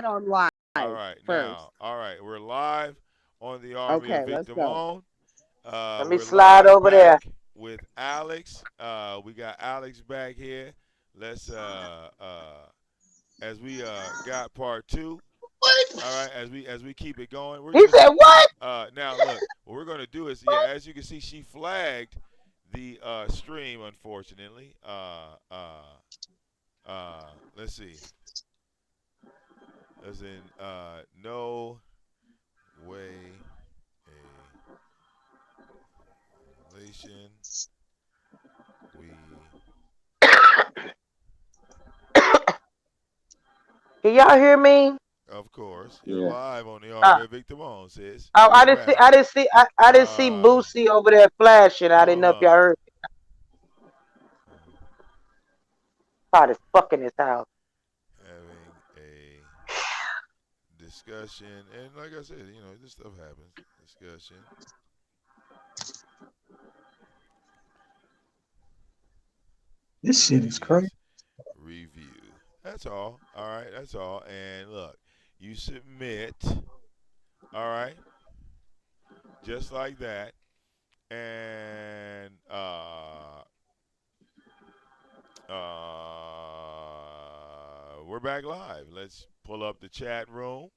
on live All right, first. now, all right, we're live on the Army of Okay, let's go. Vicdamoane. Let me We're slide live over there. back with Alex. We got Alex back here. Let's as we got part two. What? All right, as we keep it going, we're He just said, "What?" now look. What we're gonna do is, yeah, as you can see, she flagged the stream. Unfortunately, let's see. As in, no way a relation we Can y'all hear me? of course you're Yeah. live on the Uh, Army of Victimone, sis. oh, We're back. I didn't see Uh Boosie over there flashing. I didn't hold know if y'all on. heard. God is fucking his house. Having a discussion, and like I said, this stuff happens. Discussion. This shit is crazy. Please review. That's all. All right, that's all. And look, you submit, all right, just like that. And we're back live. Let's pull up the chat room.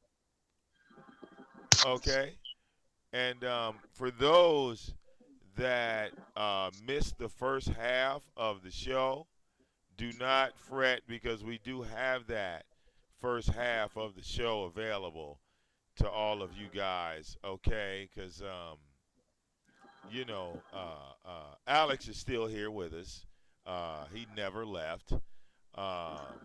Okay. And for those that missed the first half of the show, do not fret because we do have that first half of the show available to all of you guys. Okay. Because, Alex is still here with us. He never left. Um,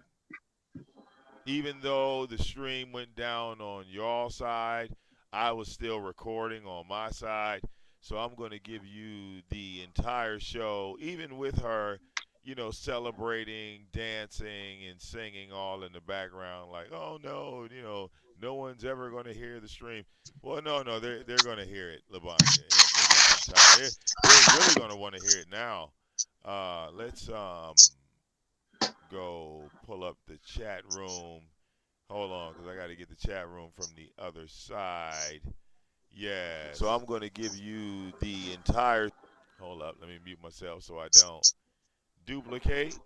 Even though the stream went down on y'all side, I was still recording on my side. So I'm going to give you the entire show, even with her, celebrating, dancing, and singing all in the background, like, oh no, no one's ever going to hear the stream. Well, no, no, they're going to hear it, Lavanya, in its entirety. They're really going to want to hear it now. Let's go pull up the chat room. Hold on, because I got to get the chat room from the other side. Yes. So I'm going to give you the entire. Hold up, let me mute myself so I don't duplicate.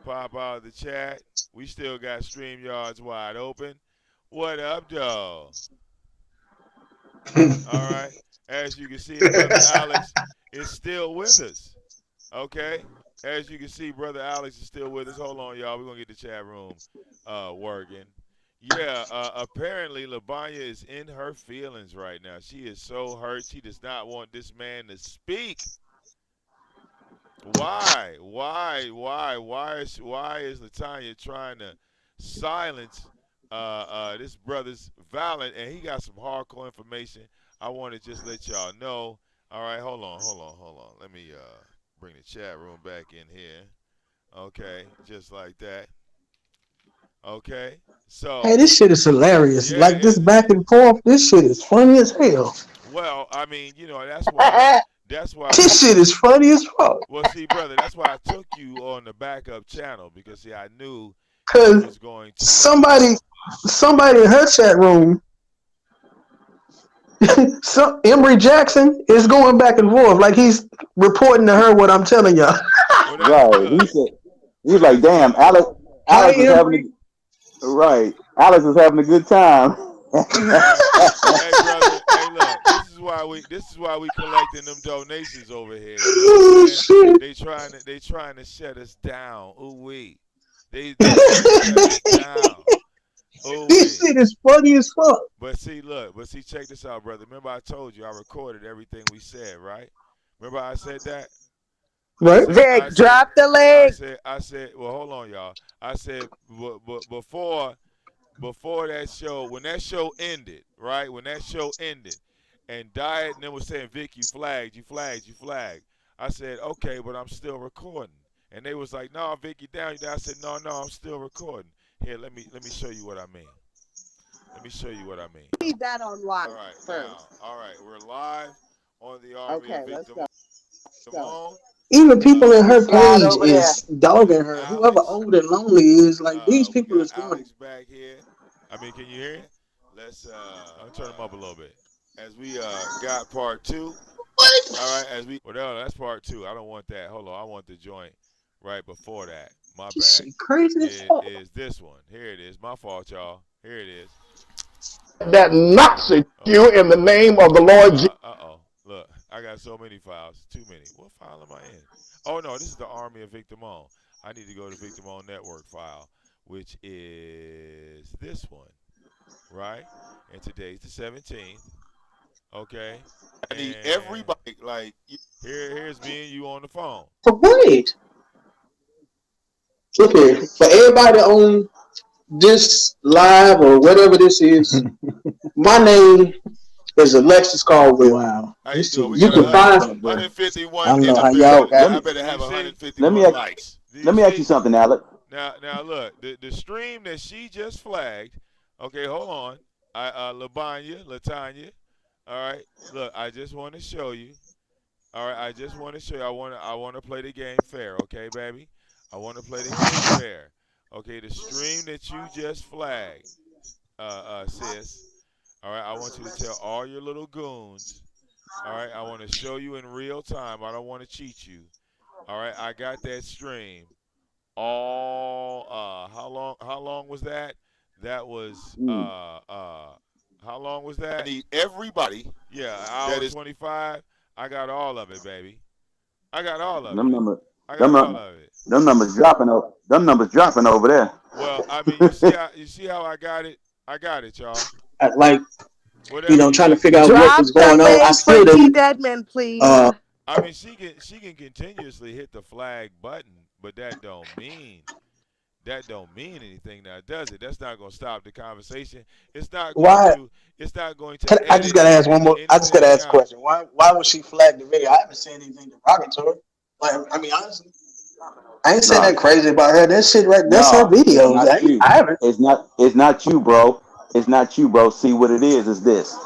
Pop out of the chat. We still got StreamYards wide open. What up, though? All right. As you can see, brother Alex is still with us. Okay. As you can see, brother Alex is still with us. Hold on, y'all. We're gonna get the chat room working. Yeah, apparently Labanya is in her feelings right now. She is so hurt. She does not want this man to speak. Why? Why is Latanya trying to silence this brother's valid? And he got some hardcore information. I want to just let y'all know. All right, hold on. Let me bring the chat room back in here. Okay, just like that. Okay, Hey, so this shit is hilarious. yeah, Like this back and forth, this shit is funny as hell. well, I mean, that's why This shit is funny as fuck. well, see, brother, that's why I took you on the backup channel because see, I knew you Cause was going to somebody, somebody in her chat room, Emory Jackson is going back and forth like he's reporting to her what I'm telling y'all. well, that Right. look, He said he was well, like, that's "Damn, good. Hi, Alex is Emory. having a right. Alex is having a good time." Man, hey brother, hey look, this is why we collecting them donations over here. You know what I'm Oh saying? shit. They trying to shut us down. Ooh wee. They trying to shut us down. Ooh This wee. shit is funny as fuck. But see, check this out, brother. Remember I told you I recorded everything we said, right? Remember I said that? I Right? said, Vic, I said, drop the I leg. said, I said. Well, hold on, y'all. I said, before that show, when that show ended, right? When that show ended, and Diet and them was saying, Vic, you flagged. I said, okay, but I'm still recording. And they was like, no, Vic, you down, you down. I said, no, no, I'm still recording. Here, let me show you what I mean. Let me show you what I mean. Need that on All live right, now, first. all right, we're live on the Army of Okay, let's Victim go. on. Even people in her Slide page over there. is dogging her. Whoever Alex. old and lonely is like these We people got is going. Alex back here. I mean, can you hear it? Let's turn him up a little bit. As we got part two. All right, as we well, no, that's part two. I don't want that. Hold on, I want the joint right before that. My This bad. shit crazy as It fuck. is this one. Here it is. My fault, y'all. Here it is. That knocks at Hold you on. in the name of the Lord Jesus. Oh. Look, I got so many files. Too many. What file am I in? Oh no, this is the Army of Vicdamoane. I need to go to Vicdamoane Network file, which is this one, right? And today's the 17th. Okay. And here's me and you on the phone. But wait, look here. For everybody on this live or whatever this is, my name is Alexis Caldwell. Wow, How you this shit doing? We is You got can crazy, find. bro. 151 I don't in know the how building. y'all. Let I me better have you see? let me 151 likes. Do you let me ask you see? something, Alex. Now look, the stream that she just flagged. Okay, hold on. Latanya. All right. Look, I just want to show you. All right, I just want to show you. I want to play the game fair, okay, baby? I want to play the game fair. Okay, the stream that you just flagged, sis. All right, I want you to tell all your little goons. All right, I want to show you in real time. I don't want to cheat you. All right, I got that stream. All how long was that? That was Mm, how long was that? Yeah, an hour 25. I got all of it, baby. I got all of them it. numbers, I got them, all num- of it. them numbers dropping. Them numbers dropping over there. Well, I mean, you see how I got it. I got it, y'all. Like Whatever you trying to need. figure out what Drop was the going on. I link for still Key didn't. Deadman, please. Uh, I mean, she can continuously hit the flag button, but that don't mean anything now, does it? That's not going to stop the conversation. It's not going why? to it's not going to I just edit gotta ask one more. I just gotta anything ask a out. question. Why would she flag the video? I haven't said anything derogatory. Like I mean, honestly, I ain't saying that No, crazy about her. That shit right. That's her no, it's videos. not I you. haven't. It's not. It's not you, bro. It's not you, bro. See what it is this.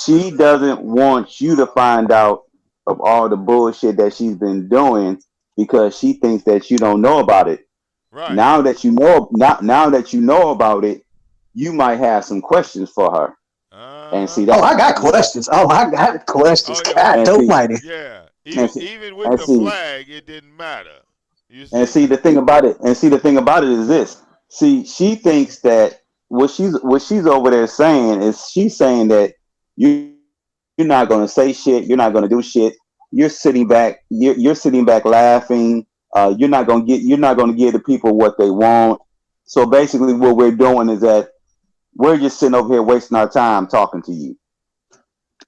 She doesn't want you to find out of all the bullshit that she's been doing because she thinks that you don't know about it. Right. Now that you know about it, you might have some questions for her. And see Uh-huh. Oh, that I got questions. Oh, I got questions. Oh yeah, God, well, and dope see mighty. yeah. and Even see even with and the see flag, it didn't matter. You and see? see the thing about it is this. See, she thinks that what she's over there saying is she's saying that you're not going to say shit, you're not going to do shit. You're sitting back laughing. You're not going to give the people what they want. So basically, what we're doing is that we're just sitting over here wasting our time talking to you.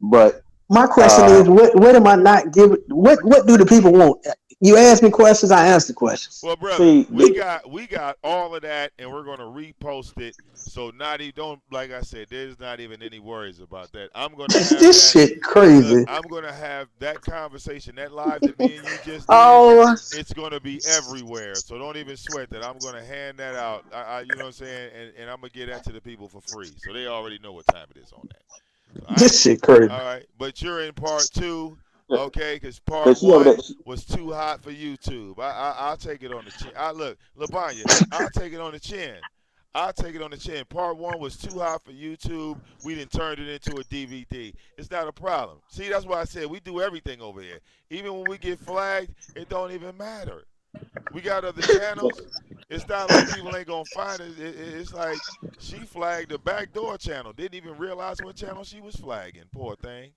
But My question uh, is, what am I not giving? What do the people want? You ask me questions, I answer questions. Well, brother, see, we got all of that, and we're gonna repost it. So not even don't like I said. There's not even any worries about that. I'm gonna have This that. shit Look, crazy. I'm gonna have that conversation, that live that me and you just did. Oh, It's gonna be everywhere. So don't even sweat that. I'm gonna hand that out. You know what I'm saying? And I'm gonna get that to the people for free, so they already know what time it is on that. So I ain't. This shit crazy. All right, but you're in part two, okay? Because part because she over there. one was too hot for YouTube. I'll take it on the chin. I look, Labanya, I'll take it on the chin. I'll take it on the chin. Part one was too hot for YouTube. We done turned it into a DVD. It's not a problem. See, that's why I said we do everything over here. Even when we get flagged, it don't even matter. We got other channels. It's not like people ain't gonna find it. It's like she flagged the backdoor channel. Didn't even realize what channel she was flagging. Poor thing.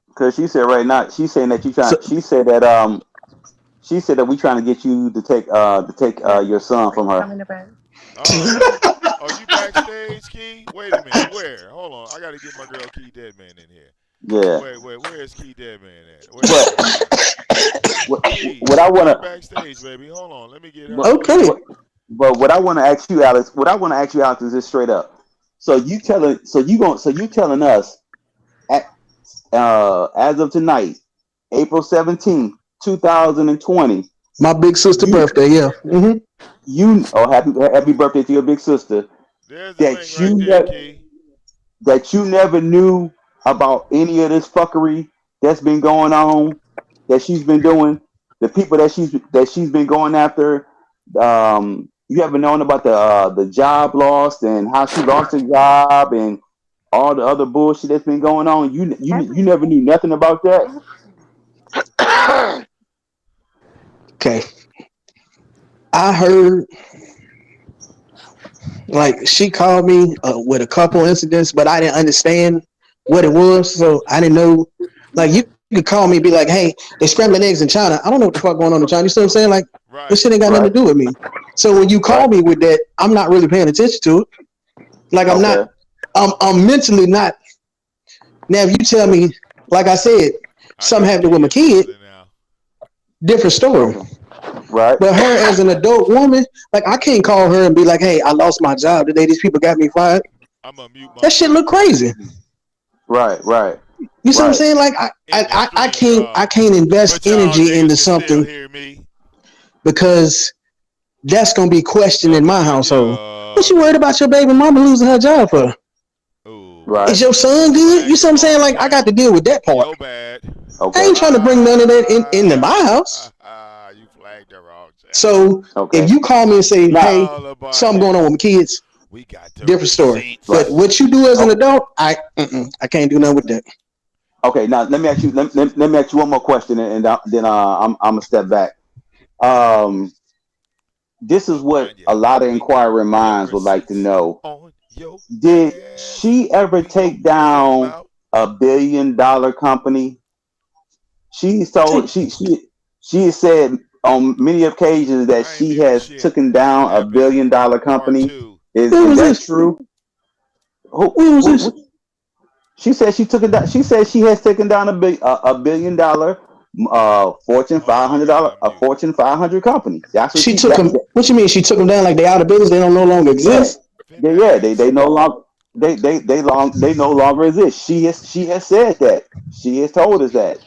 Because she said right now, she's saying that you trying. So She said that we trying to get you to take your son from her. Oh. Oh, you backstage, Key? Wait a minute. Where? Hold on. I got to get my girl Key Deadman in here. Yeah, Wait. Where is Key Deadman at? Wait a but minute. Hold on. what Key, what I Key wanna backstage, baby. Hold on. Let me get her but in here. okay, what but what I wanna ask you, Alex. What I wanna ask you, Alex, is this straight up. So you telling us at, as of tonight, April 17th, 2020, my big sister you birthday. Yeah. happy birthday to your big sister, There's the link that right you there, ne- Key. that you never knew about any of this fuckery that's been going on that she's been doing. the people that she's been going after. You haven't known about the job loss and how she lost her job and all the other bullshit that's been going on. You never knew nothing about that. Okay, I heard like she called me with a couple incidents, but I didn't understand what it was, so I didn't know. Like you could call me and be like, "Hey, they scrambled eggs in China." I don't know what the fuck going on in China. You see what I'm saying? Like this Right. shit ain't got nothing to Right. do with me. So when you call Right. me with that, I'm not really paying attention to it. Like I'm not. Okay. I'm mentally not. Now if you tell me, like I said, I something got happened with my kids kid, together now. different story. Okay. Right. But her as an adult woman, like I can't call her and be like, "Hey, I lost my job today. These people got me fired." I'm gonna mute my That shit mic. look crazy. Right. Right. You see what I'm Right. saying? Like And I Stream, can't invest but y'all energy into niggas can still something hear me. because that's gonna be questioned in my household. What Lamanya. you worried about your baby mama losing her job for? Oh Right. Is wait, your son you good? You flagged see the what I'm saying? wrong Like I got to channel. deal with that part. Yo bad. I Okay. ain't trying to bring none of that into my house. You flagged the wrong channel. So if Okay. you call me and say, Now. "Hey, Oh something Lamanya, going on with my kids," we got the different story. Right. But receipts. what you do as an Oh, adult, I can't do nothing with that. okay. Now let me ask you. Let me ask you one more question, and then I'm gonna step back. Um, this is what Lamanya, a lot of we got inquiring the minds would like to receipts know. on your Did ass. she ever We gonna take send them down out. $1 billion company? She Take, told she has said on many occasions that I ain't she muting has shit. taken This shit down a happened billion dollar part company. two. when Is was that this? true? When was this? Who, she said she took it down. She said she has taken down a $1 billion Fortune Hold five on, I hundred got dollar her on a mute. Fortune 500 company. That's what She she took them. What you mean? She took them down like they out of business? They don't no longer yeah. exist. Yeah, they Finesse. no longer they no longer exist. She has said that. She has told us that.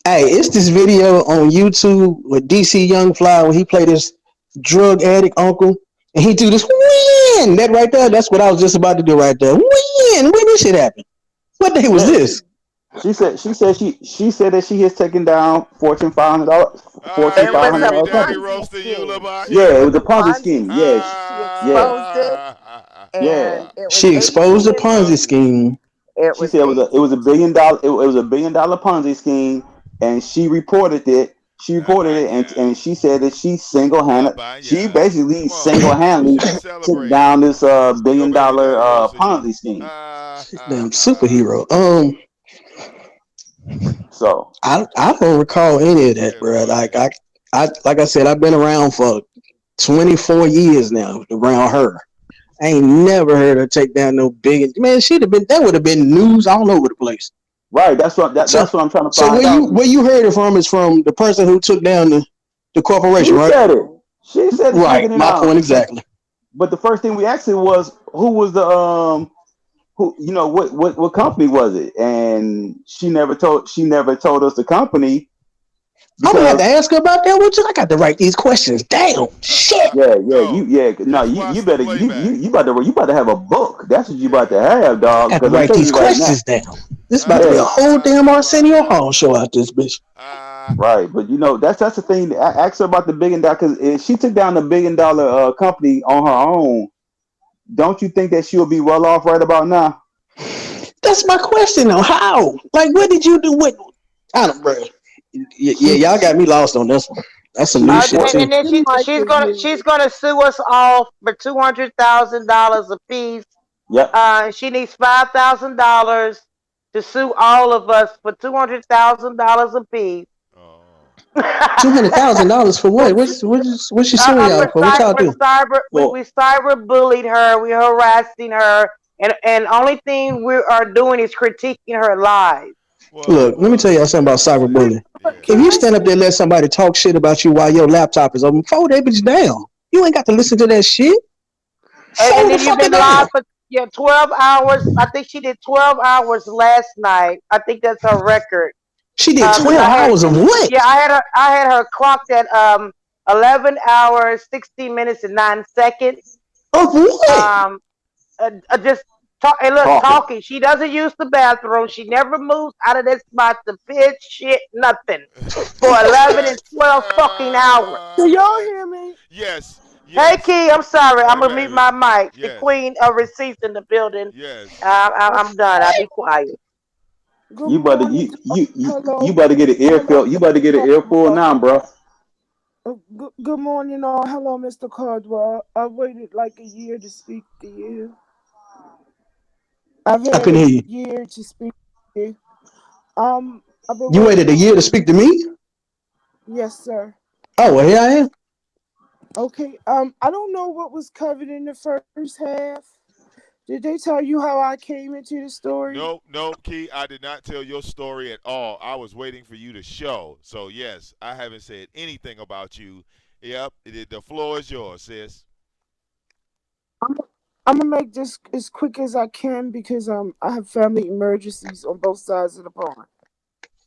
Hey, it's this video on YouTube with DC Young Fly when he played this drug addict uncle, and he do this win. That right there, that's what I was just about to do right there. When this shit happened? What day was Yeah, this? she said that she has taken down Fortune It five was hundred a Baby dollar daddy company. Ponzi roasting you, scheme. Lamanya. It Yeah, it was was a a Ponzi Ponzi scheme. scheme. Yes, She yeah, exposed it, yeah. and it was She 8 exposed the million Ponzi views. scheme. It She was said eight. it was a $1 billion Ponzi scheme, and she reported it. She reported it, Lamanya. and she said that she Lamanya. basically Come on. single You handedly should took celebrate. down this Your billion baby dollar daddy roasting you. Ponzi scheme. She's damn superhero. So I don't recall any of Go that, ahead, bro. Lamanya. Like I said, I've been around for 24 years now around her. I ain't never heard her take down no big man. She'd have been that would have been news all over the place. right, that's So what I'm trying to so find out. where you heard it from is from the person who took down the corporation, She right? said it. She said that she Right. taking it My point down. exactly. But the first thing we asked her was who was the who what company was it? And she never told us the company I'm gonna have because to ask her about that. I got to write these questions down. Shit. No. no Just you watch the better playback. you better have a book. That's what you about to Yeah. have, dog. I have to Because I'm write telling these you right now. questions down. This about to be a Yeah, whole damn Arsenio Lamanya. Hall show out this bitch. right. But that's the thing. Ask her about the billion dollar because if she took down the $1 billion company on her own, don't you think that she'll be well off right about now? That's my question though. How? Like, what did you do with? I don't, bro. Yeah, She y'all got me lost on this one. That's some she new shit report. too. And then It might be she's you. gonna sue us all for $200,000 apiece. Yep. She needs $5,000 to sue all of us for $200,000 apiece. Oh. $200,000 for what? What's she suing y'all for? What y'all For do? cyber, we Well, cyber bullied her. We're harassing her, and only thing we are doing is critiquing her lies. Look, let me tell y'all something about Let me see. cyberbullying. Yeah. If you Okay. stand up there and let somebody talk shit about you while your laptop is open, fold that bitch down. You ain't got to listen to that shit. And Fold the then you've fucker been down. live for 12 hours. I think she did 12 hours last night. I think that's her record. She did Because 12 hours of what? I had her clocked at 11 hours, 16 minutes and 9 seconds. Of what? Um, just Hey, look, talking. talking. She doesn't use the bathroom. She never moves out of that spot to piss, shit, nothing for 11 and 12 fucking hours. Can y'all hear me? Yes, Hey, yes. Key, I'm sorry. I'm Hey, going to mute baby. my mic. The Yes, queen of receipts in the building. yes. Oh, I'm done. I'll be quiet. good You better morning. you you you, you Hello. better get an Hello, earful. You better get an earful Caldwell. now, bro. Good morning, all. Hello, Mr. Caldwell. I waited like a year to speak to you. I've I had couldn't a hear you. year to speak to you. I've been You waited working a on year to getting speak you. to me? Yes, sir. Oh, well, here I am. Okay. I don't know what was covered in the first half. Did they tell you how I came into the story? Nope, nope, Key. I did not tell your story at all. I was waiting for you to show. So yes, I haven't said anything about you. Yep, the floor is yours, sis. I'm, I'm gonna make this as quick as I can because I have family emergencies on both sides of the pond.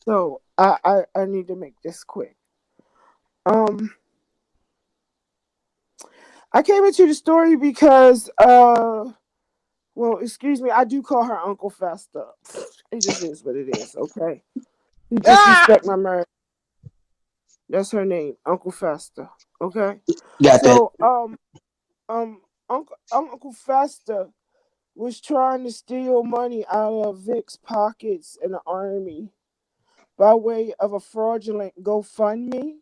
So I need to make this quick. Um, I came into the story because well, excuse me, I do call her Uncle Festa. It just is what it is. Okay, you Ah! disrespect my marriage. That's her name, Uncle Festa. Okay, Got that. so um Uncle Festa was trying to steal money out of Vic's pockets in the army by way of a fraudulent GoFundMe.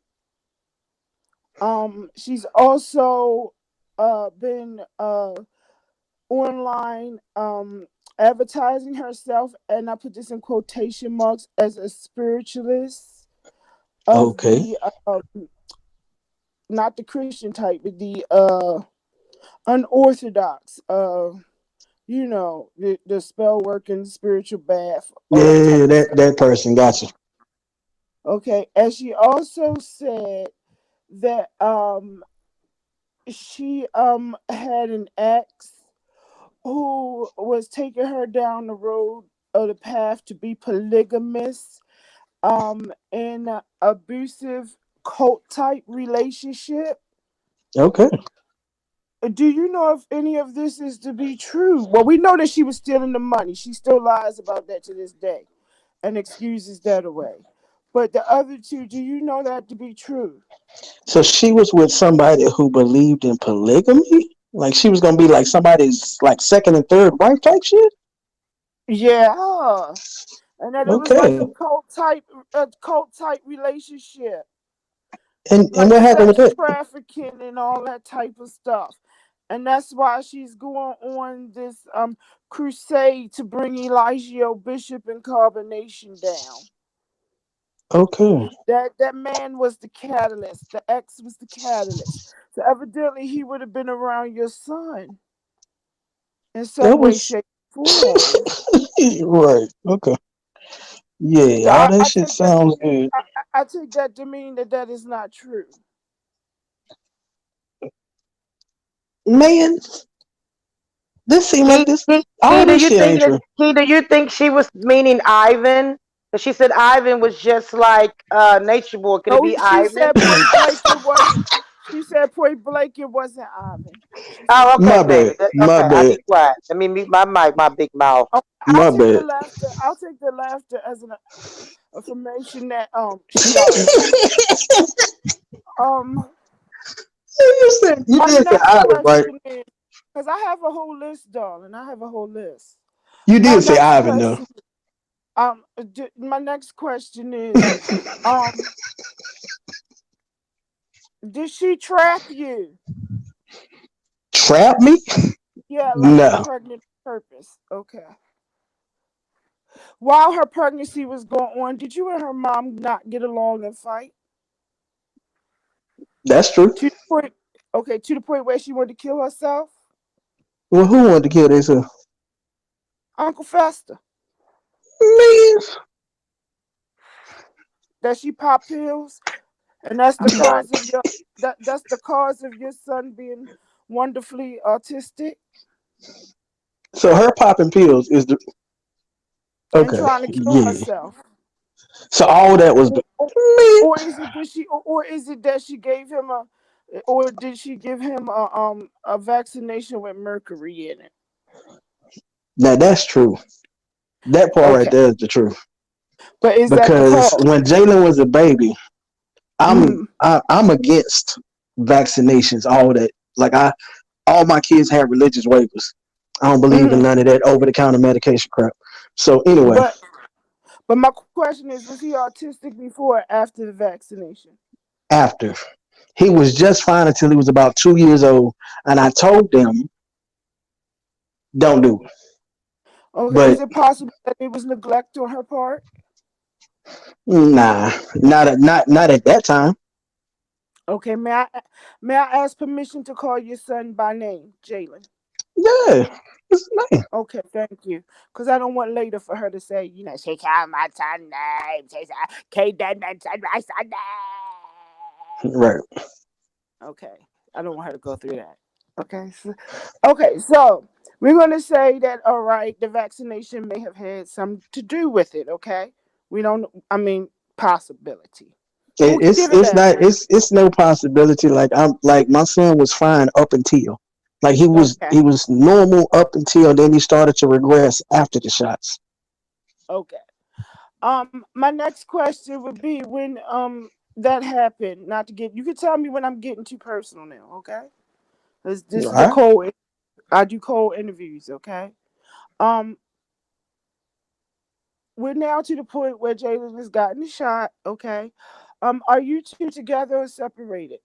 She's also been online advertising herself, and I put this in quotation marks, as a spiritualist of Okay. the not the Christian type, but the unorthodox, the spell working spiritual bath, all that Yeah, type of that stuff. that person got you. Okay, and she also said that she had an ex who was taking her down the road of the path to be polygamous, in a abusive cult type relationship. Okay. Do you know if any of this is to be true? Well, we know that she was stealing the money. She still lies about that to this day and excuses that away. But the other two, do you know that to be true? So she was with somebody who believed in polygamy? Like she was gonna be like somebody's like second and third wife type shit? Yeah. And that it was like Okay. a cult type relationship, And like what happened with sex that? trafficking and all that type of stuff. And that's why she's going on this crusade to bring Elijah Bishop and Carbonation down. Okay. That man was the catalyst. The ex was the catalyst. So evidently he would have been around your son in That some way, was shape, form. right. Okay. Yeah, So all that I shit take that sounds good. I take that to mean that that is not true. Man, this seems Key, like this all this shit ain't true. Do you think she was meaning Ivan? Because she said Ivan was just like Nature Boy. Could it No, be she Ivan? said point blank it wasn't. She said point blank it wasn't Ivan. She said Oh, point okay, My blank. baby. bad. My Okay, I'll be bad. quiet. Let me mute my mic, my big mouth. Oh, I'll My take the bad. laughter. I'll take the laughter as an affirmation that she lied. Um, You my did say next Ivan, right? question is, because I have a whole list, darling. I have a whole list. You My did say next Ivan though. question. My next question is, um, did she trap you? Trap me? Yeah, like you No. pregnant on purpose. Okay. While her pregnancy was going on, did you and her mom not get along and fight? That's true. To the point, okay, to the point where she wanted to kill herself? Well, who wanted to kill themselves? Uncle Fester. Man, That she popped pills, and that's the I'm done. cause of your that's the cause of your son being wonderfully autistic so her popping pills is the and okay. trying to kill Yeah. herself. So all that was Or, or, man. or is it or is it that she gave him a or did she give him a vaccination with mercury in it? Now that's true. That part right Okay, there is the truth. but is that the Because cause? when Jalen was a baby, Mm-hmm. I'm against vaccinations. All that, like all my kids have religious waivers. I don't believe in Mm-hmm. none of that over the counter medication crap. So anyway, But my question is, was he autistic before or after the vaccination? after he was just fine until he was about 2 years old, and I told them don't do it. Okay, is But it possible that it was neglect on her part? nah, not at that time. Okay, may I ask permission to call your son by name, Jalen? Yeah, it's nice. Okay, thank you. Because I don't want later for her to say, she called my son name. She said, Kate did mention my son name. Right. Okay, I don't want her to go through that. Okay, so we're going to say that, all right, the vaccination may have had something to do with it, okay? We don't, I mean, possibility. We'll give it It's that. not it's no possibility. Like I'm like my son was fine up until like Okay, he was normal up until then he started to regress after the shots. okay. My next question would be when that happened. Not to get you can tell me when I'm getting too personal now, okay? This All is a right. cold. I do cold interviews, okay? Um, we're now to the point where Jalen has gotten a shot, okay? Are you two together or separated?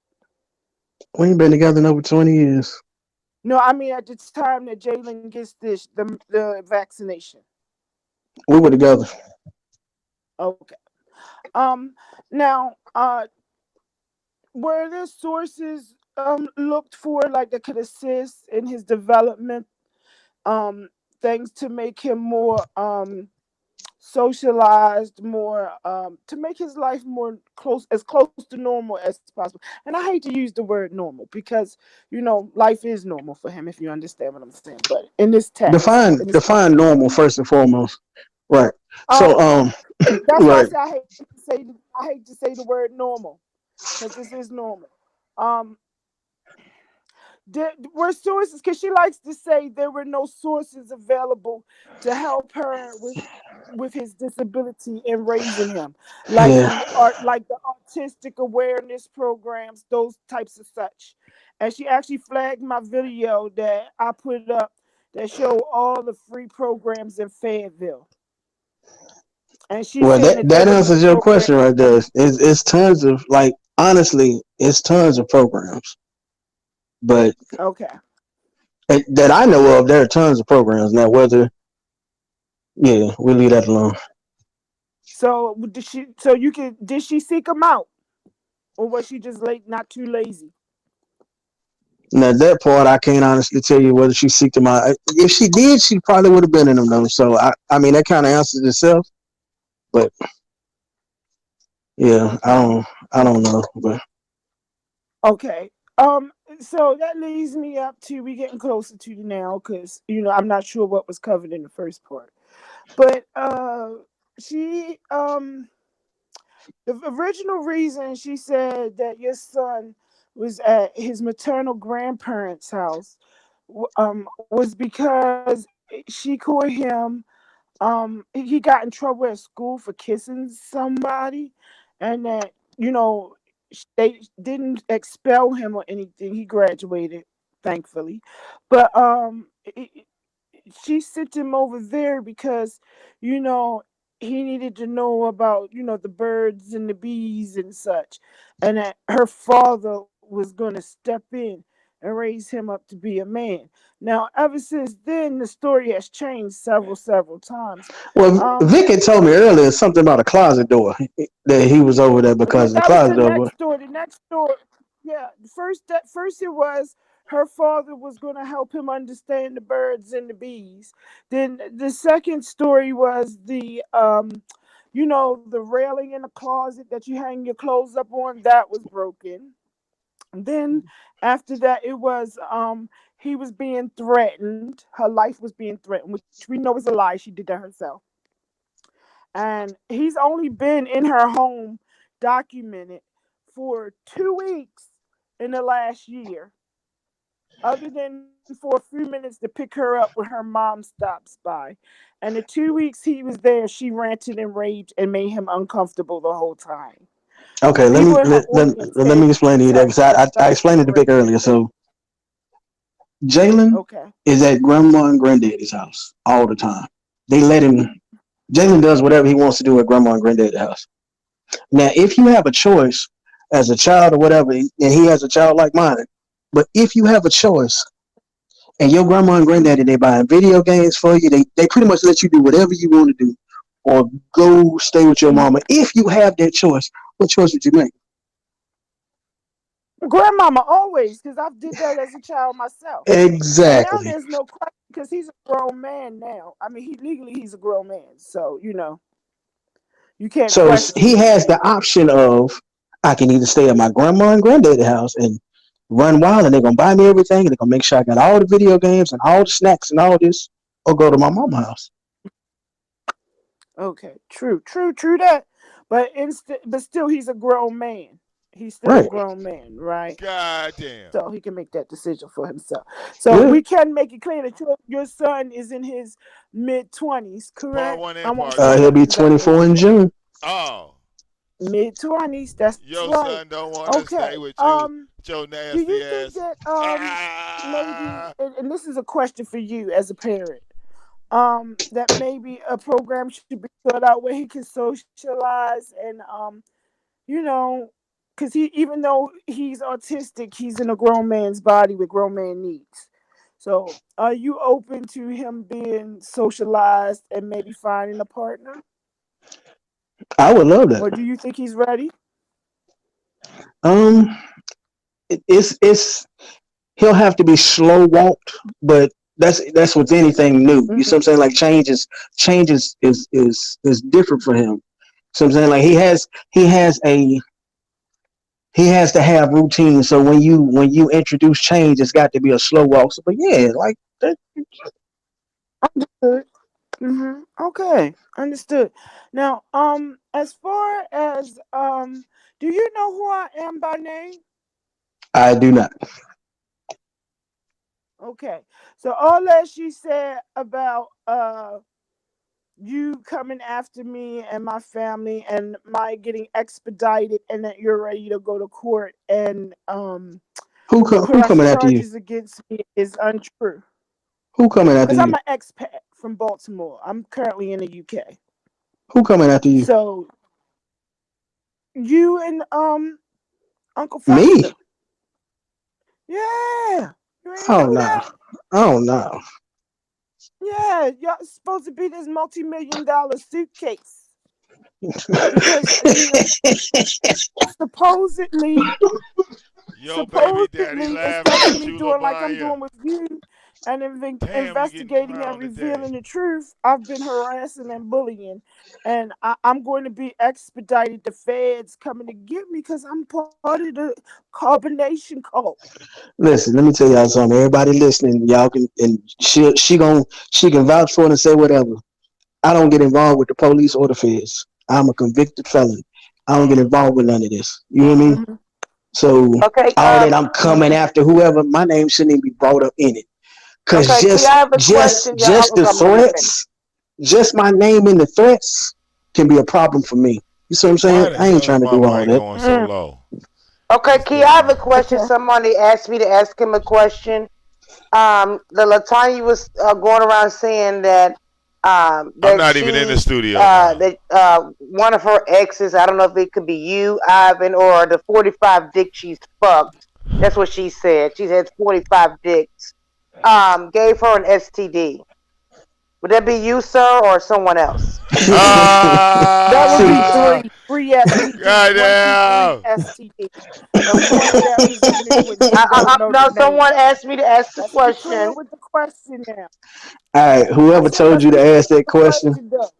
We ain't been together in over 20 years. No, I mean at the time that Jalen gets the vaccination. We were together. Okay. Um, now, were there sources looked for like that could assist in his development? Um, things to make him more socialized, more to make his life more close to normal as possible. And I hate to use the word normal because life is normal for him if you understand what I'm saying. But in this text, in this Define context, normal first and foremost. Right. So um, that's why I right. say I hate to say the word normal because this is normal. Um, were sources because she likes to say there were no sources available to help her with his disability and raising him, like Yeah. the art, like the autistic awareness programs, those types of such. And she actually flagged my video that I put up that show all the free programs in Fayetteville, and she's Well, saying that there that were no answers your question programs. right there. It's tons of like honestly, it's tons of programs, but Okay. that I know of, there are tons of programs now. Whether yeah, we leave that alone. So did she seek him out, or was she just late, not too lazy? Now that part, I can't honestly tell you whether she seeked them out. If she did, she probably would have been in them though. So I mean, that kind of answers itself. But yeah, Okay. I don't know. But Okay. So that leads me up to we getting closer to now because I'm not sure what was covered in the first part, but she the original reason she said that your son was at his maternal grandparents' house was because she caught him he got in trouble at school for kissing somebody, and that they didn't expel him or anything. He graduated, thankfully, but she sent him over there because you know he needed to know about the birds and the bees and such, and that her father was going to step in and raise him up to be a man. Now, ever since then, the story has changed several times. well, Um, Vic had told me earlier something about a closet door that he was over there yeah, because the that was closet the door. Was, next story. The next story, yeah, first it was her father was going to help him understand the birds and the bees. Then the second story was the railing in the closet that you hang your clothes up on that was broken. Then after that, it was he was being threatened. Her life was being threatened, which we know is a lie. She did that herself. And he's only been in her home documented for 2 weeks in the last year. other than for a few minutes to pick her up when her mom stops by. And the 2 weeks he was there, she ranted and raged and made him uncomfortable the whole time. Okay, let People me in her let, let, audience let said me he explain to you that touched because her I stomach explained it to Vic area. earlier. So Jalen Okay. is at grandma and granddaddy's house all the time. They let him. Jalen does whatever he wants to do at grandma and granddaddy's house. Now, if you have a choice as a child or whatever, and he has a child like mine, but if you have a choice and your grandma and granddaddy they buying video games for you, they pretty much let you do whatever you want to do or go stay with your mama. If you have that choice, what choice would you make? Grandmama always, because I did that as a child myself. And now Exactly. there's no question because he's a grown man now. I mean, he's a grown man, so you can't So question he it has the anymore. option of I can either stay at my grandma and granddaddy's house and run wild and they're gonna buy me everything and they're gonna make sure I got all the video games and all the snacks and all this, or go to my mama's house. Okay, true that. But still, he's a grown man. He's still a Right. grown man, right? God damn. So he can make that decision for himself. So Yeah. we can make it clear that your son is in his mid-20s, Part correct? one I and won't part say He'll two. be exactly. 24 in June. Oh, Mid-20s. That's your right. son don't want to stay Okay. with you, with your Do nasty you think ass. that maybe, Ah! and this is a question for you as a parent, that maybe a program should be put out where he can socialize and you know, because he, even though he's autistic, he's in a grown man's body with grown man needs. So, are you open to him being socialized and maybe finding a partner, I would love that. or do you think he's ready? Um, it's he'll have to be slow walked, but that's with anything new. You see what I'm Mhm. saying? Like change is different for him. So I'm saying like he has to have routine. So when you introduce change, it's got to be a slow walk. So, but yeah, like that, Good. Okay, understood. Now, as far as do you know who I am by name? I do not. Okay, so all that she said about you coming after me and my family and my getting expedited and that you're ready to go to court and Who press coming after you? charges against me is untrue. Who coming after Because I'm you? an expat from Baltimore. I'm currently in the UK. Who coming after you? So you and Uncle Me? Fester. Yeah. You ain't Oh know no. that? Oh no. Yeah, y'all supposed to be this multi-million-dollar suitcase. Because supposedly Yo, baby daddy supposedly, laughing instead of at me you, doing like I'm Labaya. doing with you and Damn, you getting investigating and crowned today. revealing the truth, I've been harassing and bullying. And I'm going to be expedited. The feds coming to get me because I'm part of the carbonation cult. Listen, let me tell y'all something. Everybody listening, y'all can and she can vouch for it and say whatever. I don't get involved with the police or the feds. I'm a convicted felon. I don't get Uh, involved with none of this. You hear me? Mhm. So Okay, all that I'm coming Mhm. after whoever, my name shouldn't even be brought up in it. Cause okay, Key, I have a question. Yeah, just the I'm gonna let you finish. threats, just my name in the threats can be a problem for me. You see what I'm saying? why the I ain't hell is trying to my do all mic that. going so Mm. low? Okay, What's Key, I going have a on? question. Okay. Somebody asked me to ask him a question. The Latanya was going around saying that I'm not even in the studio now. that one of her exes, I don't know if it could be you, Ivan, or the 45 dick she's fucked. That's what she said. She's had 45 dicks. Gave her an STD. Would that be you, sir, or someone else? That would be See, three STDs. One, two, three Goddamn! STDs. And one of them is a new one. We don't know the No, name someone of. asked me to ask the Let's be clear question. with the question now. all right, I whoever said, told let's you be to clear ask with that the question, question though.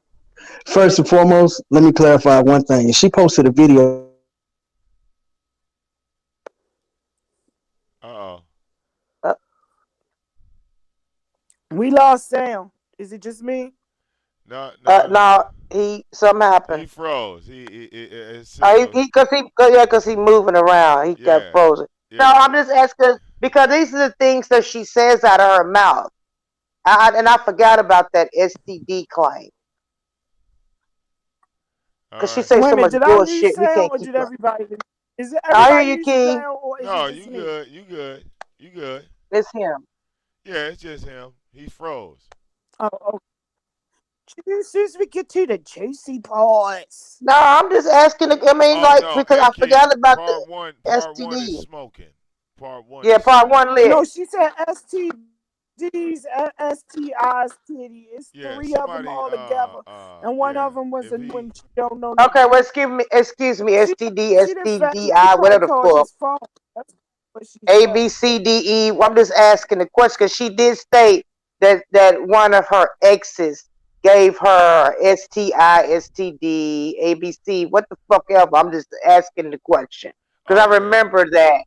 first and foremost, let me clarify one thing. She posted a video of her with her mom and her sister. Uh-oh. Uh, We lost sound. Is it just me? No, no. no, something He happened. froze. His signal. Cause he moving around. He got Yeah, frozen. No, yeah. I'm just asking because these are the things that she says out of her mouth. And I forgot about that STD claim because All she right. says Wait a so minute, much did I lose bullshit. We sound can't or keep did up. everybody? Is it I hear everybody you, losing King. sound or is it No, just you me? good. You good. You good. It's him. Yeah, it's just him. He froze. Oh, oh. Since we get to the juicy parts. No, I'm just asking. I mean, Oh like no, because hey I forgot King. about the Part one is STD. smoking. Part one Yeah, is part smoking. one lit. No, she said STDs and STIs, titty. It's Yeah, three of them somebody all together, and one yeah. of them was a If new he one. She don't know nothing. Okay, well, excuse me, She STD, she didn't she STDI, probably whatever the called fuck. his phone. That's what she A said. B C D E. I'm just asking the question because she did state that one of her exes gave her STI, STD, ABC, what the fuck ever. I'm just asking the question because oh I yeah. remember that,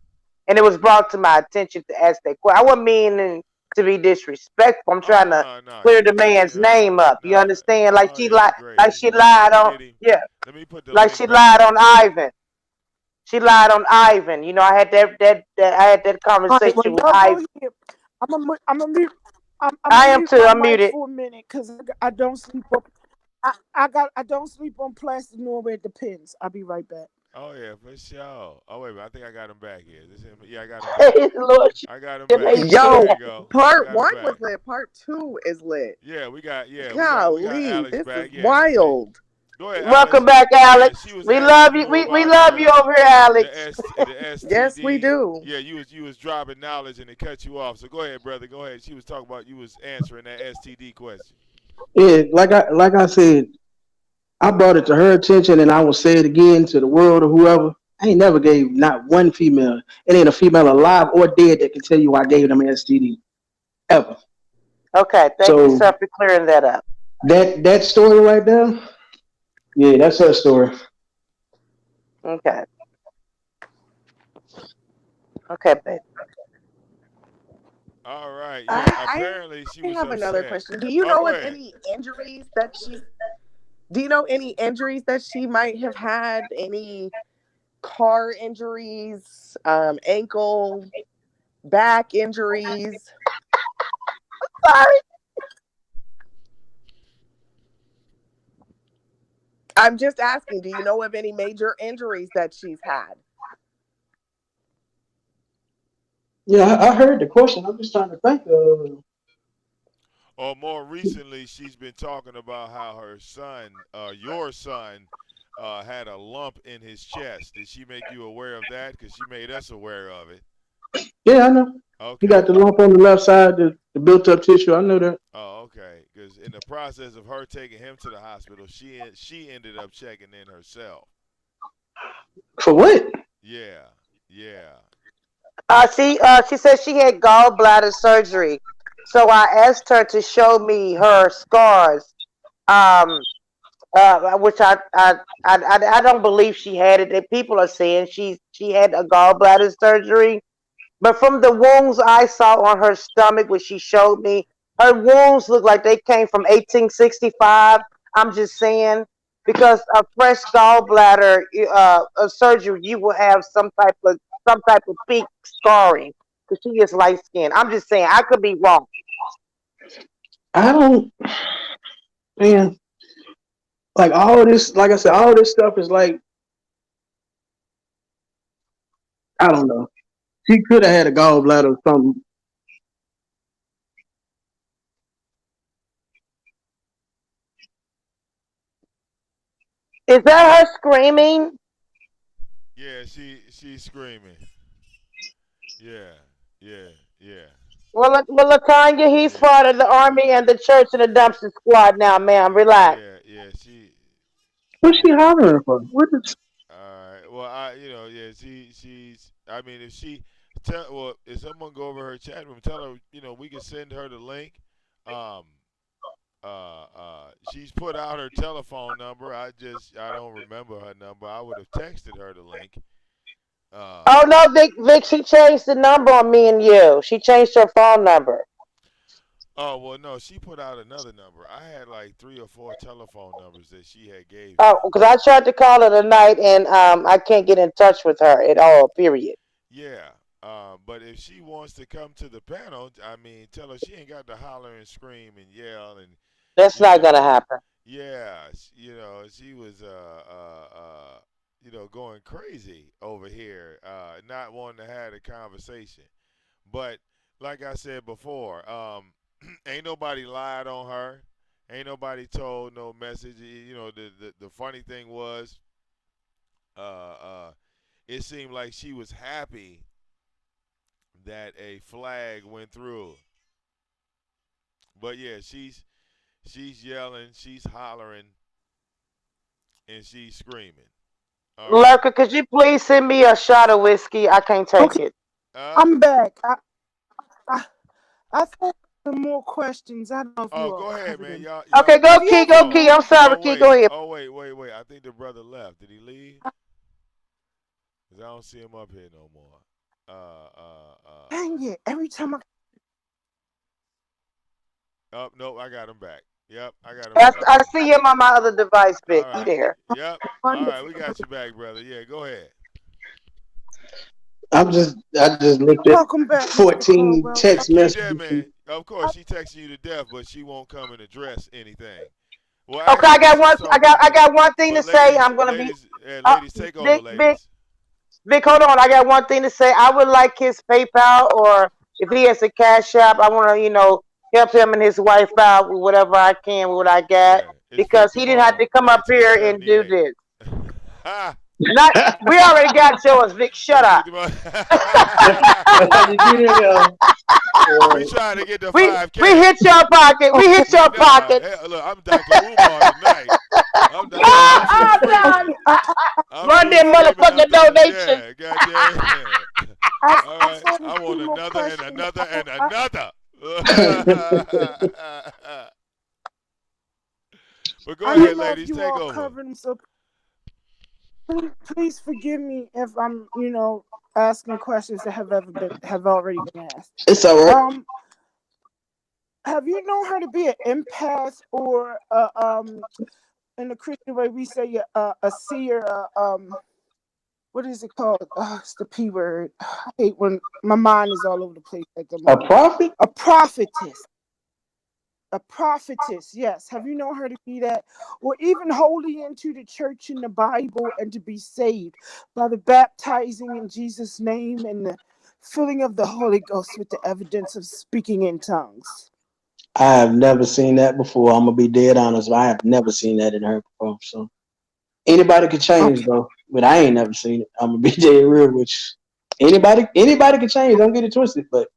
and it was brought to my attention to ask that question. I wasn't meaning to be disrespectful. I'm Oh trying to no, no. clear the man's name up. You Nah. understand? Oh yeah, you great. Like she Let lied me on, get him. yeah, Let me put the like link she back in lied the on chat. Ivan. She lied on Ivan. You know, I had I had that All right, well conversation with y'all go Ivan. ahead. I'm gonna mute. I'm I gonna am mute too. my I'm mic muted. for a minute because I don't sleep on. I don't sleep on plastic nor where it depends. I'll be right back. Oh yeah, for sure. Oh wait a minute, I think I got him back here. This him? Yeah, I got him back. Lord, I got him you back. may There Yo, you shit. go. I part got him one was back. lit. Part two is lit. Yeah, we got Golly, Alex this is back. Yeah. See, wild. go ahead, Welcome Alex. back, Yeah, Alex. she was We asking love you you. We about love you over here, Alex. the Yes, we STD. do. Yeah, you was dropping knowledge and it cut you off. So go ahead, brother. Go ahead. She was talking about you was answering that STD question. Yeah, like I said, I brought it to her attention, and I will say it again to the world or whoever. I ain't never gave not one female. It ain't a female alive or dead that can tell you I gave them STD ever. Okay, thank you, So sir, for clearing that up. that story right there, yeah, that's her story. Okay, okay, babe. All right. Yeah. I Apparently she I was have another upset. question. Do you Oh, know go of ahead. any injuries that she? Do you know any injuries that she might have had? Any car injuries, ankle, back injuries? Sorry. I'm just asking. Do you know of any major injuries that she's had? Yeah, I heard the question. I'm just trying to think of. Or more recently, she's been talking about how her son, your son, had a lump in his chest. Did she make you aware of that? Because she made us aware of it. Yeah, I know. He got Okay. the lump on the left side, the built up tissue. I know that. Oh, okay. Because in the process of her taking him to the hospital, she ended up checking in herself. For what? Yeah, yeah. She said she had gallbladder surgery, so I asked her to show me her scars. Um, which I don't believe she had it. That people are saying she had a gallbladder surgery. But from the wounds I saw on her stomach, which she showed me, her wounds look like they came from 1865. I'm just saying, because a fresh gallbladder surgery, you will have some type of pink scarring because she is light skinned. I'm just saying, I could be wrong. I don't, man. Like all this, like I said, all this stuff is like I don't know. She could have had a gallbladder or something. Is that her screaming? Yeah, she's screaming. Yeah, yeah, yeah, Well, Latanya, he's yeah, part of the army yeah, and the church and the dumpster squad now, ma'am. Relax. yeah. What's she Yeah. hollering for? What is? All right. Well, yeah, she's. I mean, if she if someone go over her chat room, tell her, we can send her the link. Um, she's put out her telephone number. I don't remember her number. I would have texted her the link. Oh no, Vic, she changed the number on me and you. She changed her phone number. Oh well, no, she put out another number. I had like 3 or 4 telephone numbers that she had gave Oh, me. because I tried to call her tonight and I can't get in touch with her at all. Period. Yeah, But if she wants to come to the panel, I mean, tell her she ain't got to holler and scream and yell and, That's you not gonna know, happen. yeah, she was, going crazy over here, not wanting to have a conversation. But like I said before, ain't nobody lied on her. Ain't nobody told no message. The funny thing was, uh, uh, it seemed like she was happy that a flag went through. But yeah, she's yelling, she's hollering, and she's screaming. All right. Lurker, could you please send me a shot of whiskey? I can't take Okay, it. Uh I'm back. I I thought some more questions. I don't know if you oh, all go ahead, covered man. them. Okay, go Have you Key, ever go Key. I'm known? sorry, Key. Go ahead. Wait. I think the brother left. Did he leave? Cause I don't see him up here no more. Dang it! Every time I Oh, nope, I got him back. Yep, I got him I, back. I see him on my other device, All Vic. He right. there. Yep. All right, we got you back, brother. Yeah, go ahead. I just looked at welcome back, Mr. 14 Caldwell. text Keep that, messages. man. Of course, she texting you to death, but she won't come and address anything. Well, Okay, actually, no, she's talking to I me. got one thing to But say. ladies, I'm gonna be ladies, ladies, take over, Vic, Vic, ladies. Vic. Hold on, I got one thing to say. I would like his PayPal, or if he has a cash app, I want to help him and his wife out with whatever I can with what I got, Yeah, it's because he didn't have Vicdamoane, to come up here and do 1978. this. Ha! Not we already got yours, Vic. Shut It's up. Vicdamoane. You know, We trying to get the We 5K. hit your pocket. We hit We your nah. pocket. Hey, look, I'm Dr. Umar tonight. I'm through I'm done. screaming. I'm Run through them screaming motherfucking after donations. yeah, goddamn. I All I right, said a I want few more another and questions. another and I another. But go I ahead, don't know if ladies, you take all over. covered them, so please forgive me if I'm asking questions that have already been asked. it's all right. Um, have you known her to be an empath, or in the Christian way we say a seer? What is it called? It's the P word. I hate when my mind is all over the place at the A moment. prophet? A prophetess. A prophetess, yes. Have you known her to be that? Or even holy into the church in the Bible and to be saved by the baptizing in Jesus' name and the filling of the Holy Ghost with the evidence of speaking in tongues? I have never seen that before. I'm gonna be dead honest. I have never seen that in her before. So anybody could change, Okay. bro. But I ain't never seen it. I'm gonna be dead real with you. Anybody could change. Don't get it twisted. But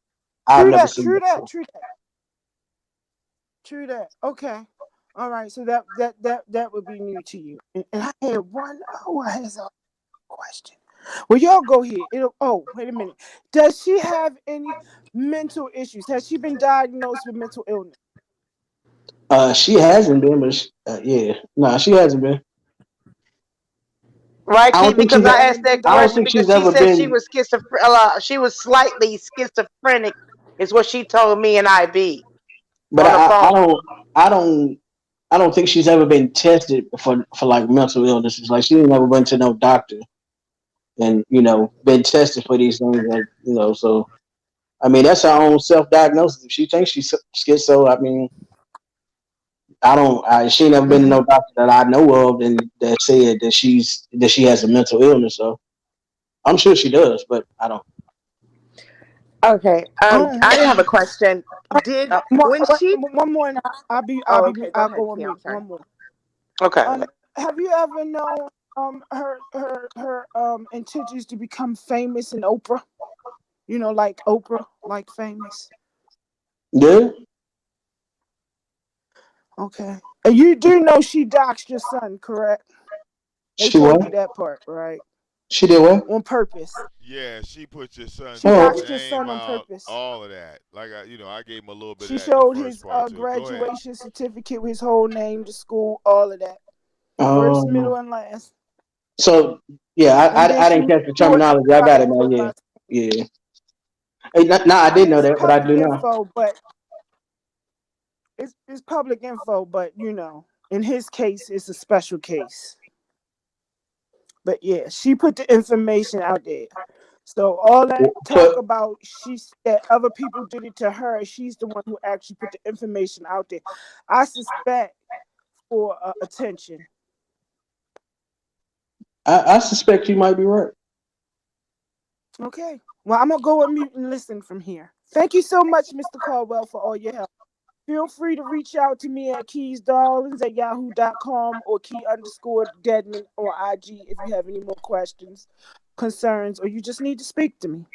I've True never that, seen true that that, before. true that, true that. Okay. All right. So that would be new to you. And I had one. Oh, I had a question. Well, y'all go ahead. Wait a minute. Does she have any mental issues? Has she been diagnosed with mental illness? She hasn't been, but yeah, no, she hasn't been. Right, I Key, don't think because she's. She I asked hasn't been that I don't question think diagnosed. because she's she ever said she been. was she was slightly schizophrenic, is what she told me and IB But on the I phone. don't. I don't. I don't think she's ever been tested for like mental illnesses. Like she ain't never went to no doctor and been tested for these things. So I mean that's her own self diagnosis. If she thinks she's schizo, I mean I don't. She ain't never been to Hmm. no doctor that I know of and that said that she has a mental illness. So I'm sure she does, but I don't. Okay. Oh, I have okay. a question. Did when she? One more, and Oh, okay. Go I'll ahead, go on Key. I'm mute. sorry. One more. Okay. Have you ever known her intentions to become famous in Oprah? Like Oprah, like famous. Yeah, Okay. And you do know she doxed your son, correct? They she told you what? that part, right? She did what? On purpose. Yeah, she put your son's She Oh, doxed your name son on out, purpose. all of that. Like I gave him a little bit of She that in the showed first his part too. Go ahead. graduation certificate with his whole name, the school, all of that. First, um, middle, and last. so yeah, And then I she didn't made catch the sure terminology. I got everybody it now. knew Yeah, about it. yeah. Hey, no, I I didn't mean, know it's that, but I public do now. info, but it's public info, but in his case, it's a special case. But yeah, she put the information out there. So all that talk But about that other people did it to her, she's the one who actually put the information out there. I suspect for attention. I suspect you might be right. Okay. Well, I'm gonna go on mute and listen from here. Thank you so much, Mr. Caldwell, for all your help. Feel free to reach out to me at keysdarlings@yahoo.com or key_deadman or IG if you have any more questions, concerns, or you just need to speak to me.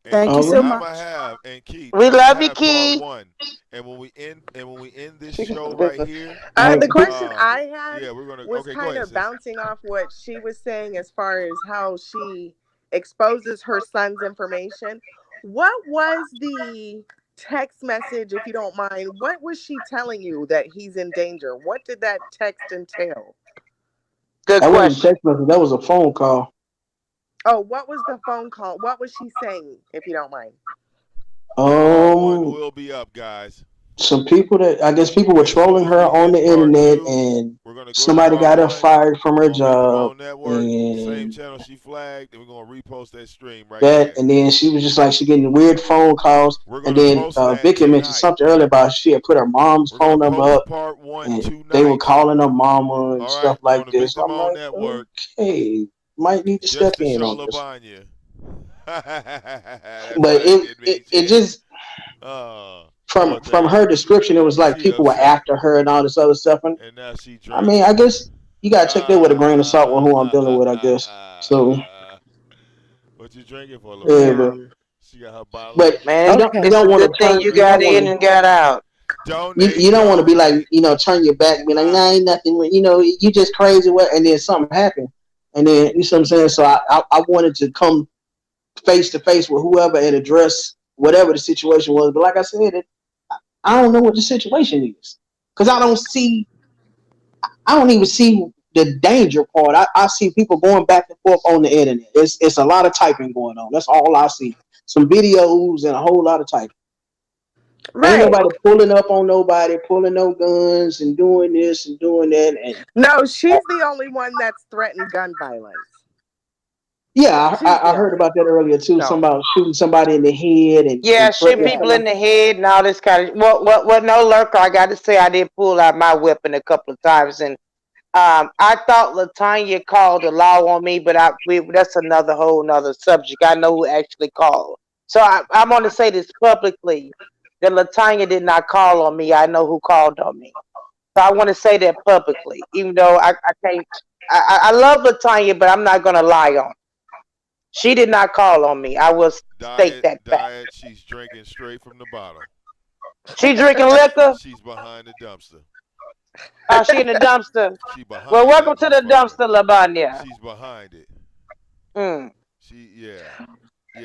And Thank you All so right. much. Keith, We I'm gonna love you, have part Key. one. And when we end this Speaking show some right business. here, All The right. question I had yeah, we're gonna. was Okay, go kind ahead, of sis. bouncing off what she was saying as far as how she exposes her son's information. What was the text message, if you don't mind? What was she telling you that he's in danger? What did that text entail? Good That wasn't a question. text message. That was a phone call. Oh, what was the phone call? What was she saying, if you don't mind? Part one Um, will be up, guys. some people that I guess people were As soon trolling as her we on end the part internet, two, and we're gonna go to somebody part got her one fired from her on job, Vicdamoane Network, same and channel she flagged, and we're gonna repost that stream right that, there. and then she was just like she getting weird phone calls, We're and gonna then post that Vicky mentioned tonight. something earlier about she had put her mom's We're gonna phone number post up, part one and they were tonight. calling her mama and All stuff right, like on the this. I'm Vicdamoane like, Network, okay, might need to just step to in show on this. Lavanya. That's But right, didn't mean it shit. just I'm gonna tell from you, her description, it was like she people were upset, after her and all this other stuff. And and now she I mean, I drinking. guess you gotta take that with a grain of salt with who I'm dealing with, I guess. So What you drinking for, yeah, Lavanya? but Yeah. She got her bottle but of. Man, you it's Okay. a don't want good to thing turn you you got don't want in to and got out. Donate, you don't want to be like donate. turn your back, be like nah, Ah, ain't nothing. You just crazy. What? And then something happened, and then you see what I'm saying. So I wanted to come face to face with whoever and address whatever the situation was. But like I said, I don't know what the situation is because I don't even see the danger part. I see people going back and forth on the internet. It's a lot of typing going on. That's all I see. Some videos and a whole lot of typing. Ain't Right. nobody pulling up on nobody, pulling no guns and doing this and doing that. And No, she's the only one that's threatened gun violence. yeah, She's I the heard only about one. that earlier too. So, Something about shooting somebody in the head Yeah, and shoot threatening yeah. people somebody. in the head and all this kind of. What? No lurker. I got to say, I did pull out my weapon a couple of times, and I thought Latanya called the law on me, but that's another whole nother subject. I know who actually called. So I want to say this publicly that Latanya did not call on me. I know who called on me. So I want to say that publicly, even though I can't. I love Latanya, but I'm not going to lie on her. She did not call on me. I will state diet, that fact. diet. She's drinking straight from the bottle. She drinking liquor. She's behind the dumpster. She in the dumpster. She Well, behind welcome that to the motherfucker. dumpster, Labanya. She's behind it. Mm. Yeah,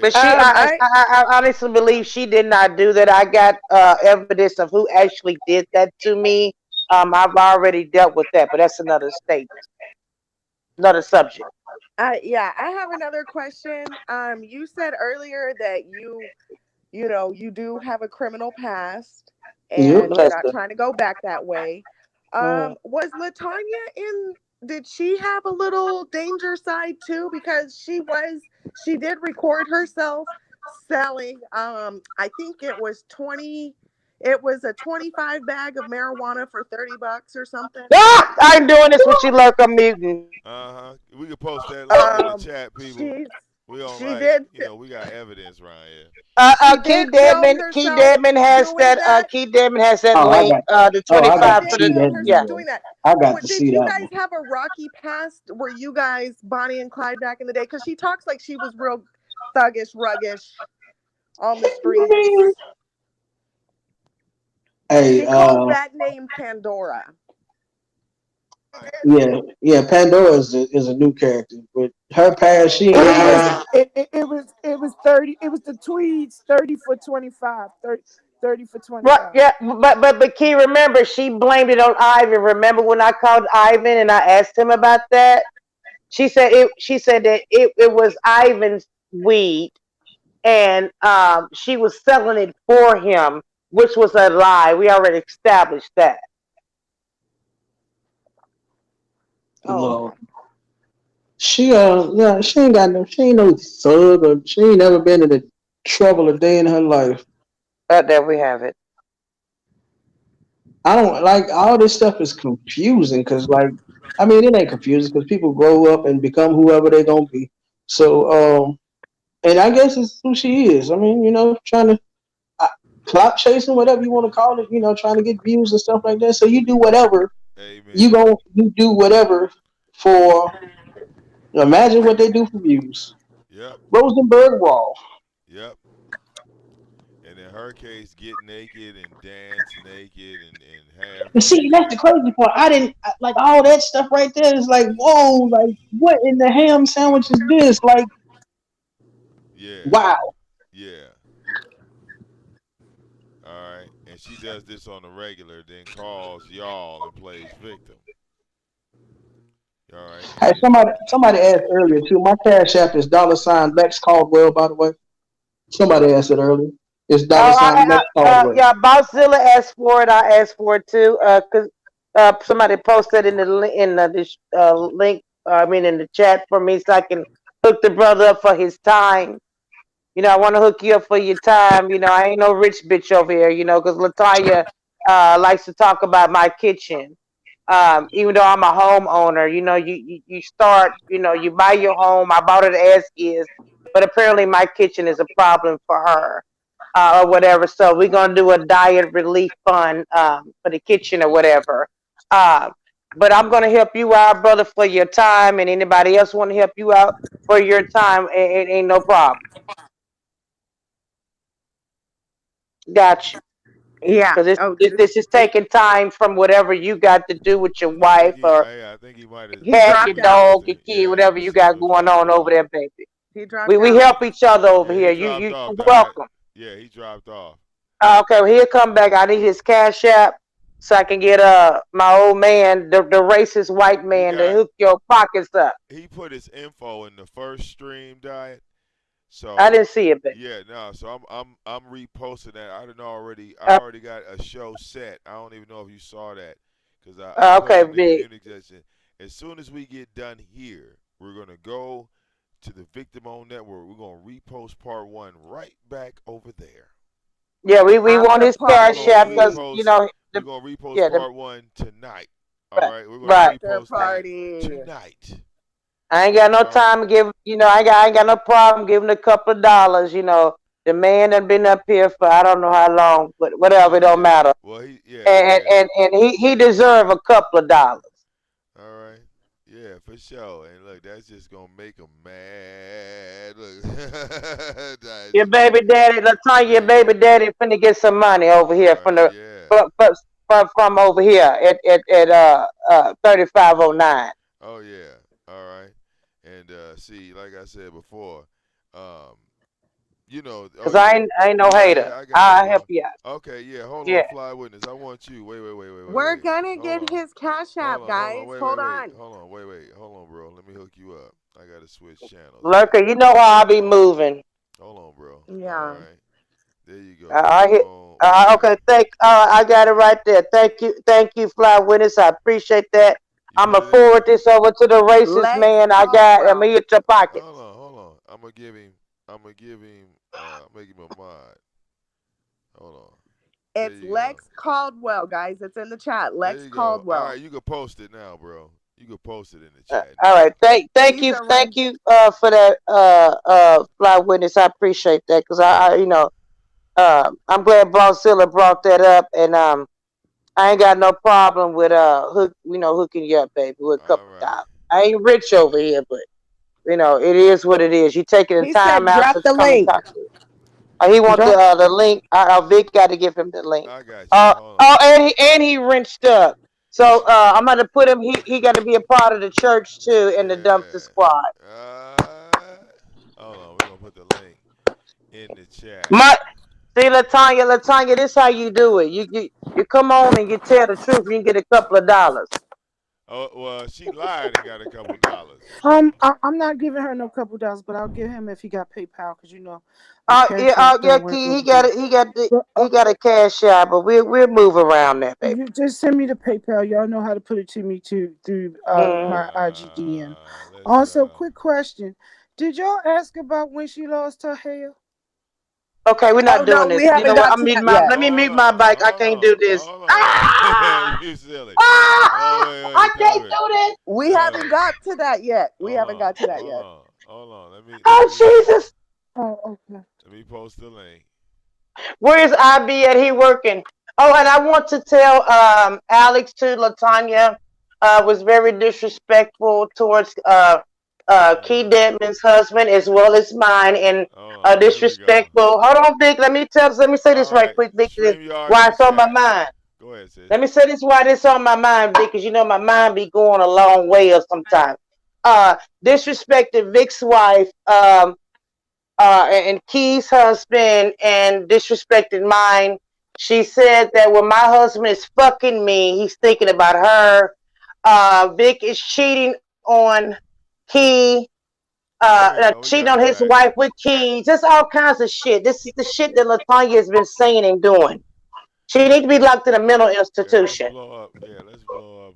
But yeah. she, I I honestly believe she did not do that. I got evidence of who actually did that to me. I've already dealt with that, but that's another state, another subject. yeah, I have another question. You said earlier that you do have a criminal past Yep. and you're Bless not her. trying to go back that way. Mm. Was Latanya in, did she have a little danger side too? Because she did record herself selling, I think it was a 25 bag of marijuana for $30 or something. Ah, I'm doing this with you, lurker mutant. We can post that link in the chat, people. She's We on she like, did we got evidence around here. she Key did film Deadman, Key herself Deadman has doing that. that. Key Deadman has that Oh, I link. got. The Oh, I She got 25 to for did see the that film herself yeah. video. doing that. I got to Did see you that one. guys have a rocky past? Were you guys Bonnie and Clyde back in the day? Because she talks like she was real thuggish, ruggish on the streets. Hey, She calls that name Pandora. yeah. Pandora is a new character, but her past, she ain't It do was nothing. it was 30. It was the tweeds 30 for 25. 30 for Right, 25. yeah, but Key, remember she blamed it on Ivan. Remember when I called Ivan and I asked him about that? She said it. She said that it was Ivan's weed, and she was selling it for him, which was a lie. We already established that. Oh, Lord. okay. Yeah, she ain't no thug, or she ain't never been in a trouble a day in her life. But there we have it. I don't like all this stuff is confusing because I mean it ain't confusing because people grow up and become whoever they're gonna be. So and I guess it's who she is. I mean, trying to uh, clout chasing, whatever you want to call it, trying to get views and stuff like that. So you do whatever Amen. you do whatever for. Imagine what they do for views. Yep. Rosenberg Wall. Yep. And in her case, get naked and dance naked and have And see, that's the crazy part. I didn't like all that stuff right there. Is like, whoa, like what in the ham sandwich is this? Like, yeah, wow. yeah. All right. And she does this on the regular, then calls y'all and plays victim. All right. Hey, And then somebody asked earlier too. My cash app is $ Lex Caldwell. By the way, somebody asked it earlier. It's $Lex Caldwell. Yeah, Bosszilla asked for it. I asked for it too. Cause somebody posted in the this link. I mean, in the chat for me, so I can hook the brother up for his time. I want to hook you up for your time. I ain't no rich bitch over here. Because Latanya likes to talk about my kitchen. Even though I'm a homeowner, you start. You buy your home. I bought it as is, but apparently my kitchen is a problem for her or whatever. So we're gonna do a diet relief fund for the kitchen or whatever. Uh, but I'm gonna help you out, brother, for your time, and anybody else want to help you out for your time, it ain't no problem. Got you. Yeah. Because this, Oh, this this is taking time from whatever you got to do with your wife or I think he might have he cat, dropped your dropped or out. dog, your something. kid, Yeah, whatever the you got signal going dropped on over off. there, baby. He We dropped we out. help each other over Yeah, he here. dropped You off. welcome. Yeah, he dropped off. Okay, well, he'll come back. I need his cash app so I can get my old man, the racist white He man, to got hook your pockets up. he put his info in the first stream diet. I So didn't see it, baby. yeah, no. So I'm reposting that. I didn't already. I Uh, already got a show set. I don't even know if you saw that because I put okay, it in the big. community section. As soon as we get done here, we're gonna go to the Victimone Network. We're gonna repost part one right back over there. Yeah, we want After his We're cash gonna app because party. repost. the We're gonna repost yeah the part one tonight. All right right, we're gonna right. After repost that party. tonight. I ain't got no All right. time to give. I ain't got no problem giving a couple of dollars. The man done been up here for I don't know how long, but whatever, Oh it don't yeah. matter. Well, And yeah. and and he deserve a couple of dollars. All right. Yeah, for sure. And look, that's just gonna make him mad. Look, Your that's baby daddy, Latanya, your yeah. baby daddy finna get some money over All here right. Yeah. from over here at 3509. Oh yeah. All right. And see, like I said before, um, oh Cause I yeah, ain't I ain't no yeah, hater. yeah. I got you, I help bro. you out. Okay, yeah. Hold on, Yeah. fly witness. I want you. We're Wait. gonna Hold get on. his cash app, Hold on. guys. Hold on. Hold on, bro. Let me hook you up. I gotta switch channels here. Lurker, you know how I be moving. Hold on, bro. All Yeah. right. There you go. I hit. Victimone. Wait a minute. Okay, I got it right there. Thank you, Fly Witness. I appreciate that. You I'm put gonna it in? forward this over to the racist Lex man I got. I'm gonna Caldwell. hit your Hold pockets. on, hold on. Make him a mod. Hold on. There It's you go. Lex Caldwell, guys. It's in the chat. There Lex you go. All Caldwell. right, you can post it now, bro. You can post it in the Uh, chat all now. right. He's a Thank you for that Fly Witness. I appreciate that because I'm glad Bossilla brought that up, and I ain't got no problem with hooking you up, baby, with a All couple right. dollars. I ain't rich over here, but it is what it is. You taking the He time said, out drop to the come and link. talk to me. He want Drop. the link. Vic got to give him the link. I got you. Hold on. And he wrenched up. So I'm gonna put him. He got to be a part of the church too in the dumpster Yeah. squad. Hold on. We're gonna put the link in the chat. My see, Latanya, this how you do it. You come on and you tell the truth. You can get a couple of dollars. Oh well, she lied and got a couple dollars. I'm not giving her no couple dollars, but I'll give him if he got PayPal, because Yeah, Cash App yeah, don't work Key, over here. But he got a cash out, but we'll move around that, baby. you just send me the PayPal. Y'all know how to put it to me too through Mm. my IGDM. Let's Also, quick question: did y'all ask about when she lost her hair? Okay, we're Oh not no, doing we this. You know haven't what? got to that yet. Let me mute my bike. I can't do this. hold on. Ah! You silly. Oh Ah! wait, I come can't here. do this. We haven't got to that yet. We haven't got to that Hold yet. on, hold on. Oh Jesus! Oh, okay. Let me post the link. Where is IB at? He working. Oh, and I want to tell Alex to Latanya was very disrespectful towards Key Mm. Dedman's husband as well as mine, and Hold on, here we go. disrespectful. Hold on, Vic. Let me say this All right right, quick, Vic. StreamYard's Why in the it's on my chat. mind. Go ahead, sis. Let me say this why this on my mind, Vic, because you know my mind be going a long way or sometimes. Disrespected Vic's wife, and Key's husband, and disrespected mine. She said that when my husband is fucking me, he's thinking about her. Vic is cheating on Key, There you go. We cheating got on it his back. wife with Key, just all kinds of shit. This is the shit that Latanya has been saying and doing. She needs to be locked in a mental Here, let's institution. blow up. Yeah, let's blow up.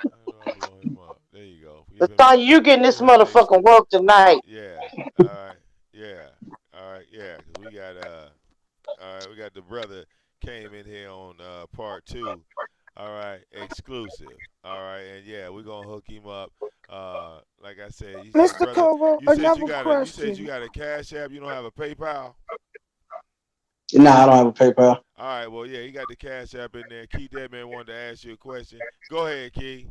How do I blow him up? There you go. Latanya, you getting this Give him motherfucking extra. work tonight. Yeah. All right. Yeah. All right. Yeah. Cause we got All right. We got the brother came in here on part two. All right. Exclusive. All right. And yeah, we're gonna hook him up. Like I said, you said, Mr. brother, Kobo, another you said you question. got a cash app. You don't have a PayPal. Nah, I don't have a PayPal. All right. Well, yeah, he got the cash app in there. Key Deadman wanted to ask you a question. Go ahead, Key.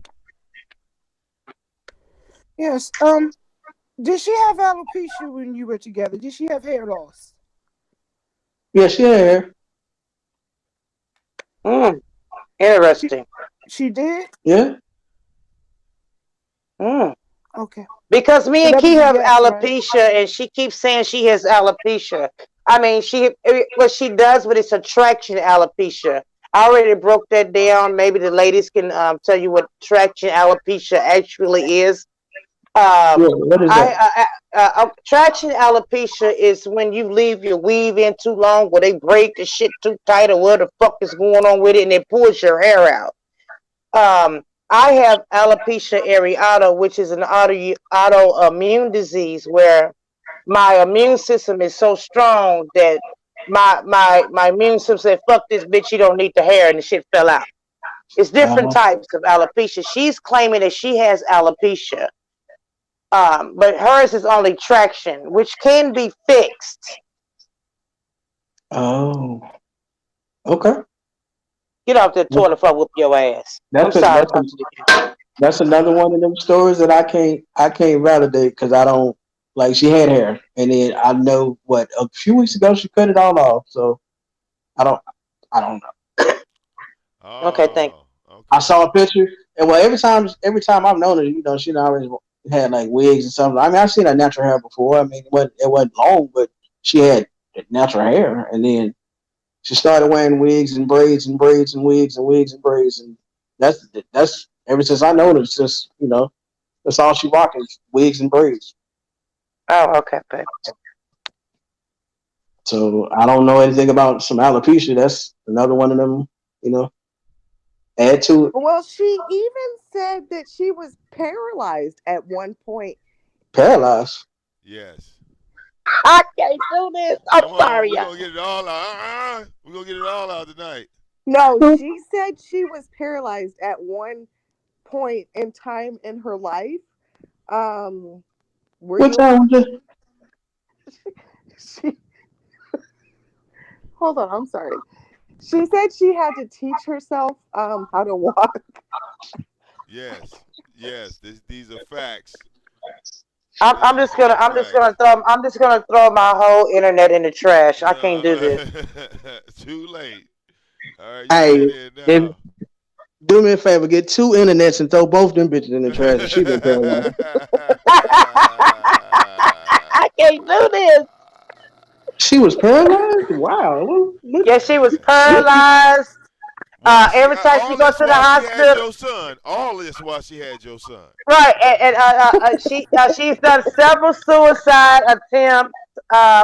Yes. Did she have alopecia when you were together? Did she have hair loss? Yeah, she had hair. Mm, She interesting. she did. Yeah. Mm. Okay. Because me So and that Key was a have yes, right? alopecia, and she keeps saying she has alopecia. I mean, what she does, but it's attraction alopecia. I already broke that down. Maybe the ladies can tell you what traction alopecia actually is. Yeah. Um, What is that? traction alopecia is when you leave your weave in too long, where they braid the shit too tight, or what the fuck is going on with it, and it pulls your hair out. I have alopecia areata, which is an autoimmune disease where my immune system is so strong that my immune system said, "Fuck this bitch, you don't need the hair," and the shit fell out. It's different Uh-huh. types of alopecia. She's claiming that she has alopecia, but hers is only traction, which can be fixed. Oh. Okay. Get off the toilet before I whoop your ass. I'm That's a sorry, that's a talking to you. that's another one of them stories that I can't validate because I don't like she had hair and then I know what a few weeks ago she cut it all off, so I don't I don't know. Okay, thank Oh, I okay. saw a picture and well every time I've known her, she always had like wigs and something. I mean I've seen her natural hair before. I mean it wasn't long, but she had natural hair and then she started wearing wigs and braids and braids and wigs and wigs and braids and that's ever since I know her. It's just that's all she rocking wigs and braids. you. Oh, okay, babe. So I don't know anything about some alopecia. That's another one of them. You know, add to it. Well, she even said that she was paralyzed at one point. Paralyzed. Yes. I can't do this. I'm Come on, sorry, we're y'all. gonna get it all out. We're gonna get it all out tonight. No, she said she was paralyzed at one point in time in her life. Um, were What you? time was it? She, hold on, I'm sorry. She said she had to teach herself how to walk. Yes, yes. These are facts. I'm, I'm These just gonna are I'm just gonna facts. throw I'm just gonna throw my whole internet in the trash. I can't do this. Too late. All right, you Hey, get in if now. do me a favor, get two internets and throw both them bitches in the trash. And she been paralyzed. I can't do this. She was paralyzed. Wow. Yeah, she was What? paralyzed. Every time she All goes this to the while she had hospital, your son. All this while she had your son. right? She's done several suicide attempts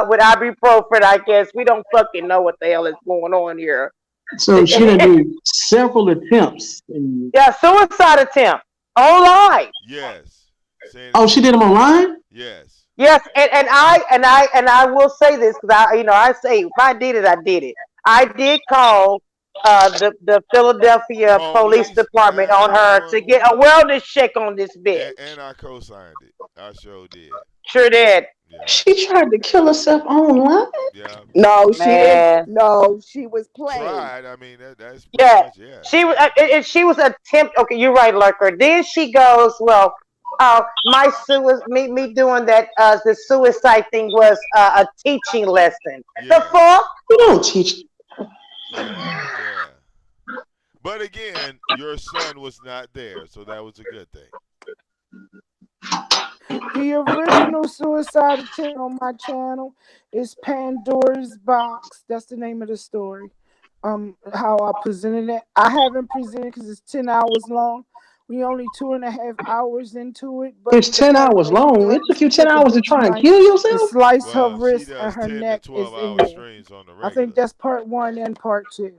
with ibuprofen. I guess we don't fucking know what the hell is going on here. So she done do several attempts. And, Yeah, suicide attempt online. Yes. Saying that oh, she she did them online? yes. Yes, and I will say this because I say if I did it, I did it. I did call the Philadelphia Police Police Department on her to get 911. a wellness check on this bitch. And I co-signed it. I sure did. Sure did, Yeah. She tried to kill herself online? Yeah. No, she didn't. man. No, she was playing. Tried. I mean that's pretty Yeah, much yeah. she was. She was attempt. Okay, you're right, Lurker. Then she goes, well, my me doing that. The suicide thing was a teaching lesson. The Yeah. fuck? You don't teach. Yeah. Yeah. But again, your son was not there, so that was a good thing. The original suicide attempt on my channel is Pandora's Box. That's the name of the story. How I presented it. I haven't presented because it's 10 hours long. We only 2.5 hours into it, but It's the 10 part hours where she long. It threatens took to you 10 take a hours to bitch try and knife kill and yourself? slice her Well, she wrist and does her 10 to neck is 12 in hour there. streams on the I think regular. that's part one and part two.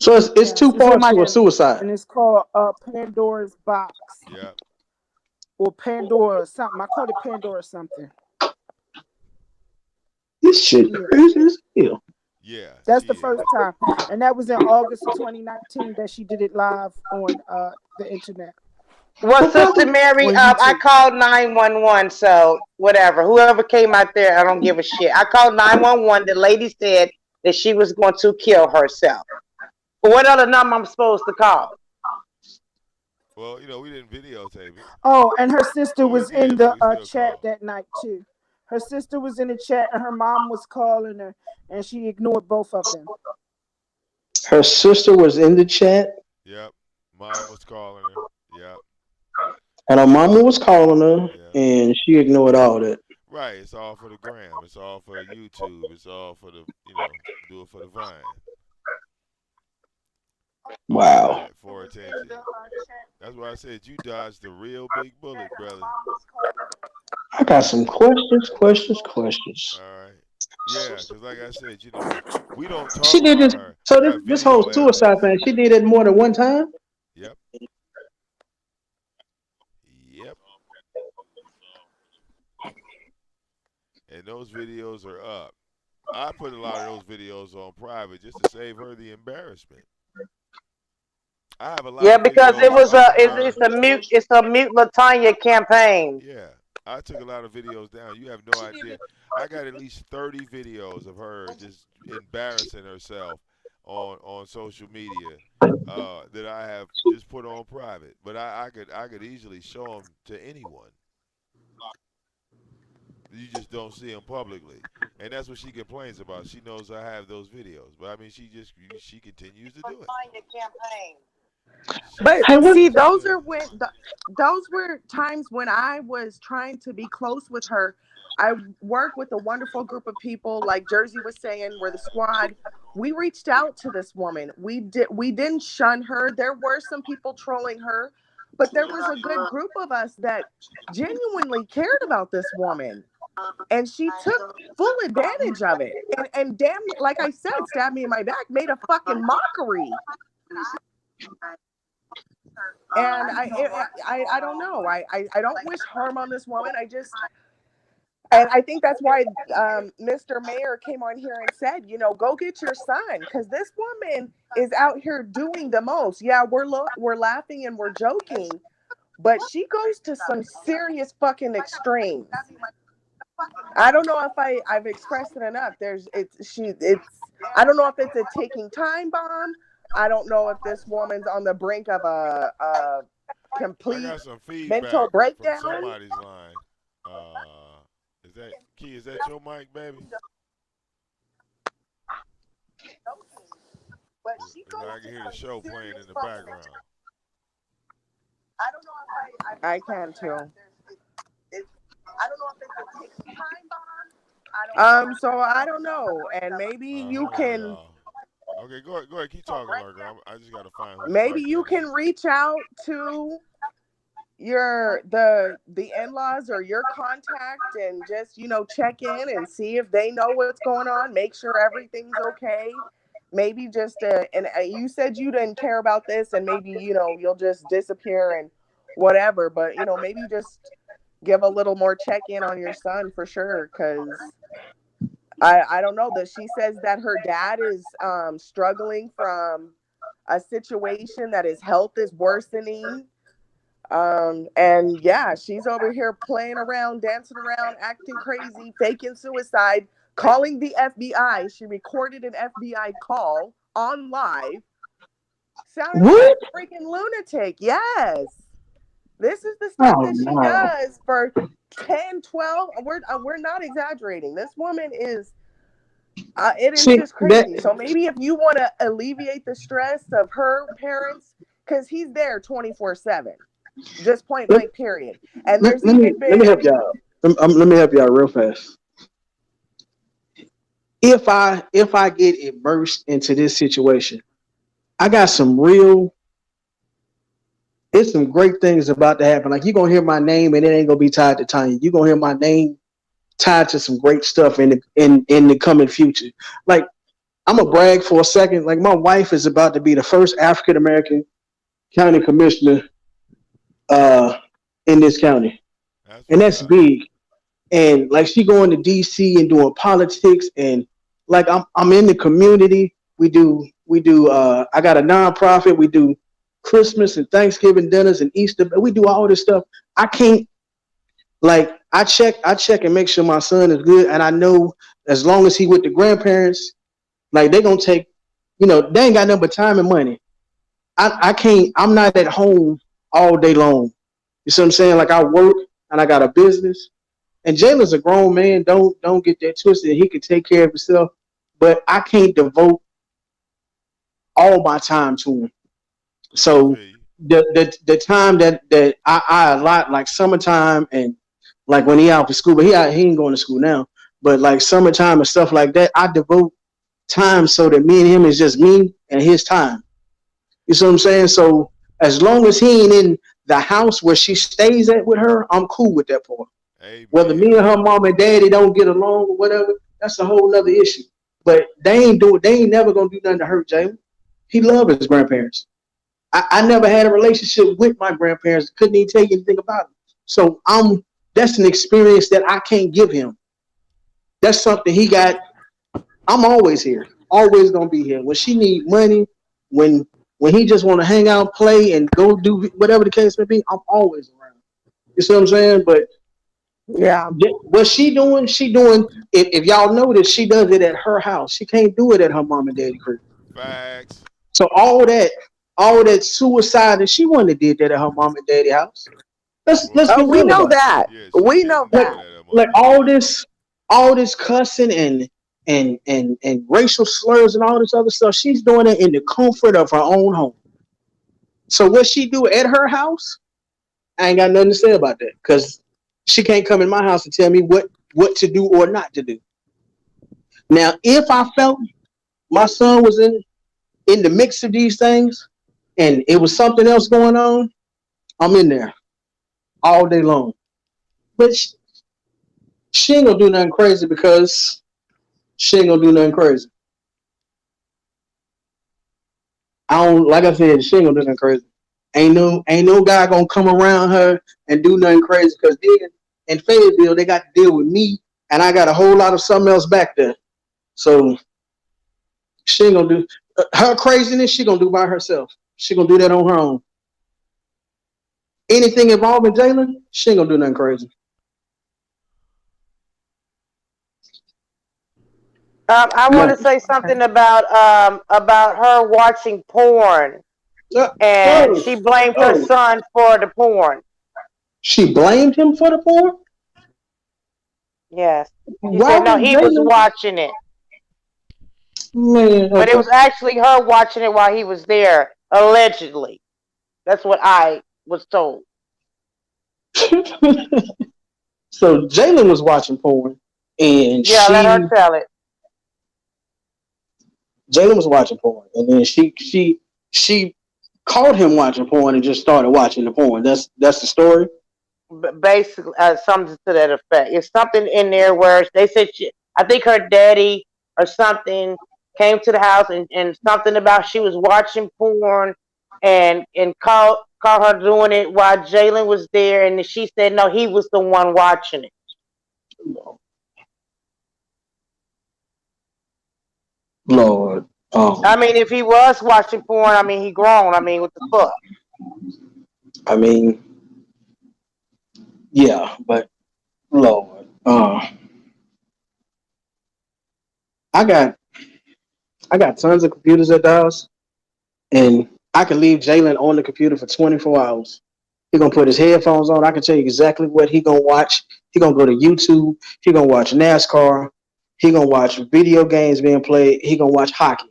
So it's Yes, two it's on parts my to a channel, suicide. and it's called Pandora's Box Yep. or Pandora or something. I called it Pandora something. This shit Yeah. crazy as hell. Yeah, That's she the is. first time, and that was in August of 2019 that she did it live on the internet Well, But Sister probably, Mary, on I YouTube. called 911. So whatever, whoever came out there, I don't give a shit. I called 911. The lady said that she was going to kill herself. What other number I'm supposed to call? Well, we didn't videotape it. Oh, and her sister Well, we was did, in but the we still chat call. that night too. Her sister was in the chat, and her mom was calling her, and she ignored both of them. her sister was in the chat Yep. Mom was calling her. Yep. and her mama was calling her Yeah. and she ignored all that. Right. It's all for the gram. It's all for YouTube. It's all for the, do it for the vine. All of Wow. that for attention. That's why I said you dodged the real big bullet, brother. I got some questions. All right. Yeah, because like I said, we don't She talk did about this. her. So I this, got this whole video suicide evidence. thing, she did it more than one time. Yep. Yep. And those videos are up. I put a lot of those videos on private just to save her the embarrassment. I have a lot Yeah, of because it videos was of her. it's a mute Latanya campaign. Yeah, I took a lot of videos down. You have no idea. I got at least 30 videos of her just embarrassing herself on social media that I have just put on private. But I could easily show them to anyone. You just don't see them publicly, and that's what she complains about. She knows I have those videos, but I mean, she continues to do it. She But Hey, what? see, continues to those do are it. those were times when I was trying to be close with her. I work with a wonderful group of people, like Jersey was saying, we're the squad. We reached out to this woman. We didn't shun her. There were some people trolling her, but there was a good group of us that genuinely cared about this woman. And she took full advantage of it. And damn, like I said, stabbed me in my back, made a fucking mockery. And I don't know. I don't wish harm on this woman. And I think that's why Mr. Mayor came on here and said, go get your son, because this woman is out here doing the most. Yeah, we're laughing and we're joking, but she goes to some serious fucking extremes. I don't know if I've expressed it enough. It's I don't know if it's a ticking time bomb. I don't know if this woman's on the brink of a I complete got some feedback mental from breakdown. somebody's line. Is that Key? Is that your mic, baby? But she goes I can to hear the some show playing serious in the fucking. background. I don't know if I can too. I don't know if it's a ticking time bomb. So I don't know, and maybe you Hold on, can y'all. Okay, go ahead. Go ahead. Keep talking, Lurker. I just got to find who Maybe Spike you that can is. reach out to your the in-laws or your contact and just check in and see if they know what's going on, make sure everything's okay. Maybe just and you said you didn't care about this, and maybe you'll just disappear and whatever, but maybe just give a little more check in on your son for sure, because I don't know that she says that her dad is struggling from a situation that his health is worsening. And yeah, she's over here playing around, dancing around, acting crazy, faking suicide, calling the FBI. She recorded an FBI call on live, sounding like What? a freaking lunatic. Yes. This is the stuff Oh that she no. does for 10, 12. We're not exaggerating. This woman is it is See just that. crazy. So maybe if you want to alleviate the stress of her parents, because he's there 24/7, just point Let, blank, period. And let, there's let me even let me help been, y'all. Let me help y'all real fast. If I get immersed into this situation, I got some real. It's some great things about to happen. Like you're gonna hear my name, and it ain't gonna be tied to Tanya. You're gonna hear my name tied to some great stuff in the coming future. Like I'm gonna brag for a second. Like my wife is about to be the first African American county commissioner uh, in this county, That's and what's that's up. big. And like she going to DC and doing politics, and like I'm in the community. We do. I got a nonprofit. We do Christmas and Thanksgiving dinners and Easter. We do all this stuff. I can't like I check and make sure my son is good, and I know as long as he with the grandparents, like they gonna take, they ain't got nothing but time and money. I can't. I'm not at home all day long. You see what I'm saying? Like I work and I got a business. And Jalen's a grown man. Don't get that twisted. He can take care of himself, but I can't devote all my time to him. I So feel you. the time that I allot, like summertime and like when he out for school, but he ain't going to school now. But like summertime and stuff like that, I devote time so that me and him is just me and his time. You see what I'm saying? So as long as he ain't in the house where she stays at with her, I'm cool with that part. Whether me and Amen. her mom and daddy don't get along or whatever, that's a whole nother issue. But they ain't never gonna do nothing to hurt Jalen. He loved his grandparents. I never had a relationship with my grandparents, couldn't even tell you anything about it. So that's an experience that I can't give him. That's something he got. I'm always here, always gonna be here. When she need money, when when he just want to hang out, play, and go do whatever the case may be, I'm always around. You see what I'm saying? But yeah. what she doing? She doing. If y'all notice, she does it at her house. She can't do it at her mom and daddy crib. Facts. So all that suicide, and she wouldn't have did that at her mom and daddy house. Well, Let's be Oh, we real know about it. that. yeah, she We know didn't Like do it that. at her like mom and daddy house. all this cussing and racial slurs and all this other stuff. She's doing it in the comfort of her own home. So what she do at her house, I ain't got nothing to say about that because she can't come in my house and tell me what to do or not to do. Now, if I felt my son was in the mix of these things and it was something else going on, I'm in there all day long. But she ain't gonna do nothing crazy because she ain't gonna do nothing crazy. I don't like I said, she ain't gonna do nothing crazy. Ain't no guy gonna come around her and do nothing crazy because then in Fayetteville they got to deal with me and I got a whole lot of something else back there. So she ain't gonna do her craziness. She gonna do by herself. She gonna do that on her own. Anything involving Jalen, she ain't gonna do nothing crazy. I want No. to say Okay. something about her watching porn, and Oh, she blamed her oh. son for the porn. She blamed him for the porn. Yes, she Why said no, would he was Jalen? watching it, Man, but it okay. was actually her watching it while he was there, allegedly. That's what I was told. So Jalen was watching porn, and Yeah, let her tell it. Jalen was watching porn, and then she caught him watching porn and just started watching the porn. That's the story. Basically, something to that effect. It's something in there where they said I think her daddy or something came to the house and something about she was watching porn and caught her doing it while Jalen was there, and she said no, he was the one watching it. Lord, I mean, if he was watching porn, I mean, he grown. I mean, what the fuck? I mean, yeah, but Lord, I got I got tons of computers at the house, and I can leave Jalen on the computer for 24 hours. He gonna put his headphones on. I can tell you exactly what he gonna watch. He gonna go to YouTube. He gonna watch NASCAR. He gonna watch video games being played. He gonna watch hockey.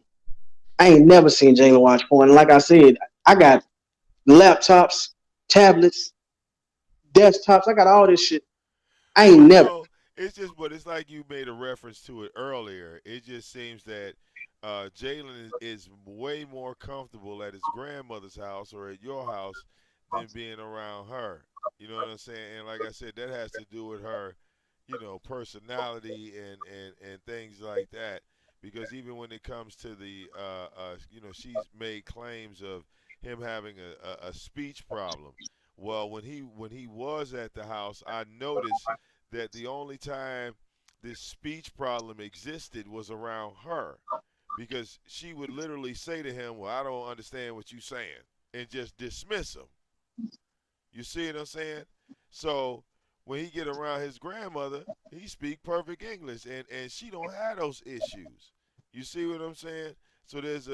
I ain't never seen Jalen watch porn. Like I said, I got laptops, tablets, desktops. I got all this shit. I Well, ain't never. it's just, but it's like you made a reference to it earlier. It just seems that Jalen is way more comfortable at his grandmother's house or at your house than being around her. You know what I'm saying? And like I said, that has to do with her, personality and things like that. Because even when it comes to she's made claims of him having a speech problem. Well, when he was at the house, I noticed that the only time this speech problem existed was around her, because she would literally say to him, "Well, I don't understand what you're saying," and just dismiss him. You see what I'm saying? So when he get around his grandmother, he speak perfect English, and she don't have those issues. You see what I'm saying? So there's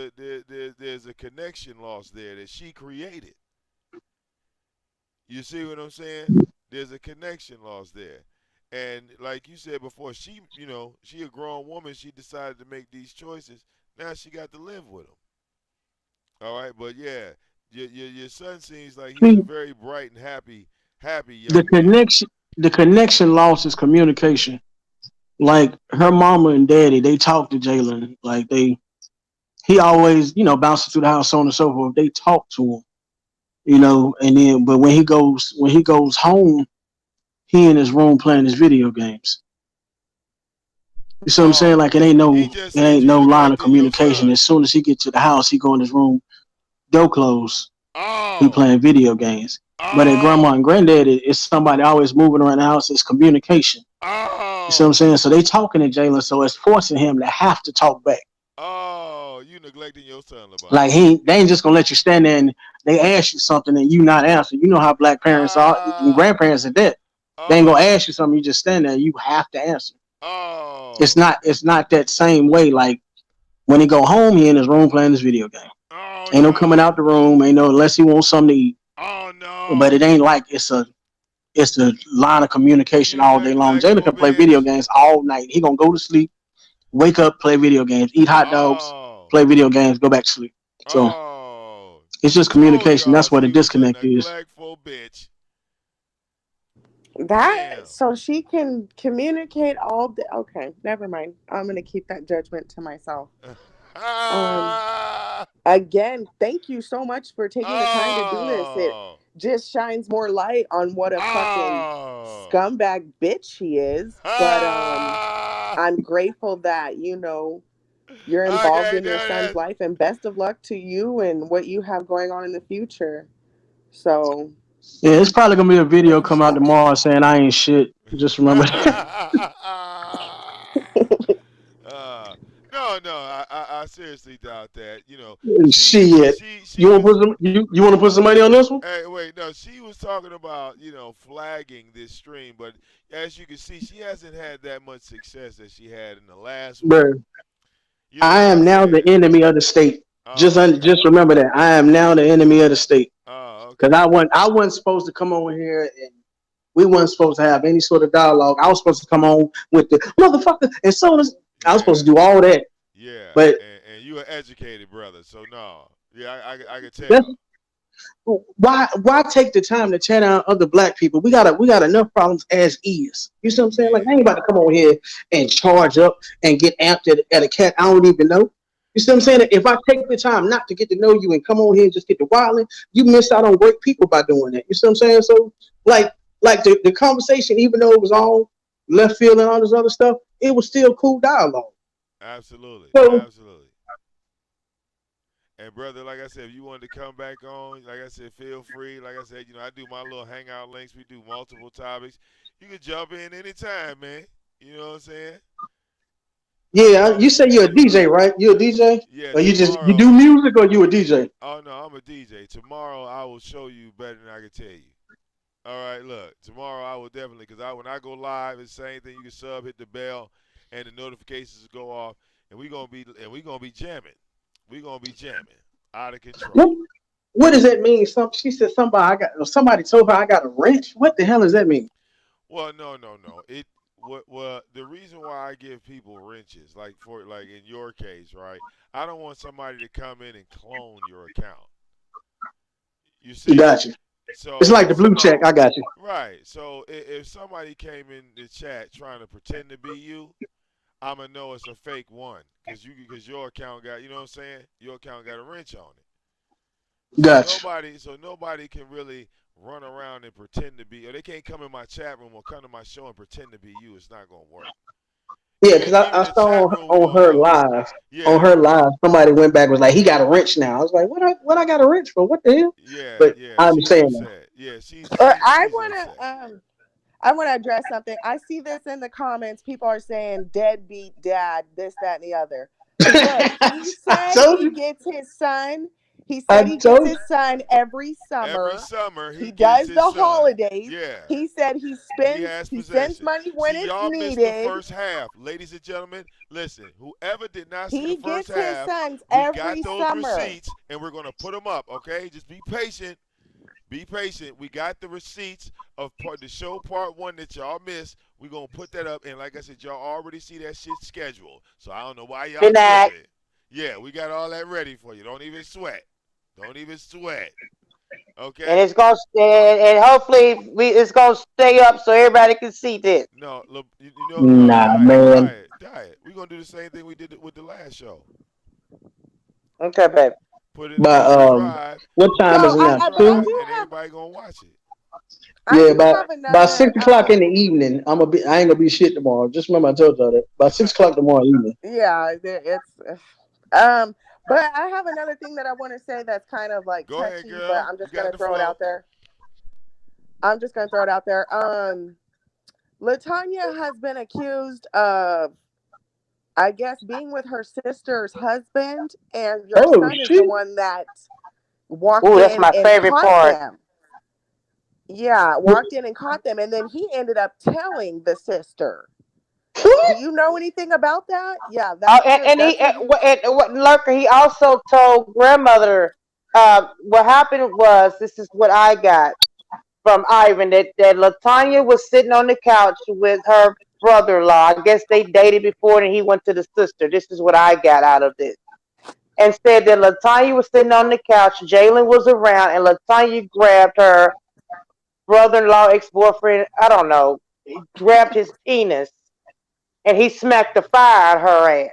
a connection lost there that she created. You see what I'm saying? There's a connection lost there. And like you said before, she a grown woman. She decided to make these choices. Now she got to live with them. All right, but yeah, your son seems like he's a See, very bright and happy the young man. connection, the connection lost is communication. Like her mama and daddy, they talk to Jalen. Like he always, bouncing through the house, so on and so forth. They talk to him, and then, but when he goes home, he in his room playing his video games. You see what I'm saying? Oh, Like it ain't he no, just it said ain't you no line of neglecting your communication. son. As soon as he get to the house, he go in his room, door closed, he Oh, playing video games. But at grandma oh, and granddad, it's somebody always moving around the house. It's communication. You see what I'm oh, saying? So they talking to Jalen, so it's forcing him to have to talk back. oh! You neglecting your son, LeBron. Like they ain't just gonna let you stand there and they ask you something and you not answer. You know how black parents are and Ah, grandparents are that. They ain't gonna oh, ask you something, you just stand there, you have to answer. It's oh, not it's not that same way. Like when he go home, he in his room playing his video game. oh Ain't no coming out no, the room, ain't no unless he wants something to eat. oh But it no! ain't like it's a line of communication You all day long. Jalen neglectful can play video bitch. games all night. He gonna go to sleep, wake up, play video games, eat hot dogs, Oh, play video games, go back to sleep. So oh! it's just Told communication. y'all That's where the she was a disconnect is. neglectful bitch. That Damn. so she can communicate all the okay, never mind. I'm gonna keep that judgment to myself. Um Ah, Again, thank you so much for taking the time to do this. It oh, just shines more light on what a fucking oh, scumbag bitch he is. But ah! I'm grateful that, you're I involved can't in do your son's this. life, and best of luck to you and what you have going on in the future. So, Yeah, it's probably gonna be a video come out tomorrow saying I ain't shit. Just remember that. uh, no, I seriously doubt that. Shit. She You wanna was. put you wanna put some money on this one? Hey, wait, no, she was talking about flagging this stream, but as you can see, she hasn't had that much success as she had in the last one. Bro, You know I what I'm am now the saying? enemy of the state. Oh, okay. Just remember that. I am now the enemy of the state. Oh, Cause okay. I wasn't supposed to come over here and we weren't supposed to have any sort of dialogue. I was supposed to come on with the motherfucker and so as I was supposed Yeah, to do all that. yeah, But and you an educated brother, so no, yeah, I can that's tell. why take the time to tear down other black people? We got enough problems as is. You see what I'm saying? Like I ain't Amen. about to come over here and charge up and get amped at a cat I don't even know. You see what I'm saying? Right. If I take the time not to get to know you and come on here and just get to wilding, you miss out on great people by doing that. You see what I'm saying? So like the conversation, even though it was all left field and all this other stuff, it was still cool dialogue. Absolutely. So Absolutely. And brother, like I said, if you wanted to come back on, like I said, feel free. Like I said, I do my little hangout links. We do multiple topics. You can jump in anytime, man. You know what I'm saying? yeah, Tomorrow, you say you're a DJ, right? You're a DJ? yeah, Or you do tomorrow. music or you a DJ? Oh no, I'm a DJ. Tomorrow I will show you better than I can tell you. All right, look. Tomorrow I will definitely, cause when I go live, it's the same thing. You can sub, hit the bell, and the notifications go off, and we gonna be jamming. We gonna be jamming out of What control. what does that mean? She said somebody told her I got a wrench. What the hell does that mean? Well, no, no, no. The reason why I give people wrenches, like in your case, right? I don't want somebody to come in and clone your account. You see? Got you. It's So like if the blue check. I got you. right, so if somebody came in the chat trying to pretend to be you, I'ma know it's a fake one, because your account got, you know what I'm saying? Your account got a wrench on it. So Got you. nobody can really run around and pretend to be, or they can't come in my chat room or come to my show and pretend to be you. It's not gonna work. Yeah, Even because even I the saw chat room on gonna her know. live. On Yeah, her live, somebody went back was like, he got a wrench now. I was like, what I got a wrench for? What the hell? yeah, But yeah. I She's understand now. upset. Yeah, she's Or she's she's upset. I want to address something. I see this in the comments. People are saying deadbeat dad, this, that, and the other. Look, he I said told he you. gets his son. He I said he gets told you. his son every Every summer. summer he He gets does his the son. holidays. Yeah, He said he has he sends possession. money when See, it's y'all missed the needed. first half, ladies and gentlemen. Listen, whoever did not see the He first gets his half, sons we got every those summer. receipts and we're gonna put them up. Okay, just be patient. Be patient. We got the receipts of the show part one that y'all missed. We're gonna put that up, and like I said, y'all already see that shit scheduled. So I don't know why y'all Good night. tripping. Yeah, we got all that ready for you. Don't even sweat. Don't even sweat. And Okay? it's gonna and hopefully it's gonna stay up so everybody can see this. No, look, Nah, man. diet. We're gonna do the same thing we did with the last show. Okay, baby. But Put it in the drive. what Put time it is So it in the now? but I drive, Two? do and have everybody gonna watch it. I Yeah, do about have by another 6 o'clock in the evening. I ain't gonna be shit tomorrow. Just remember I told y'all that. By 6 o'clock tomorrow evening. yeah, it's um but I have another thing that I want to say that's kind of like Go ahead, touchy, but girl. I'm You just got gonna the throw it flow. out there. I'm just gonna throw it out there. Latanya has been accused of, I guess, being with her sister's husband, and your Oh son is the shit. one that walked Ooh, that's in my and favorite caught part. them. Yeah, walked in and caught them, and then he ended up telling the sister. Do you know anything about that? Yeah, that's what he. And what Lurker, he also told grandmother what happened was, this is what I got from Ivan, that Latanya was sitting on the couch with her brother-in-law. I guess they dated before and he went to the sister. This is what I got out of this. And said that Latanya was sitting on the couch, Jalen was around, and Latanya grabbed her brother-in-law, ex-boyfriend, I don't know, he grabbed his penis and he smacked the fire at her ass.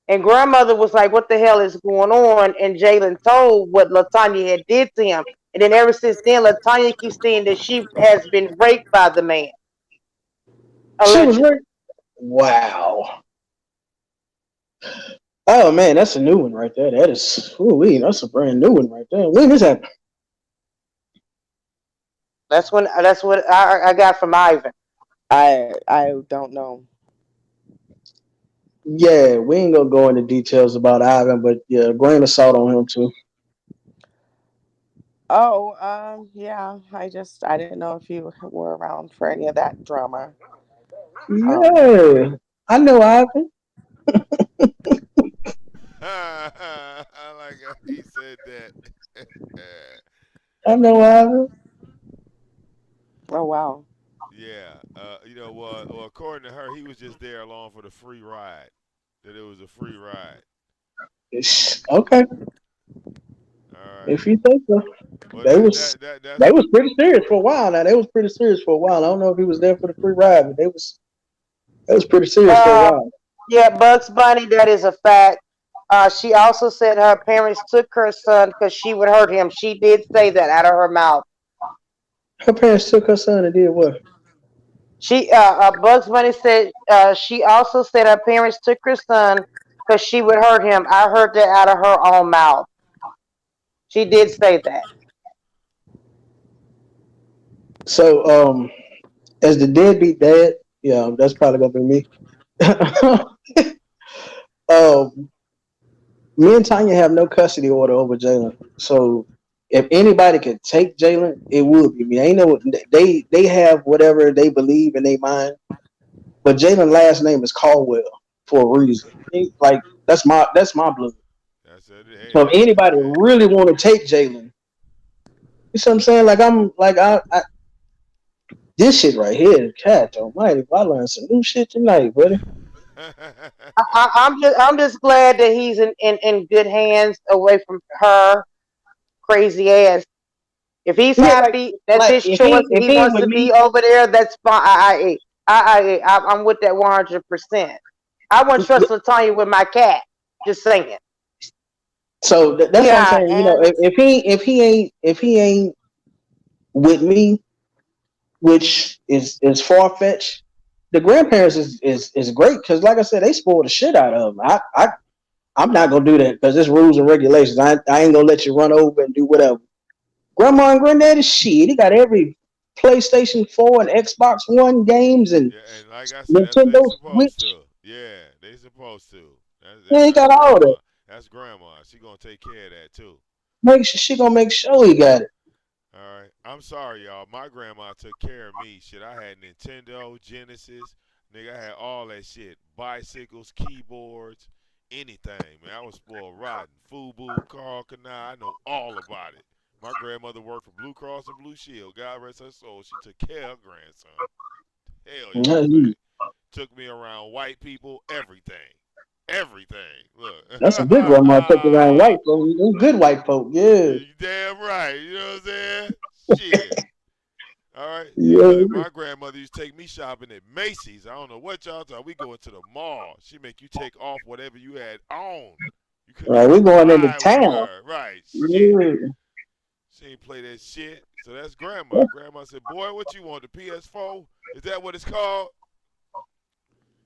And grandmother was like, "What the hell is going on?" And Jalen told what Latanya had did to him. And then ever since then, Latanya keeps saying that she has been raped by the man, She was allegedly. right. Wow. Oh man, that's a new one right there. That is, ooh, that's a brand new one right there. When this happened? That's what I got from Ivan. I don't know. Yeah, we ain't gonna go into details about Ivan, but yeah, grain of salt on him too. Oh, yeah. I didn't know if you were around for any of that drama. Um, Yeah, I know Ivan. I like how he said that. I know Ivan. oh wow. Yeah, well, according to her, he was just there along for the free ride. That it was a free ride. Okay, All right. if you think so. Well, They was that's they what. was pretty serious for a while. Now they was pretty serious for a while. I don't know if he was there for the free ride, but they was pretty serious for a Uh, while. yeah, Bugs Bunny, that is a fact. She also said her parents took her son because she would hurt him. She did say that out of her mouth. Her parents took her son and did what? Bugs Bunny said she also said her parents took her son because she would hurt him. I heard that out of her own mouth. She did say that. So, as the deadbeat dad, yeah, that's probably gonna be me. um, Me and Tanya have no custody order over Jalen. So if anybody could take Jalen, it would be me. Ain't no they have whatever they believe in their mind, but Jalen's last name is Caldwell for a reason. Like that's my blood. That's it. Hey, So if anybody really want to take Jalen, you see what I'm saying? Like I this shit right here, cat almighty. I learned some new shit tonight, buddy. I'm just glad that he's in good hands away from her crazy ass. If he's Yeah, happy, that's like his choice. If if he he ain't wants with to me, be over there, that's fine. I'm with that 100%. I wouldn't trust Latanya with my cat. Just saying. so that's what I'm Yeah, saying. You know, and if he ain't with me, which is far fetched. The grandparents is great because, like I said, they spoil the shit out of them. I'm not gonna do that because there's rules and regulations. I ain't gonna let you run over and do whatever. Grandma and granddaddy, shit, he got every PlayStation 4 and Xbox One games and Yeah, and like I said, that's what they Nintendo supposed Switch. to. Yeah, they supposed to. Yeah, he That's got all that. grandma. That's grandma. She gonna take care of that too. She gonna make sure he got it. All right. I'm sorry, y'all. My grandma took care of me. Shit, I had Nintendo, Genesis, nigga. I had all that shit. Bicycles, keyboards, anything. Man, I was spoiled rotten. Fubu, Carl Kanai. I know all about it. My grandmother worked for Blue Cross and Blue Shield. God rest her soul. She took care of her grandson. Hell, you Yeah, don't say. Took me around white people, everything. Everything. Look. that's a good grandma. Take around white folks. Them good white folk. Yeah, You damn right. You know what I'm saying? Shit. All right. You yeah. look, my grandmother used to take me shopping at Macy's. I don't know what y'all talking. We going to the mall. She make you take off whatever you had on. You couldn't All right, even we going into buy with town. her. Right. Shit. Yeah. She ain't play that shit. So that's grandma. Grandma said, "Boy, what you want? The PS4? Is that what it's called?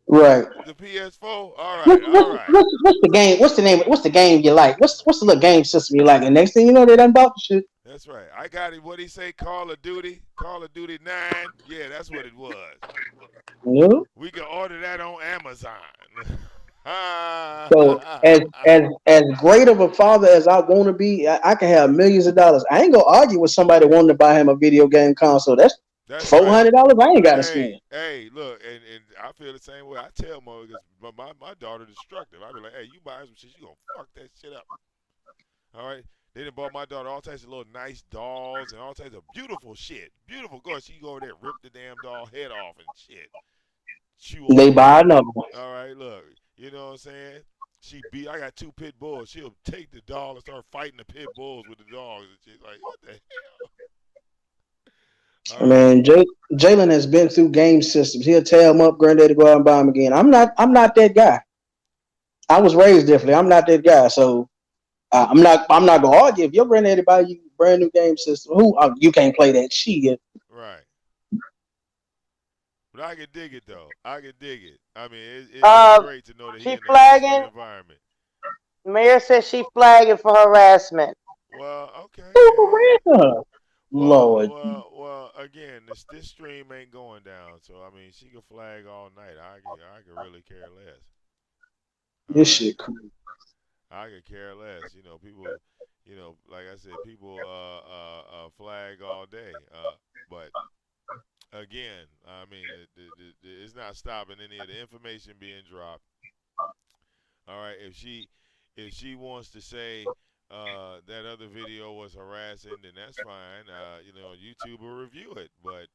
Right. The PS4? All What's, right. what's, All right. what's the game? What's the name? What's the game you like? What's the little game system you like? And next thing you know, they done bought the shit. That's right. I got it. What he say? Call of Duty? Call of Duty 9? Yeah, that's what it was. You know? We can order that on Amazon." So as great of a father as I want to be, I can have millions of dollars. I ain't gonna argue with somebody wanting to buy him a video game console. That's That's right. $400 I ain't got to spend. Hey, look, and I feel the same way. I tell mother because my daughter destructive. I be like, hey, you buy some shit, you gonna fuck that shit up. All right. They done bought my daughter all types of little nice dolls and all types of beautiful shit. Beautiful girl. She go over there, rip the damn doll head off and shit. Chew They on it. buy another one. All right, look. You know what I'm saying? She beat. I got two pit bulls. She'll take the doll and start fighting the pit bulls with the dogs and shit. Like what the hell? All right. Man, Jalen has been through game systems. He'll tear him up, granddaddy go out and buy him again. I'm not that guy. I was raised differently. I'm not that guy. So I'm not gonna argue if your granddaddy buy you a brand new game system. Who you can't play that shit. Right. But I can dig it though. I can dig it. I mean, it's Uh, great to know that he she in an excellent flagging. environment. Mayor says she flagging for harassment. Well, okay, Who hey. ran her? Well, Lord, well, well. Again, this stream ain't going down, so I mean, she can flag all night. I can really care less. All this right, shit crazy. I could care less. You know, people. You know, like I said, people flag all day. But again, I mean, it's not stopping any of the information being dropped. All right, if she wants to say that other video was harassing, then that's fine. You know, YouTube will review it. But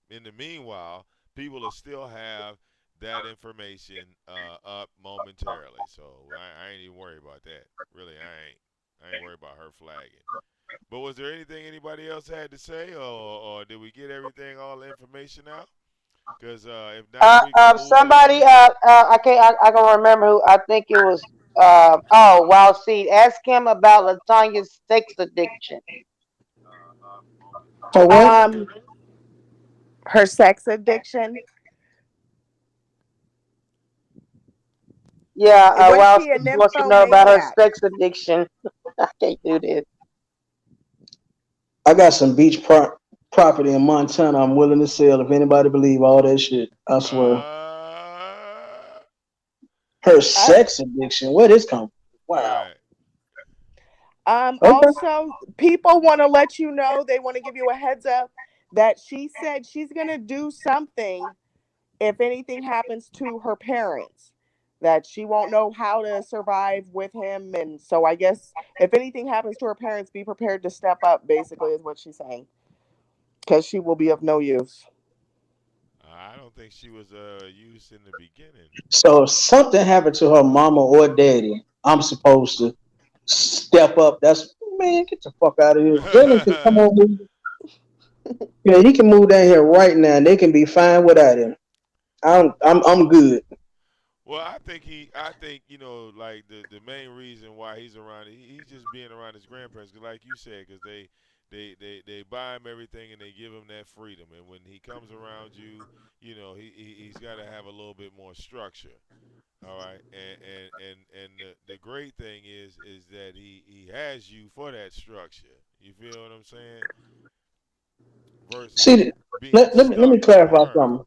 in the meanwhile, people will still have that information up momentarily. So I ain't even worried about that. Really, I ain't. I ain't worried about her flagging. But was there anything anybody else had to say, or did we get everything, all the information out? Because if not, we can move Somebody, on. I can't, I can remember who. I think it was. Wild Seed. Ask him about Latanya's sex addiction. For what? Um, her sex addiction. Yeah, Was Wild she a Seed wants to know about her nymphomaniac? sex addiction. I can't do this. I got some property in Montana. I'm willing to sell if anybody believe all that shit. I swear. Uh, Her Uh, sex addiction. Where this come from? Wow. right. Okay. also, people want to let you know, they want to give you a heads up that she said she's going to do something if anything happens to her parents, that she won't know how to survive with him. And so I guess if anything happens to her parents, be prepared to step up, basically, is what she's saying, because she will be of no use. I don't think she was used in the beginning. So if something happened to her mama or daddy, I'm supposed to step up. That's man, get the fuck out of here. Jalen can come on. Yeah, he can move down here right now. And they can be fine without him. I'm good. Well, I think like the main reason why he's around, he's just being around his grandparents, 'cause like you said, because they buy him everything and they give him that freedom, and when he comes around you, he's got to have a little bit more structure. All right, and the great thing is that he has you for that structure. You feel what I'm saying? Versus See, being let me stuck in clarify return. something.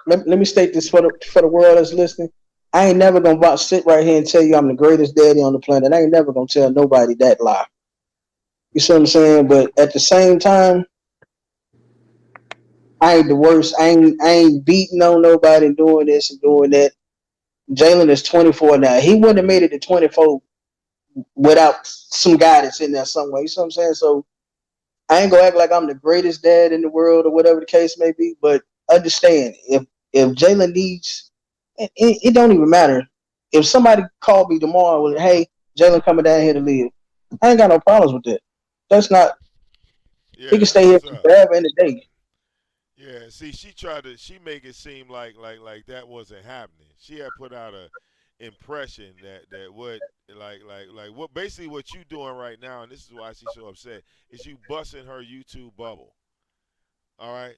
Let me state this for the world that's listening. I ain't never gonna sit right here and tell you I'm the greatest daddy on the planet. I ain't never gonna tell nobody that lie. You see what I'm saying? But at the same time, I ain't the worst. I ain't beating on nobody doing this and doing that. Jalen is 24 now. He wouldn't have made it to 24 without some guidance in there somewhere. You see what I'm saying? So I ain't gonna act like I'm the greatest dad in the world or whatever the case may be. But understand, if Jalen needs, it don't even matter. If somebody called me tomorrow with, hey, Jalen coming down here to live, I ain't got no problems with that. That's not. He Yeah, can that's stay here what's up. forever in the day. Yeah, see, she make it seem like that wasn't happening. She had put out a impression that what like what basically what you doing right now, and this is why she's so upset, is you busting her YouTube bubble. All right,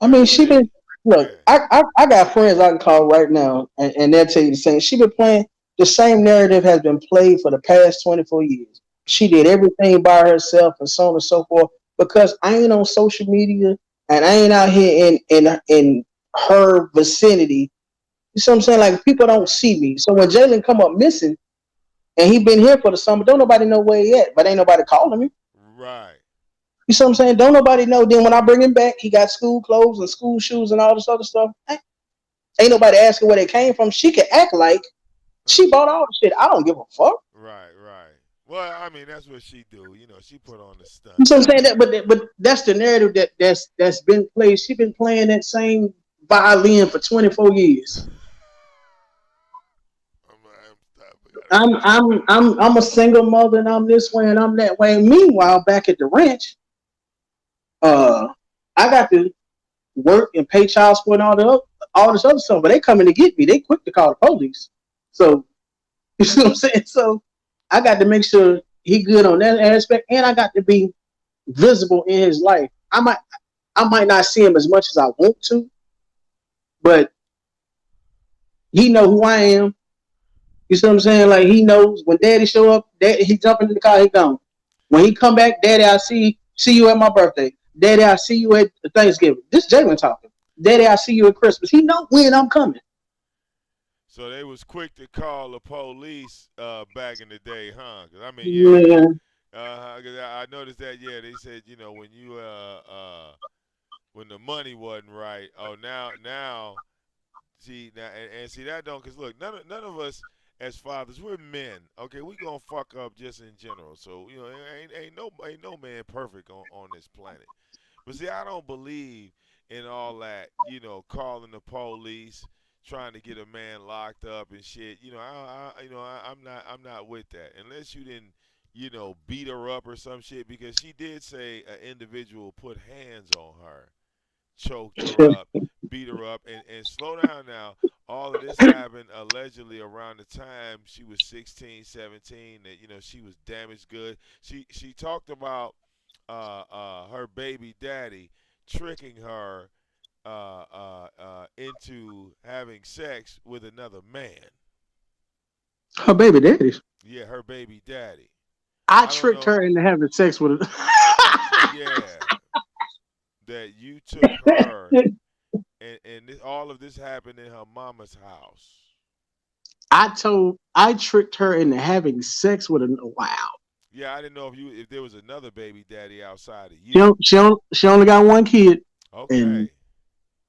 I mean, she everything. been look. Yeah. I got friends I can call right now, and they'll tell you the same. She been playing the same narrative has been played for the past 24 years. She Hmm. did everything by herself, and so on and so forth. Because I ain't on social media, and I ain't out here in her vicinity. You see what I'm saying? Like people don't Right. see me. So when Jalen come up missing, and he been here for the summer, don't nobody know where he at. But ain't nobody calling me. Right. You see what I'm saying? Don't nobody know. Then when I bring him back, he got school clothes and school shoes and all this other stuff. Ain't nobody asking where they came from. She can act like Huh. she bought all the shit. I don't give a fuck. Right. Right. Well, I mean, that's what she do. She put on the You see stunts. what I'm saying? But that's the narrative that's been played. She been playing that same violin for 24 years. I'm stop. I gotta I'm stop. I'm I'm a single mother and I'm this way and I'm that way. Meanwhile, back at the ranch, uh, I got to work and pay child support and all this other stuff. But they coming to get me. They quick to call the police. So you see what I'm saying? So I got to make sure he good on that aspect, and I got to be visible in his life. I might not see him as much as I want to, but he know who I am. You see what I'm saying? Like he knows when Daddy show up, Daddy he jump into the car, he gone. When he come back, Daddy, I see you at my birthday. Daddy, I see you at Thanksgiving. This Jalen talking. Daddy, I see you at Christmas. He know when I'm coming. So they was quick to call the police back in the day, huh? 'Cause I mean, yeah. Man, 'Cause I noticed that. Yeah, they said when you when the money wasn't right. Oh, now see now and see that don't, because look, none of us as fathers, we're men. Okay, we gonna fuck up just in general. So ain't no man perfect on this planet. But see, I don't believe in all that. Calling the police, trying to get a man locked up and shit. I'm not with that unless you didn't beat her up or some shit, because she did say an individual put hands on her, choked her up, beat her up, and slow down now. all of this happened allegedly around the time she was 16, 17. That she was damaged good. She talked about her baby daddy tricking her into having sex with another man. Her baby daddy. Yeah, her baby daddy. I I don't tricked know. her into having sex with her. Yeah, that you took her, and all of this happened in her mama's house. I tricked her into having sex with a wow. Yeah, I didn't know if there was another baby daddy outside of She you. don't, she don't, she only got one kid, and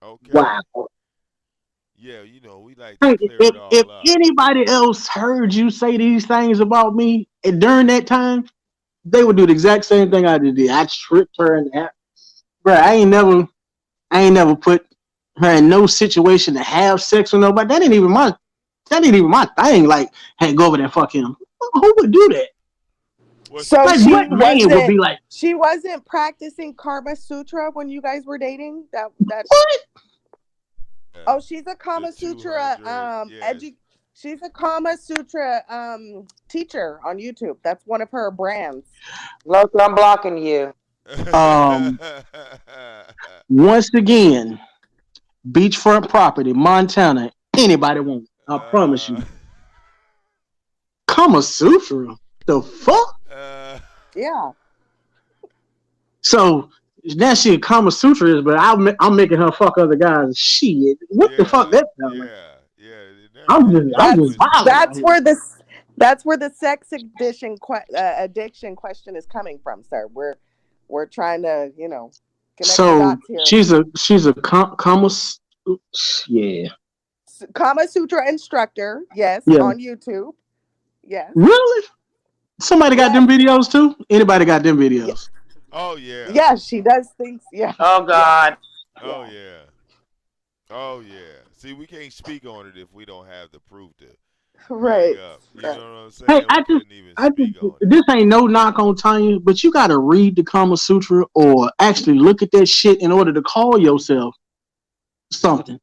Okay, okay. wow. Yeah, we like to Hey, clear if it if all up. anybody else heard you say these things about me and during that time, they would do the exact same thing I did. I tricked her into bro. I ain't never put her in no situation to have sex with nobody. That ain't even my thing. Like, hey, go over there and fuck him. Who would do that? Well, So see, Like, see, what man would be like, she wasn't practicing Karma Sutra when you guys were dating? That what? yeah, Oh, she's a the Kama Sutra 200, yes. she's a Kama Sutra teacher on YouTube. That's one of her brands. Look, I'm blocking you. Um, once again, beachfront property, Montana. Anybody want? I promise uh, you. Kama Sutra. The fuck? uh, Yeah. So that shit Kama Sutra is, but I'm making her fuck other guys. Shit, what the fuck yeah, that sound like? yeah, yeah. Now I'm you're just getting it I'm just That's twisted. wilding out that's here. where this that's where the sex addiction question is coming from, sir. We're trying to, connect the So dots here. she's a Kama. Yeah, Kama Sutra instructor, yes, yeah. on YouTube. Yes. Really? Somebody got them Yes. videos too? Anybody got them Yeah. videos? Oh yeah, Yeah, she does things. Yeah. Oh Yeah. God. oh Yeah. yeah, oh yeah. See, we can't speak on it if we don't have the proof to back Right. up. You Right. know what I'm Hey, saying? We couldn't even I just, speak on it. this ain't no knock on Tanya, but you got to read the Kama Sutra or actually look at that shit in order to call yourself something.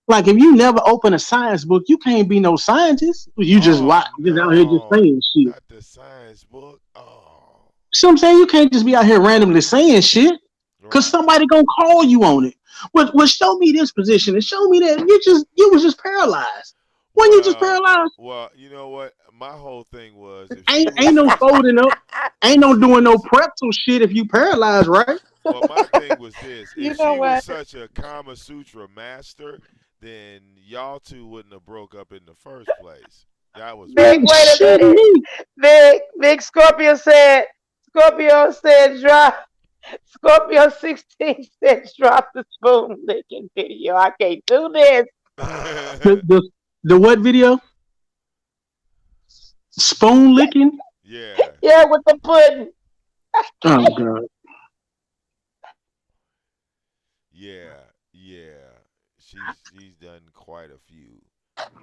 Like if you never open a science book, you can't be no scientist. You Oh just out here just no, saying shit. not the science book. Oh, So I'm saying you can't just be out here randomly saying shit because right. somebody gonna call you on it. Well, show me this position and show me that you was just paralyzed. When you just Well, paralyzed, well, you know what? My whole thing was ain't no folding up, ain't if no she doing no was pretzel shit if you paralyzed, right? well, my thing was this: if You know she was what? such a Kama Sutra master, then y'all two wouldn't have broke up in the first place. That was my Big, Man, wait thing. a shit minute. me. Big Scorpio said drop Scorpio 16 said drop the spoon licking video. I can't do this. The, the the what video? Spoon licking? Yeah, Yeah, with the pudding. Oh god. yeah, yeah. She's done quite a few.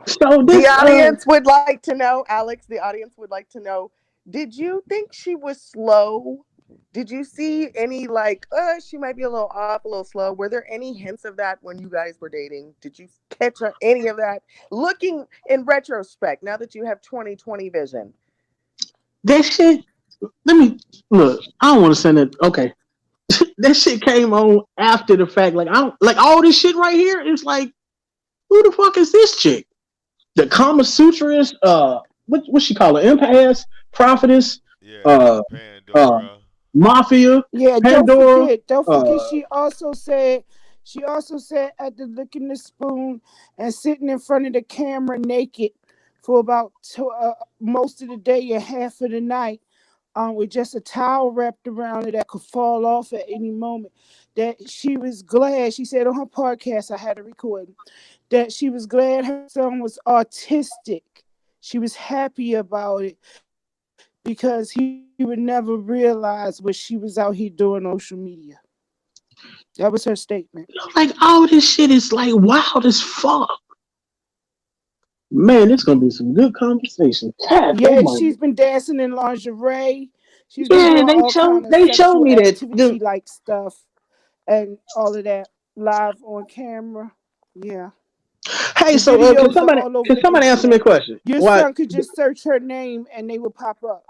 So The this audience would like to know, Alex, the audience would like to know, did you think she was slow? Did you see any like, she might be a little off, a little slow? Were there any hints of that when you guys were dating? Did you catch any of that? Looking in retrospect, now that you have 2020 vision. that shit. Let me look. I don't want to send it. Okay, that shit came on after the fact. Like I don't like all this shit right here. It's like who the fuck is this chick? The Kama Sutra is what she call her? Empath, prophetess, Yeah, uh, uh, Pandora. mafia, Yeah, Pandora. don't forget Uh, she also said after licking the spoon and sitting in front of the camera naked for about most of the day and half of the night, with just a towel wrapped around it that could fall off at any moment. That she was glad. She said on her podcast, I had a recording, that she was glad her son was autistic. She was happy about it because he would never realize what she was out here doing on social media. That was her statement. like all this shit is like wild as fuck. Man, it's gonna be some good conversation. God Yeah, damn. she's been dancing in lingerie. She's been Yeah, doing all kind of they showed sexual me that. activity like stuff and all of that live on camera. Yeah. Hey, The so videos are all over can the somebody answer me a internet. question? Your What son could just search her name and they will pop up.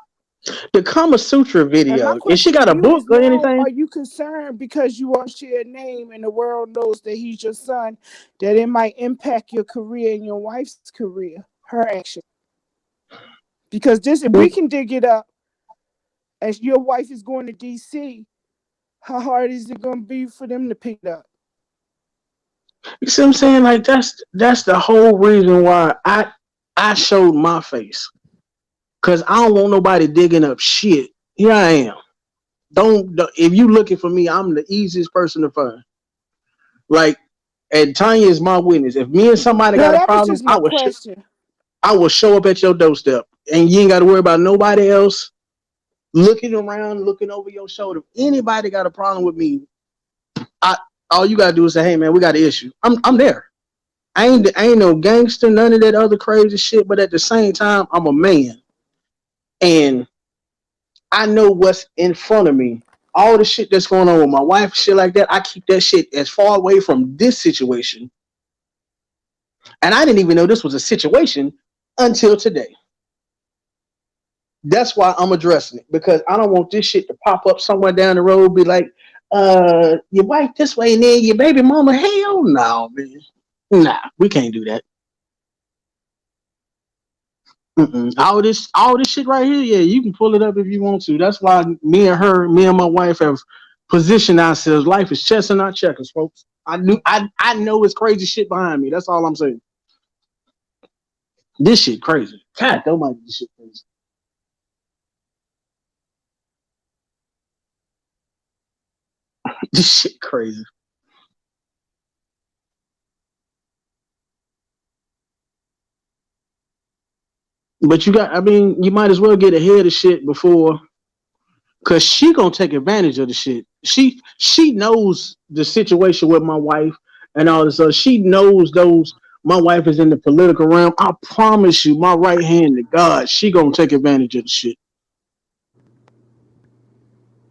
the Kama Sutra And my video? Is she question to got a you book is or now, anything? are you concerned because you won't share a name and the world knows that he's your son, that it might impact your career and your wife's career, her action? Because this, if we can dig it up, as your wife is going to DC, how hard is it going to be for them to pick it up? You see what I'm saying? Like that's the whole reason why I showed my face. Cause I don't want nobody digging up shit. Here I am. Don't if you looking for me, I'm the easiest person to find. Like, and Tanya is my witness. If me and somebody No, got a that was problem, just my question. I will show up at your doorstep, and you ain't got to worry about nobody else looking around, looking over your shoulder. If anybody got a problem with me, I all you gotta do is say, "Hey, man, we got an issue." I'm there. I ain't no gangster, none of that other crazy shit. But at the same time, I'm a man, and I know what's in front of me. All the shit that's going on with my wife, shit like that. I keep that shit as far away from this situation, and I didn't even know this was a situation until today. That's why I'm addressing it because I don't want this shit to pop up somewhere down the road. Be like, your wife this way, and then your baby mama. Hell no, man. Nah, we can't do that. Mm-mm. All this shit right here, yeah, you can pull it up if you want to. That's why me and my wife have positioned ourselves. Life is chess and not checkers, folks. I know it's crazy shit behind me. That's all I'm saying. This shit crazy. God, don't mind this shit crazy. This shit crazy. But I mean, you might as well get ahead of shit before, cause she gonna take advantage of the shit. She knows the situation with my wife and all this other. She knows those. My wife is in the political realm. I promise you, my right hand to God, she gonna take advantage of the shit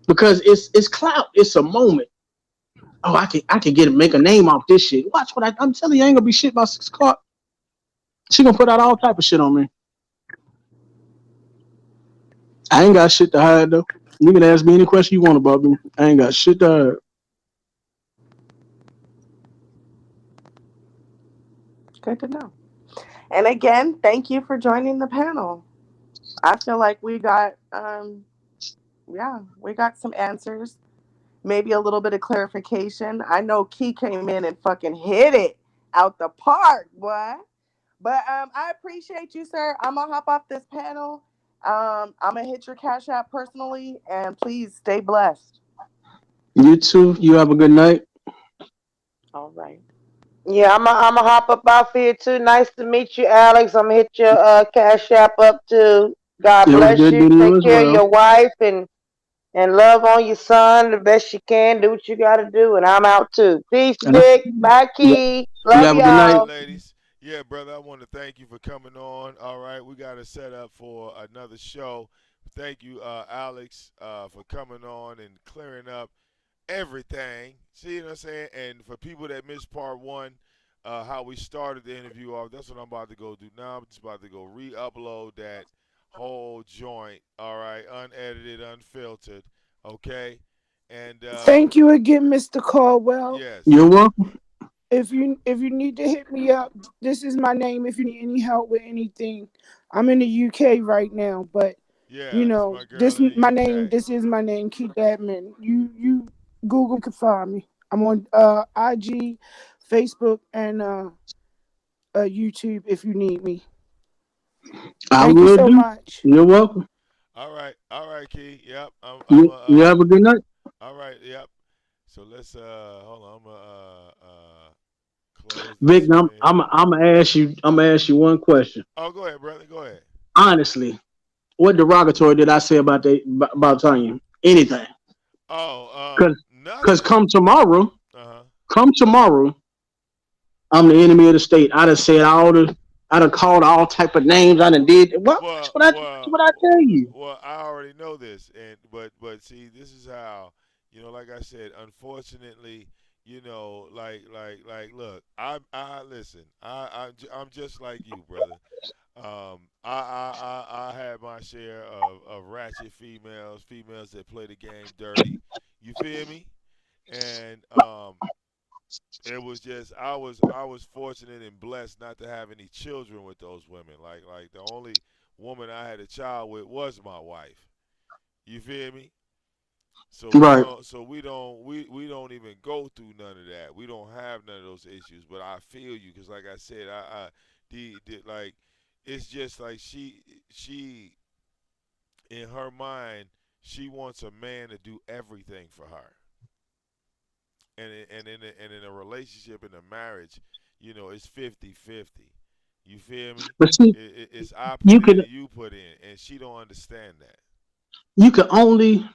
because it's clout. It's a moment. Oh, I can get make a name off this shit. Watch what I'm telling you. I ain't gonna be shit by 6 o'clock. She gonna put out all type of shit on me. I ain't got shit to hide though. You can ask me any question you want about me. I ain't got shit to hide. Good to know. And again, thank you for joining the panel. I feel like we got yeah, we got some answers. Maybe a little bit of clarification. I know Key came in and fucking hit it out the park, boy. But I appreciate you, sir. I'm gonna hop off this panel. I'm gonna hit your cash app personally, and please stay blessed. You too. You have a good night. All right. Yeah, I'm a hop up off here too. Nice to meet you, Alex. I'm gonna hit your cash app up too. God It was bless good you. meeting you Take as care of well. your wife and love on your son the best you can. Do what you gotta do, and I'm out too. Peace, And Vic. Bye, yeah, Key. you Love have a good All right, night. y'all. ladies. Yeah, brother, I want to thank you for coming on. All right, we got to set up for another show. Thank you, Alex, for coming on and clearing up everything. See what I'm saying? And for people that missed part one, how we started the interview off, that's what I'm about to go do now. I'm just about to go re-upload that whole joint. All right, unedited, unfiltered. Okay, and Thank you again, Mr. Caldwell. yes, You're welcome. If you need to hit me up, this is my name. If you need any help with anything, I'm in the UK right now, but yeah, that's my girl this in the my name. UK. This is my name. Keith Admin. You Google me, can find me. I'm on IG, Facebook, and YouTube. If you need me, I thank you will so do. much. You're welcome. All right, Key. Yep, I'm You have a good night. all right, yep. So let's hold on. I'm gonna close the Vic, screen. I'm gonna ask you. I'm gonna ask you one question. Oh, go ahead, brother. Go ahead. Honestly, what derogatory did I say about Tanya? Anything? Oh, Cause nothing. Uh huh. come tomorrow, I'm the enemy of the state. I done said I done called all type of names. I done did what? Well, That's what I tell you. I already know this, and but see, this is how, you know, like I said, unfortunately, Look, I listen. I'm just like you, brother. I had my share of ratchet females, females that play the game dirty. You feel me? And it was just I was fortunate and blessed not to have any children with those women. Like the only woman I had a child with was my wife. You feel me? So we Right. don't so we don't even go through none of that. We don't have none of those issues. But I feel you because like I said, I the like it's just like she in her mind she wants a man to do everything for her. And in a relationship, in a marriage, it's 50-50. You feel me? But see, It's I you put in could and you put in, and she don't understand that. you can only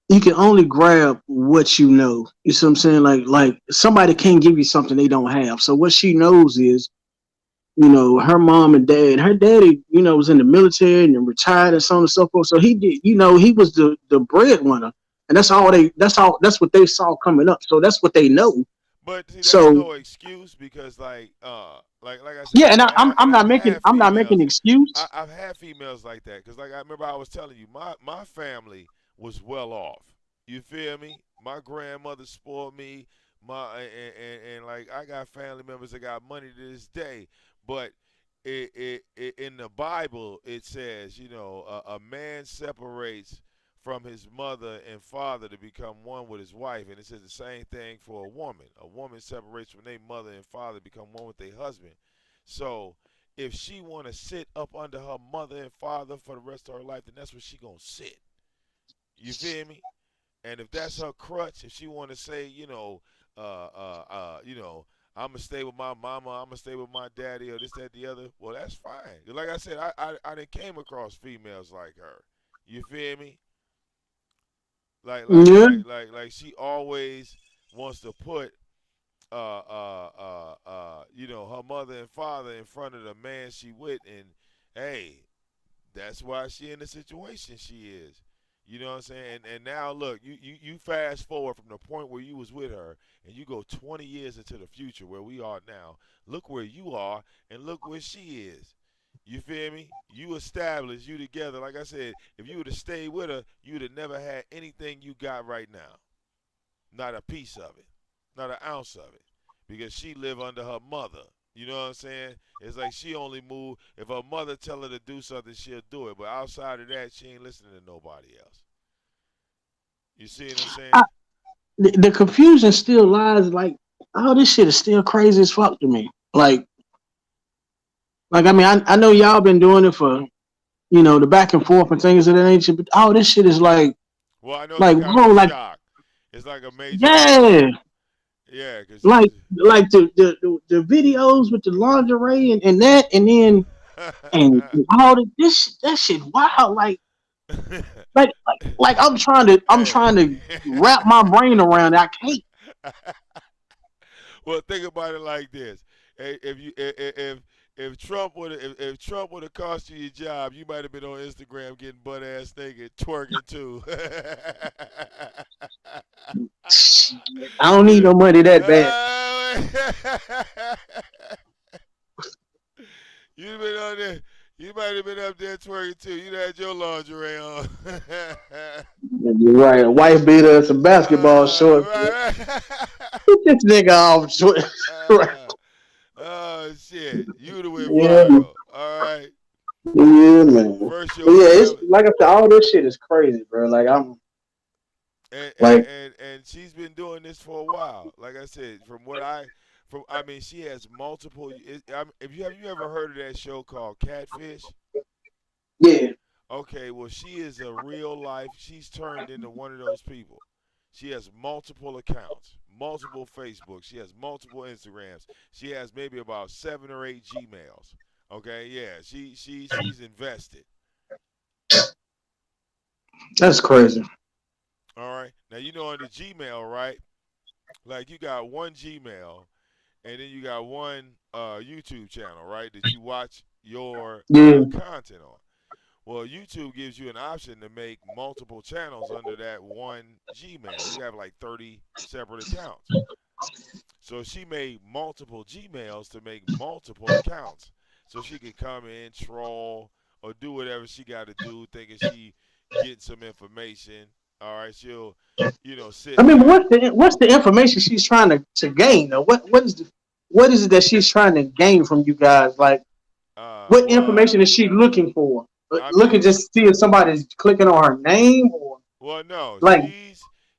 you can only grab what you know. You see what I'm saying? Like somebody can't give you something they don't have. So what she knows is, her mom and dad. Her daddy, was in the military and then retired and so on and so forth. So he did, he was the breadwinner, and that's what they saw coming up. So that's what they know. But see, that's So no excuse because like I said, yeah, and I'm not I've making had I'm not making females. an excuse. I've had females like that because like I remember I was telling you, my family was well off. You feel me? My grandmother spoiled me. Like I got family members that got money to this day, but in the Bible it says, a man separates from his mother and father to become one with his wife, and it says the same thing for a woman. A woman separates from their mother and father to become one with their husband. So if she want to sit up under her mother and father for the rest of her life, then that's where she gonna sit. You feel me? And if that's her crutch, if she want to say, I'm gonna stay with my mama, I'm gonna stay with my daddy, or this, that, the other, well, that's fine. Like I said, I didn't came across females like her. You feel me? Yeah, She always wants to put her mother and father in front of the man she with, and hey, that's why she in the situation she is. You know what I'm saying? And now look, you fast forward from the point where you was with her, and you go 20 years into the future where we are now. Look where you are, and look where she is. You feel me? You established, you together. Like I said, if you would have stayed with her, you'd have never had anything you got right now. Not a piece of it, not an ounce of it, because she lived under her mother. You know what I'm saying? It's like she only move if her mother tell her to do something, she'll do it. But outside of that, she ain't listening to nobody else. You see what I'm I, saying? the confusion still lies. Like, oh, this shit is still crazy as fuck to me. Like I mean, I know y'all been doing it for the back and forth and things of that nature, but oh, this shit is Well, I know it's a like kind of bro, a like shock. It's like a major yeah, shock. Yeah, cause like the videos with the lingerie and that, and then and all this that shit. Wow, like I'm hey. trying to wrap my brain around it. I can't. Well, think about it like this: if Trump would if Trump would have cost you your job, you might have been on Instagram getting butt ass naked twerking too. I don't need you no money that bad. You'd been on there. You might have been up there twerking too. You'd had your lingerie on. You're right. A wife beater and some basketball shorts. Right. Get this nigga off. Right. uh, oh shit! You'd have went Yeah, man. viral. All right. Yeah, man. First But your yeah, it's family, like I said, all this shit is crazy, bro. Like I'm and and, like, and and she's been doing this for a while. Like I said, I mean, she has multiple. If you ever heard of that show called Catfish? yeah, Okay, well, she is a real life. She's turned into one of those people. She has multiple accounts, multiple Facebook. She has multiple Instagrams. She has maybe about 7 or 8 Gmails. Okay, yeah, she's invested. that's crazy. All right. Now you know on the Gmail, right? Like you got one Gmail, and then you got one YouTube channel, right? That you watch your Yeah, content on. Well, YouTube gives you an option to make multiple channels under that one Gmail. You have like 30 separate accounts. So she made multiple Gmails to make multiple accounts. So she could come in, troll, or do whatever she got to do, thinking she getting some information. All right, she'll, I sit mean, there. what's the information she's trying to gain? Though? What is it that she's trying to gain from you guys? Like, what Well, information is she looking for? I Looking mean, just to see if somebody's clicking on her name or well, no, like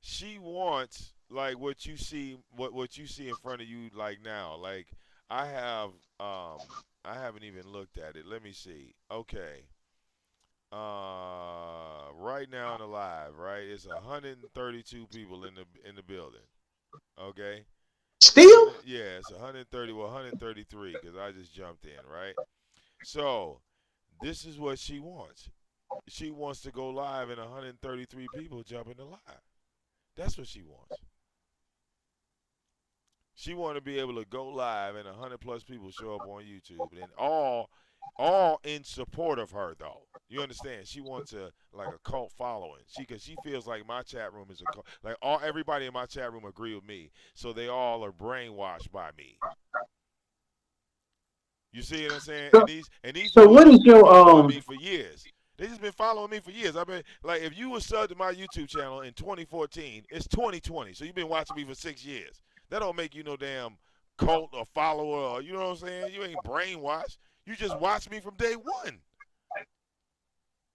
she wants like what you see in front of you like now. Like I have I haven't even looked at it. Let me see. Okay. Right now in the live, right? It's 132 people in the building. Okay. It's still. 100, yeah, it's 130, well 133 cuz I just jumped in, right? So, this is what she wants. She wants to go live and 133 people jump into live. That's what she wants. She want to be able to go live and 100 plus people show up on YouTube and all in support of her though. You understand? She wants a like a cult following. Cause she feels like my chat room is a cult. Like everybody in my chat room agree with me. So they all are brainwashed by me. You see what I'm saying? So, And these so people what is just been your following me for years. They just been following me for years. I've been like, if you were subbed to my YouTube channel in 2014, it's 2020. So you've been watching me for 6 years. That don't make you no damn cult or follower. Or, you know what I'm saying? You ain't brainwashed. You just watched me from day one.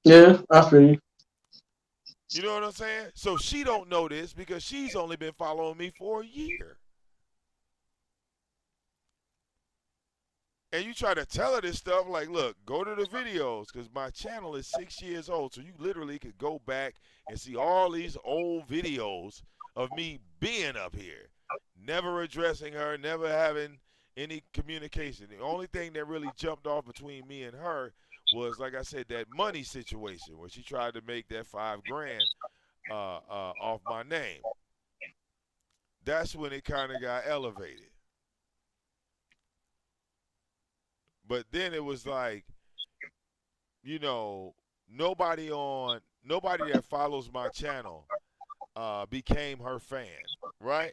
yeah? I feel you. You know what I'm saying? So she don't know this because she's only been following me for a year. And you try to tell her this stuff like, look, go to the videos because my channel is 6 years old. So you literally could go back and see all these old videos of me being up here, never addressing her, never having any communication. The only thing that really jumped off between me and her was, like I said, that money situation where she tried to make that 5 grand off my name. That's when it kind of got elevated. But then it was like, you know, nobody that follows my channel became her fan, right?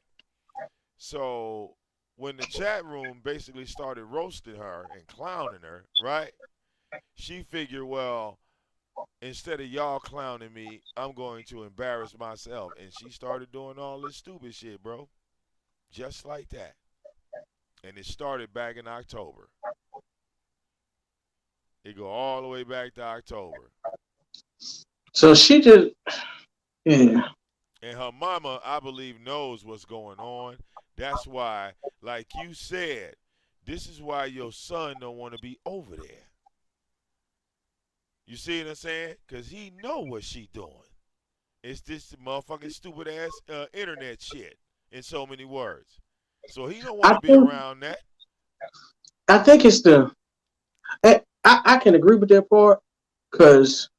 So when the chat room basically started roasting her and clowning her, right? She figured, well, instead of y'all clowning me, I'm going to embarrass myself, and she started doing all this stupid shit, bro, just like that. And it started back in October. It go all the way back to October. So she just yeah. And her mama, I believe, knows what's going on. That's why, like you said, this is why your son don't want to be over there. You see what I'm saying? Because he know what she doing. It's this motherfucking stupid ass internet shit, in so many words. So he don't want I to be think around that. I think it's the I can agree with that part because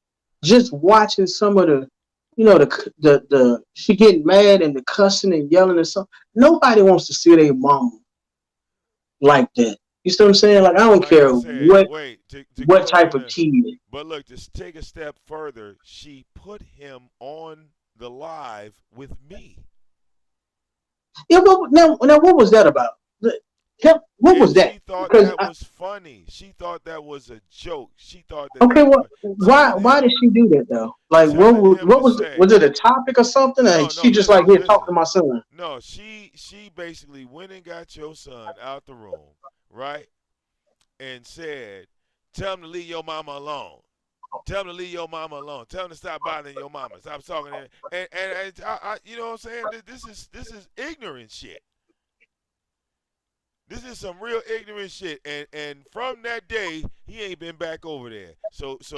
just watching some of the the she getting mad and the cussing and yelling and stuff. Nobody wants to see their mama like that. You see what I'm saying? Like I don't Like care I said, what wait, to what go type on of the, kid. but look, to take a step further, she put him on the live with me. Yeah, now what was that about? What And was that? she thought Because that was funny. She thought that was a joke. She thought that okay, that what was why did she do that though? Like telling him what to was say, it a topic or something? no, Like no, she just like listen, here talk listen. to my son. No, she basically went and got your son out the room, right? And said, tell him to leave your mama alone. Tell him to leave your mama alone. Tell him to stop bothering your mama. Stop talking to her. And you know what I'm saying? This is ignorant shit. This is some real ignorant shit, and from that day, he ain't been back over there. So So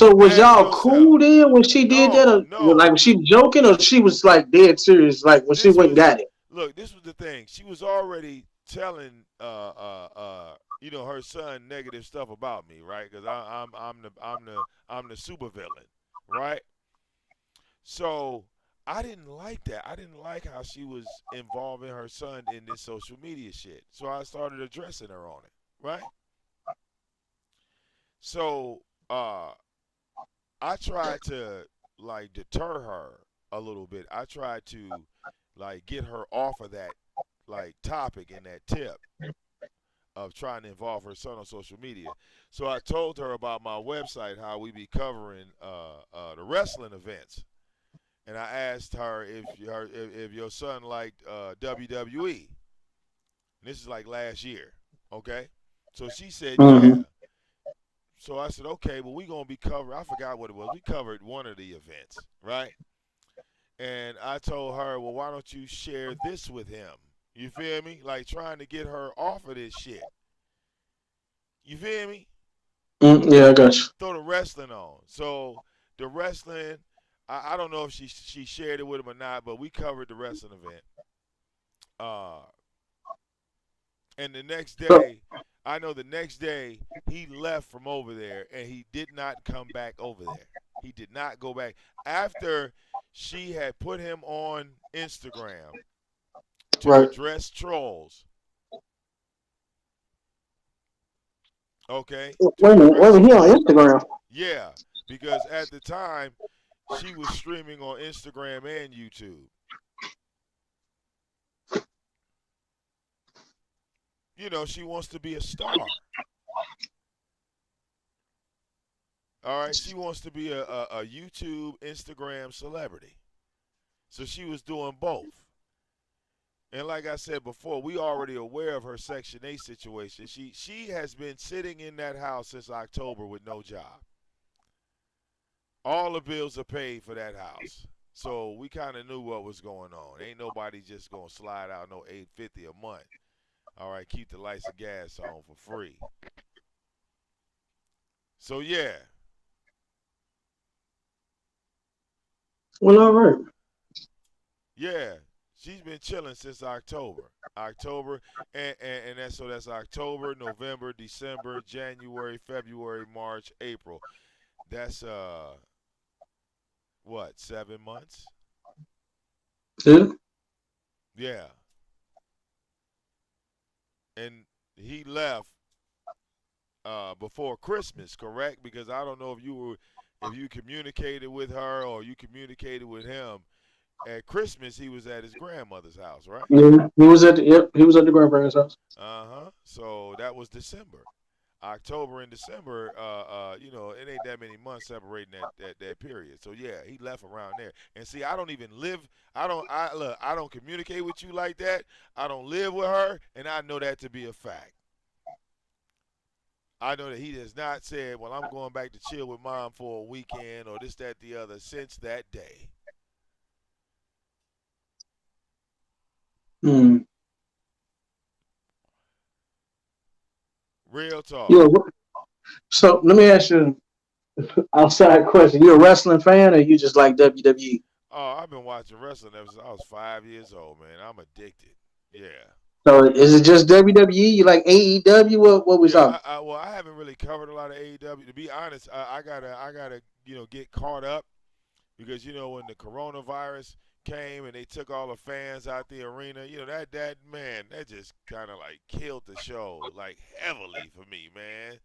was ask y'all yourself. cool then when she did that? No, Or, like no. was she joking or she was like dead serious? Like when she This went and was got it. look. This was the thing. She was already telling her son negative stuff about me, right? Because I'm the supervillain, right? So I didn't like that. I didn't like how she was involving her son in this social media shit. So I started addressing her on it, right? So I tried to like deter her a little bit. I tried to like get her off of that like topic and that tip of trying to involve her son on social media. So I told her about my website, how we be covering the wrestling events, and I asked her if your son liked WWE. And this is like last year, okay? So she said yeah. Mm-hmm. So I said okay, well we gonna be covering. I forgot what it was. We covered one of the events, right? And I told her, well, why don't you share this with him? You feel me? Like trying to get her off of this shit. You feel me? Yeah, I got you. Throw the wrestling on. So the wrestling, I don't know if she shared it with him or not, but we covered the wrestling event. Uh, and the next So, day, I know the next day he left from over there and he did not come back over there. He did not go back after she had put him on Instagram to right. address trolls. Okay, to Wait a minute. address Wait a minute. He on trolls. Instagram. Yeah, because at the time she was streaming on Instagram and YouTube. You know, she wants to be a star. All right, she wants to be a YouTube, Instagram celebrity. So she was doing both. And like I said before, we already aware of her Section 8 situation. She has been sitting in that house since October with no job. All the bills are paid for that house. So we kind of knew what was going on. Ain't nobody just going to slide out no $850 a month. All right, keep the lights and gas on for free. So yeah, Well, all right. yeah, she's been chilling since October. October, and that's October, November, December, January, February, March, April. That's what, 7 months? Yeah. Yeah, and he left before Christmas, correct? Because I don't know if you communicated with her or you communicated with him. At Christmas, he was at his grandmother's house, right? Yeah. He was at the grandparents' house. Uh-huh. So that was December. October and December, it ain't that many months separating that period. So yeah, he left around there. And see, I don't even live I don't communicate with you like that. I don't live with her, and I know that to be a fact. I know that he has not said, well, I'm going back to chill with mom for a weekend or this, that, the other since that day. Hmm. Real You talk. a- so let me ask you an outside question. You a wrestling fan or you just like WWE? Oh, I've been watching wrestling ever since I was 5 years old, man. I'm addicted. Yeah. So is it just WWE? You like AEW? What we Yeah, talking? well, I haven't really covered a lot of AEW. To be honest, I gotta, get caught up because when the coronavirus came and they took all the fans out the arena, that man, that just kind of like killed the show like heavily for me, man.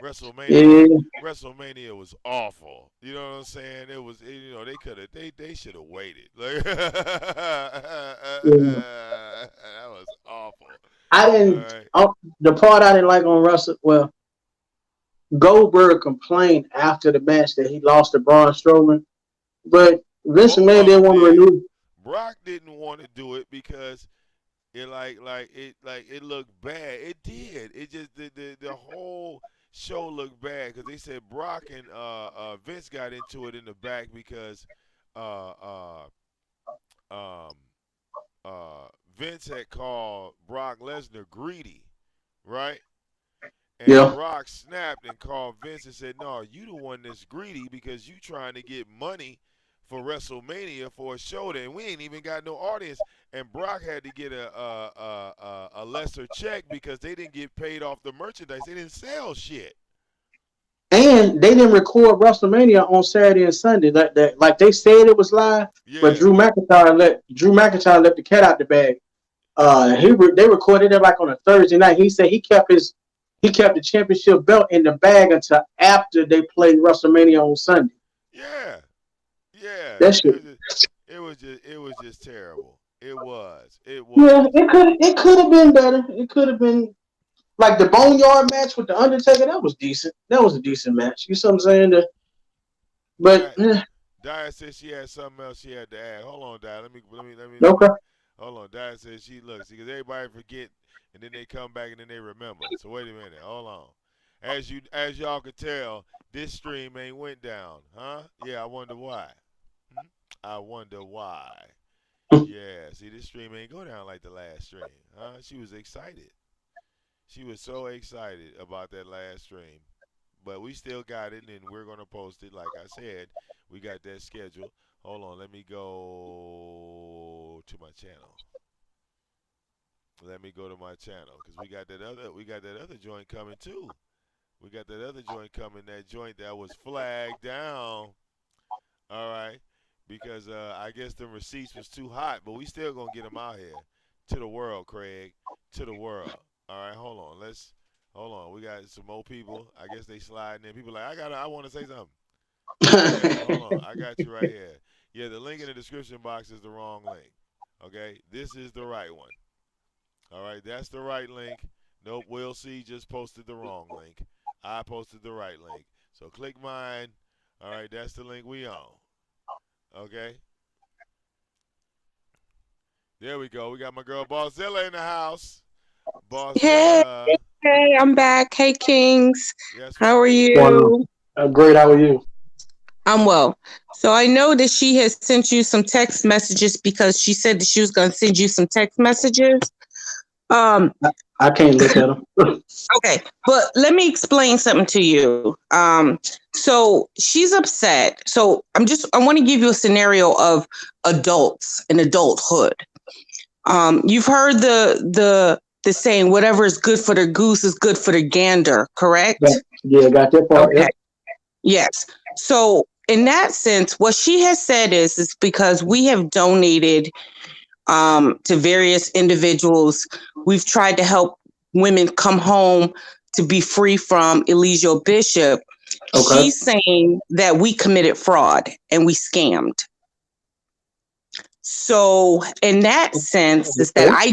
WrestleMania, Yeah. WrestleMania was awful. You know what I'm saying? They could have, they should have waited. Like that Yeah. was awful. I All didn't. right. The part I didn't like on Russell. Well, Goldberg complained after the match that he lost to Braun Strowman, but Vince Both McMahon of didn't them want to did. renew. Brock didn't want to do it because it looked bad. It did. It just the whole show looked bad because they said Brock and Vince got into it in the back because uh, uh, um, Vince had called Brock Lesnar greedy, right? And Yeah, Brock snapped and called Vince and said, "No, you the one that's greedy because you trying to get money for WrestleMania for a show that we ain't even got no audience." And Brock had to get a lesser check because they didn't get paid off the merchandise. They didn't sell shit. and they didn't record WrestleMania on Saturday and Sunday. Like they said it was live, but Yeah, Drew McIntyre let the cat out the bag. They recorded it like on a Thursday night. He said he kept the championship belt in the bag until after they played WrestleMania on Sunday. Yeah, yeah. That shit. It was just terrible. It was. It Yeah, was. it could have been better. It could have been like the Boneyard match with the Undertaker. That was decent. That was a decent match. You see what I'm saying? But Di Dia said she had something else she had to add. Hold on, Dia. Let okay. me. Hold on. Dia said she looks because everybody forget and then they come back and then they remember. So wait a minute. Hold on. As y'all could tell, this stream ain't went down, huh? Yeah, I wonder why. Hmm? I wonder why. Yeah, see, this stream ain't go down like the last stream, huh? She was excited. She was so excited about that last stream. But we still got it, and we're going to post it. Like I said, we got that schedule. Hold on, let me go to my channel. Let me go to my channel because we got that other joint coming too. We got that other joint coming. That joint that was flagged down. All right, because I guess the receipts was too hot, but we still gonna get them out here to the world, Craig, to the world. All right, hold on. Hold on. We got some more people. I guess they sliding in. People like I want to say something. Yeah, hold on. I got you right here. Yeah, the link in the description box is the wrong link. Okay, this is the right one. All right, that's the right link. Nope, Will C just posted the wrong link. I posted the right link. So click mine. All right, that's the link we on. Okay, there we go. We got my girl Bosszilla in the house. Hey, Bosszilla. hey, I'm back. Hey, Kings. Yes, How are ma'am. One, you? great. How are you? I'm well. So I know that she has sent you some text messages because she said that she was going to send you some text messages. Um, I can't look at them. okay, but let me explain something to you. So she's upset. So I want to give you a scenario of adults and adulthood. You've heard the saying, whatever is good for the goose is good for the gander, correct? Yeah, got that part. Okay. Yes. So in that sense, what she has said is because we have donated to various individuals, we've tried to help women come home to be free from Eliseo Bishop. Okay. She's saying that we committed fraud and we scammed. So in that sense, is that I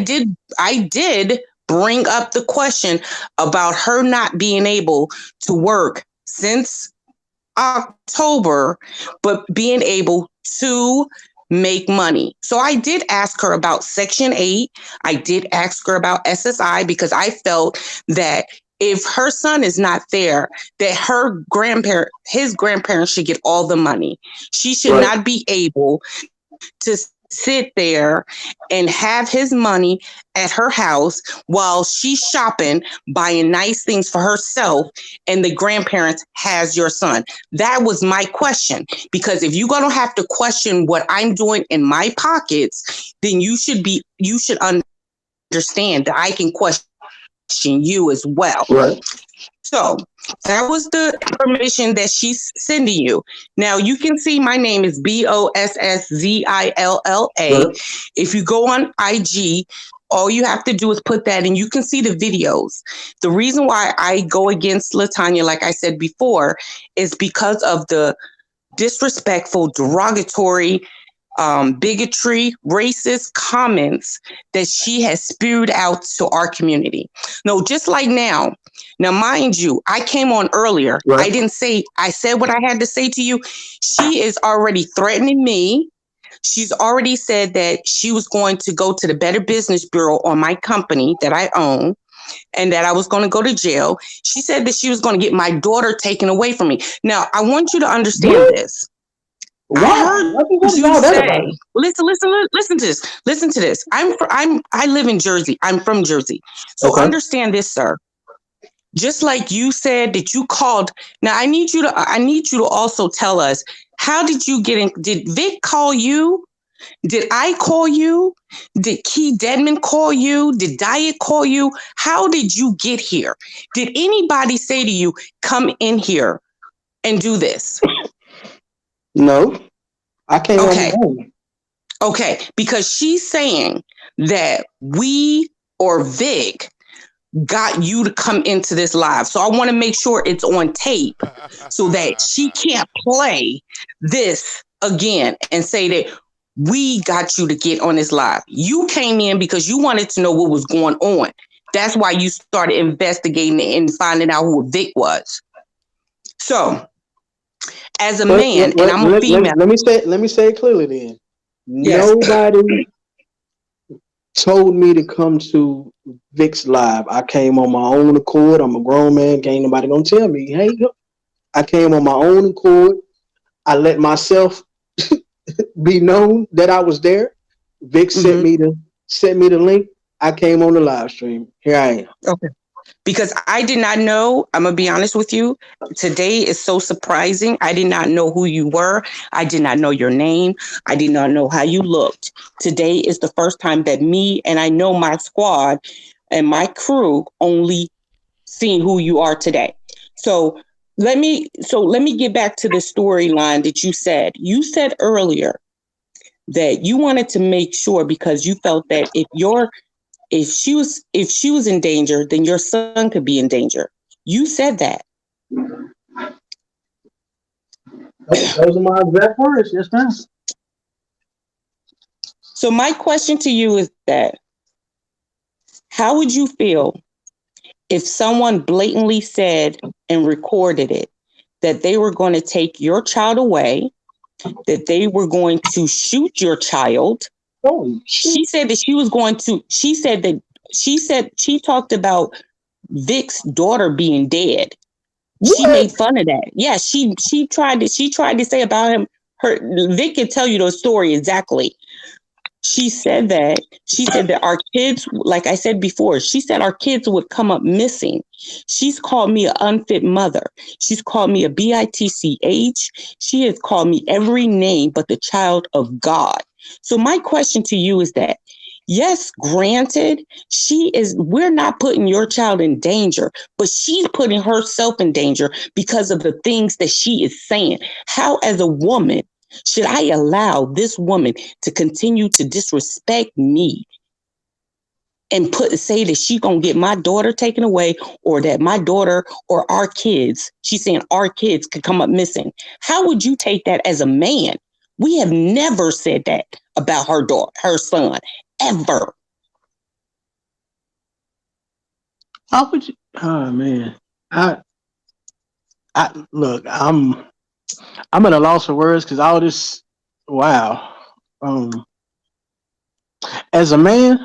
did bring up the question about her not being able to work since October, but being able to make money. So I did ask her about Section 8. I did ask her about SSI because I felt that if her son is not there, that his grandparents should get all the money. She should Right. not be able to sit there and have his money at her house while she's shopping, buying nice things for herself, and the grandparents has your son. That was my question. Because if you're going to have to question what I'm doing in my pockets, then you should understand that I can question you as well. Right. So that was the information that she's sending you. Now you can see my name is Bosszilla. Right. If you go on IG, all you have to do is put that and you can see the videos. The reason why I go against Latanya, like I said before, is because of the disrespectful, derogatory, bigotry, racist comments that she has spewed out to our community. No, just like now. Now, mind you, I came on earlier. Right. I said what I had to say to you. She is already threatening me. She's already said that she was going to go to the Better Business Bureau on my company that I own and that I was going to go to jail. She said that she was going to get my daughter taken away from me. Now, I want you to understand What? this. I Why? heard What's you all that say, about? listen to this. Listen to this. I live in Jersey. I'm from Jersey. So Okay. understand this, sir. Just like you said that you called. Now I need you to also tell us, how did you get in? Did Vic call you? Did I call you? Did Key Deadman call you? Did Diet call you? How did you get here? Did anybody say to you, come in here and do this? No, I came on my Okay. own. Okay, because she's saying that we or Vic got you to come into this live. So I want to make sure it's on tape so that she can't play this again and say that we got you to get on this live. You came in because you wanted to know what was going on. That's why you started investigating and finding out who Vic was. So, as a man, and I'm a female. Let me say it clearly then. Yes. Nobody told me to come to Vic's live. I came on my own accord. I'm a grown man. Ain't nobody gonna tell me, hey, I came on my own accord. I let myself be known that I was there. Vic sent me the link. I came on the live stream. Here I am. Okay. Because I did not know, I'm going to be honest with you. Today is so surprising. I did not know who you were. I did not know your name. I did not know how you looked. Today is the first time that me and I know my squad and my crew only seen who you are today. So let me get back to the storyline that you said. You said earlier that you wanted to make sure because you felt that if she was in danger, then your son could be in danger. You said that. Those are my exact words. Yes, ma'am. So my question to you is that how would you feel if someone blatantly said and recorded it that they were going to take your child away, that they were going to shoot your child? Oh, She said that she talked about Vic's daughter being dead. She what? made fun of that. Yeah, she tried to say about him. Vic can tell you the story exactly. She said that our kids, like I said before, she said our kids would come up missing. She's called me an unfit mother. She's called me a bitch. She has called me every name but the child of God. So my question to you is that, yes, granted, we're not putting your child in danger, but she's putting herself in danger because of the things that she is saying. How, as a woman, should I allow this woman to continue to disrespect me and say that she gonna get my daughter taken away, or that my daughter or our kids, she's saying our kids could come up missing? How would you take that as a man? We have never said that about her daughter, her son, ever. How would you? Oh man, I, look. I'm at a loss for words because all this. Wow. Um, as a man,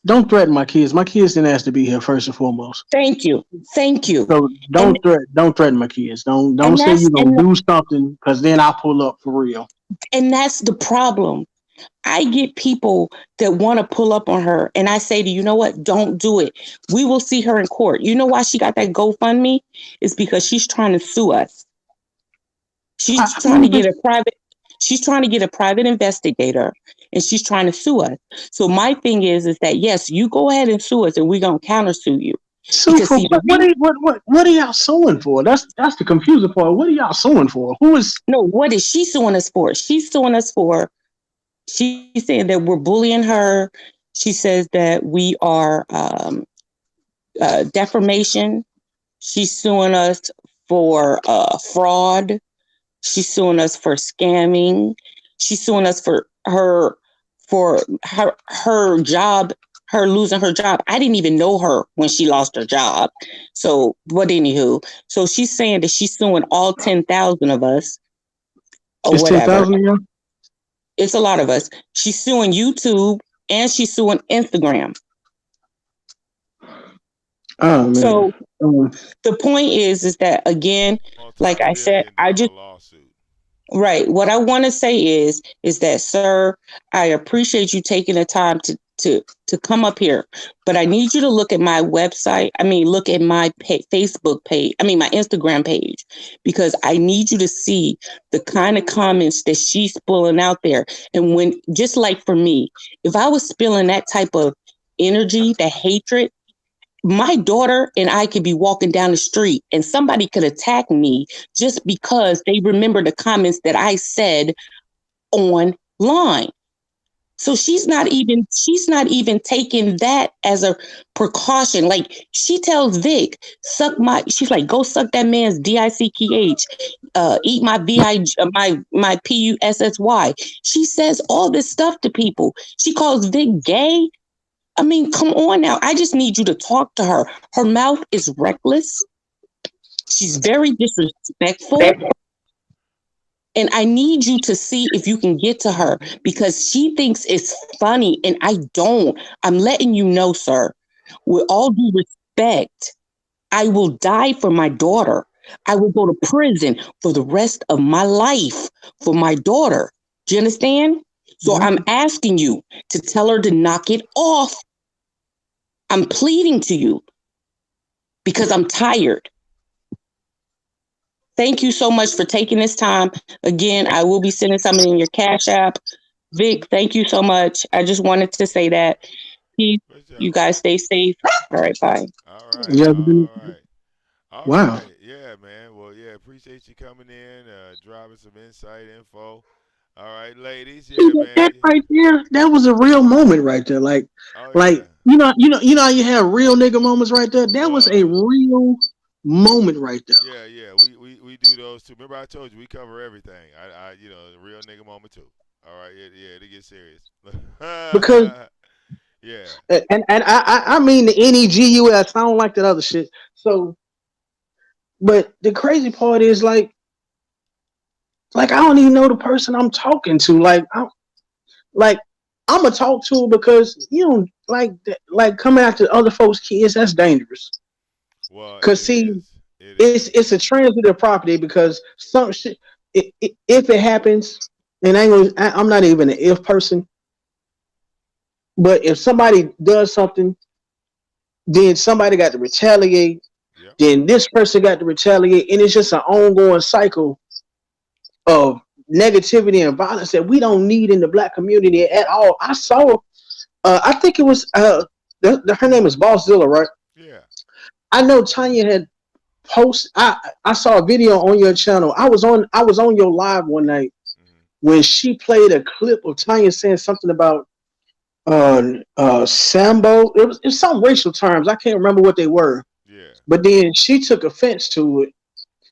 don't threaten my kids. My kids didn't ask to be here first and foremost. Thank you. So And don't threaten my kids. Don't and say that's you're gonna do something because then I'll pull up for real. and that's the problem. I get people that want to pull up on her, and I say to you know what? Don't do it. We will see her in court. You know why she got that GoFundMe? It's because she's trying to sue us. She's trying to get a private. She's trying to get a private investigator, and she's trying to sue us. So my thing is that yes, you go ahead and sue us, and we're gonna countersue you. Sue Because for see, what are y'all suing for? That's the confusing part. What are y'all suing for? Who is no, what is she suing us for? She's suing us for. She's saying that we're bullying her. She says that we are defamation. She's suing us for fraud. She's suing us for scamming. She's suing us for her job, her losing her job. I didn't even know her when she lost her job. So, but anywho, so she's saying that she's suing all 10,000 of us or it's whatever. 10,000 of y'all? It's a lot of us. She's suing YouTube and she's suing Instagram. Oh man. So the point is that again, like I said, I just lawsuit. right. What I want to say is that, sir, I appreciate you taking the time to come up here, but I need you to look at my website. I mean, look at my Facebook page. I mean, my Instagram page, because I need you to see the kind of comments that she's spilling out there. And when, just like for me, if I was spilling that type of energy, that hatred, my daughter and I could be walking down the street and somebody could attack me just because they remember the comments that I said online. So she's not even taking that as a precaution. Like she tells Vic, she's like, go suck that man's DICKH, eat my my PUSSY. She says all this stuff to people. She calls Vic gay. I mean, come on now. I just need you to talk to her. Her mouth is reckless. She's very disrespectful. And I need you to see if you can get to her because she thinks it's funny and I don't. I'm letting you know, sir. With all due respect, I will die for my daughter. I will go to prison for the rest of my life for my daughter. Do you understand? So I'm asking you to tell her to knock it off. I'm pleading to you because I'm tired. Thank you so much for taking this time. Again, I will be sending something in your Cash App. Vic, thank you so much. I just wanted to say that. Peace. For You sure. guys stay safe. All right, bye. All right. Yeah. All right. All Wow. right. Yeah, man. Well, yeah, appreciate you coming in, dropping some insight, info. All right, ladies. Yeah, That man. right there, that was a real moment right there. Oh, Like yeah. how you have real nigga moments right there. That was a Uh, real moment right there. yeah. We do those too. Remember, I told you we cover everything. The real nigga moment too. All right. Yeah, yeah. To get serious. Because Yeah. and I mean the NEGUS. I don't like that other shit. So, but the crazy part is like I don't even know the person I'm talking to. Like I'm gonna talk to her because you know like coming after other folks' kids. That's dangerous. Well, Cause it see, is. It it's is. a transitive property because some shit. If it happens, and I'm not even an if person, but if somebody does something, then somebody got to retaliate. Yep. Then this person got to retaliate, and it's just an ongoing cycle of negativity and violence that we don't need in the black community at all. I saw, I think it was, her name is Bosszilla, right? Yeah. I know Tanya had post. I saw a video on your channel. I was on your live one night Hmm. when she played a clip of Tanya saying something about Sambo. It was some racial terms. I can't remember what they were. Yeah. But then she took offense to it.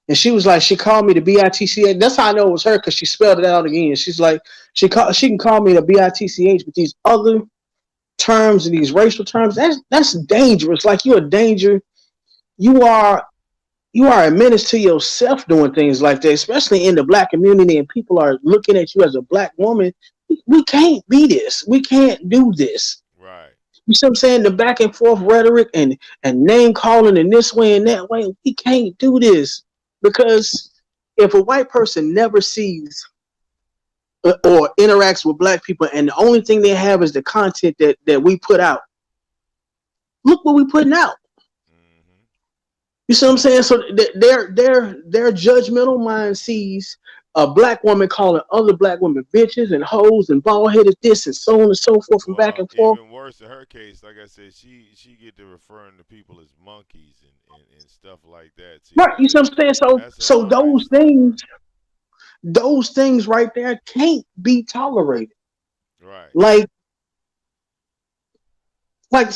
And she was like, she called me the BITCH. That's how I know it was her because she spelled it out again. She's like, she can call me the BITCH, but these other terms and these racial terms, that's dangerous. Like you're a danger. You are you are a menace to yourself doing things like that, especially in the black community, and people are looking at you as a black woman. We can't be this. We can't do this. Right. You see what I'm saying? The back and forth rhetoric and name calling in this way and that way. We can't do this because if a white person never sees or interacts with black people, and the only thing they have is the content that we put out, look what we putting out. Hmm. You see what I'm saying? So their judgmental mind sees a black woman calling other black women bitches and hoes and bald headed this and so on and so forth and back Well, and forth. even worse in her case, like I said, she get to referring to people as monkeys and stuff like that. See, Right. You see what I'm saying? So that's a so line stepper. those things right there can't be tolerated. Right. Like like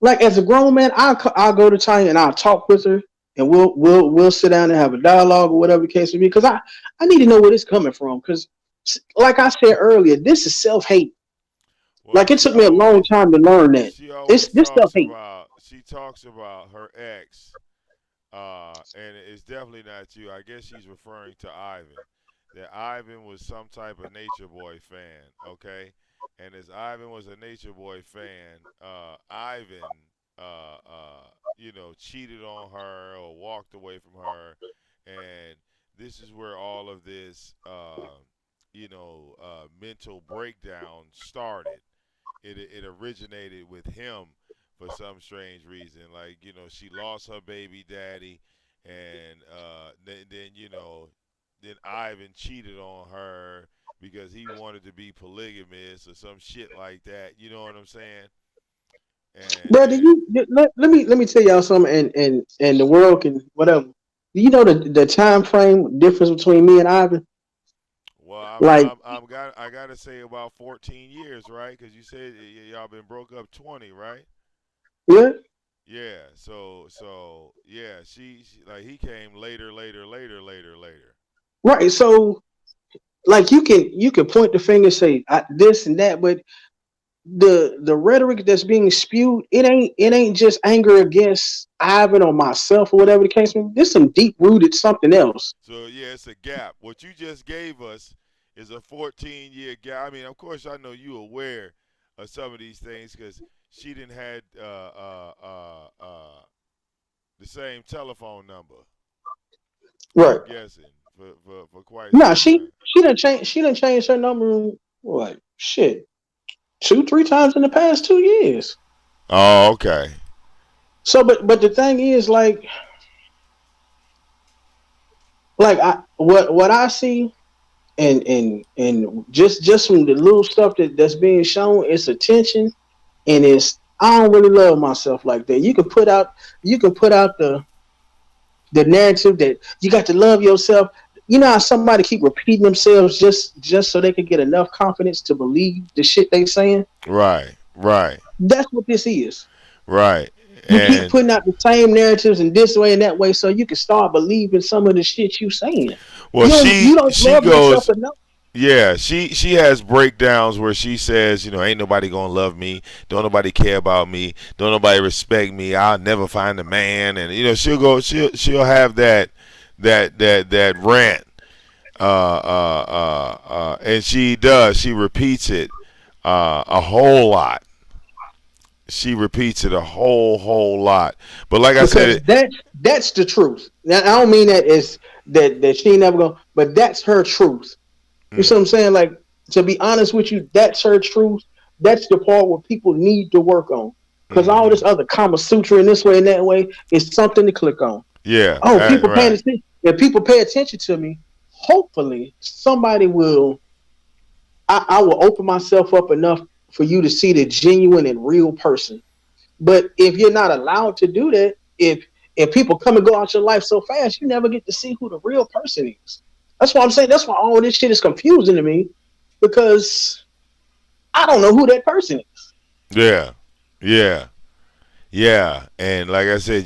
like as a grown man, I'll go to Tanya and I'll talk with her and we'll sit down and have a dialogue or whatever the case may be because I need to know where it's coming from because like I said earlier, this is self hate. Well, Like it took me a long time to learn that she this always this self talks hate. about her ex, and it's definitely not you. I guess she's referring to Ivan. That Ivan was some type of Nature Boy fan, okay? And as Ivan was a Nature Boy fan, Ivan, cheated on her or walked away from her, and this is where all of this, mental breakdown started. It originated with him for some strange reason. Like she lost her baby daddy, and then Ivan cheated on her because he wanted to be polygamous or some shit like that. You know what I'm saying? Brother, And let me tell y'all something and the world can whatever. Do you know the time frame difference between me and Ivan? Well, Like, I gotta say about 14 years, right? Because you said y'all been broke up 20, right? yeah, Yeah. Yeah, she like he came later. right. So, like, you can point the finger, and say this and that, but the rhetoric that's being spewed, it ain't just anger against Ivan or myself or whatever the case may be. There's some deep rooted something else. So yeah, it's a gap. What you just gave us is a 14-year gap. I mean, of course, I know you aware of some of these things because she didn't had the same telephone number. Right. I'm guessing for quite No, some she time. she didn't change. She didn't change her number. What shit? 2, 3 times in the past 2 years. Oh, okay. So, but the thing is, like what I see, and just from the little stuff that's being shown, it's attention, and it's I don't really love myself like that. You can put out the narrative that you got to love yourself. You know how somebody keep repeating themselves just so they can get enough confidence to believe the shit they saying. Right, right, That's what this is. right. You keep And putting out the same narratives in this way and that way, so you can start believing some of the shit you saying. well, You don't she love yourself goes. enough. Yeah, she has breakdowns where she says, ain't nobody gonna love me, don't nobody care about me, don't nobody respect me, I'll never find a man, and she'll have that rant, and she repeats it a whole lot. She repeats it a whole lot. But like I said, Because that's the truth. Now I don't mean that is that she ain't never going, but that's her truth. You see what I'm mm, saying? Like, to be honest with you, that's her truth. That's the part where people need to work on. Because all mm-hmm. this other Kama Sutra in this way and that way is something to click on. Yeah, Oh, people paying right, attention. If people pay attention to me, hopefully somebody will. I will open myself up enough for you to see the genuine and real person. But if you're not allowed to do that, if people come and go out your life so fast, you never get to see who the real person is. That's why I'm saying that's why all this shit is confusing to me because I don't know who that person is. yeah, yeah. Yeah, and like I said,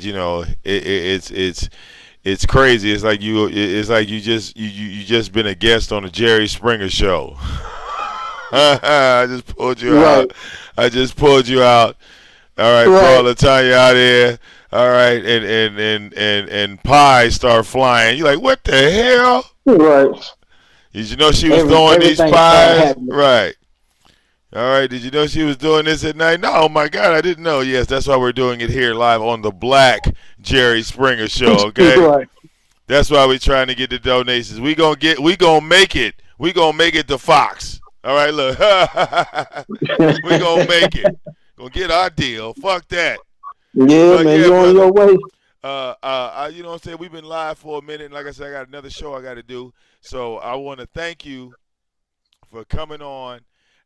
it's crazy. It's like you just been a guest on a Jerry Springer show. I just pulled you Right, out. I just pulled you out. All right, right, bro, Latanya out here. All right, and pies start flying. You like what the hell? right. Did you know she was throwing these Everything started pies? happening. Right. All right. Did you know she was doing this at night? No. Oh my God, I didn't know. Yes, that's why we're doing it here live on the Black Jerry Springer Show. Okay. Right. That's why we're trying to get the donations. We gonna make it. We gonna make it to Fox. All right. Look, we gonna make it. Gonna get our deal. Fuck that. Yeah, But man, yeah, you're on brother. your way. You know what I'm saying? We've been live for a minute, and like I said, I got another show I got to do. So I want to thank you for coming on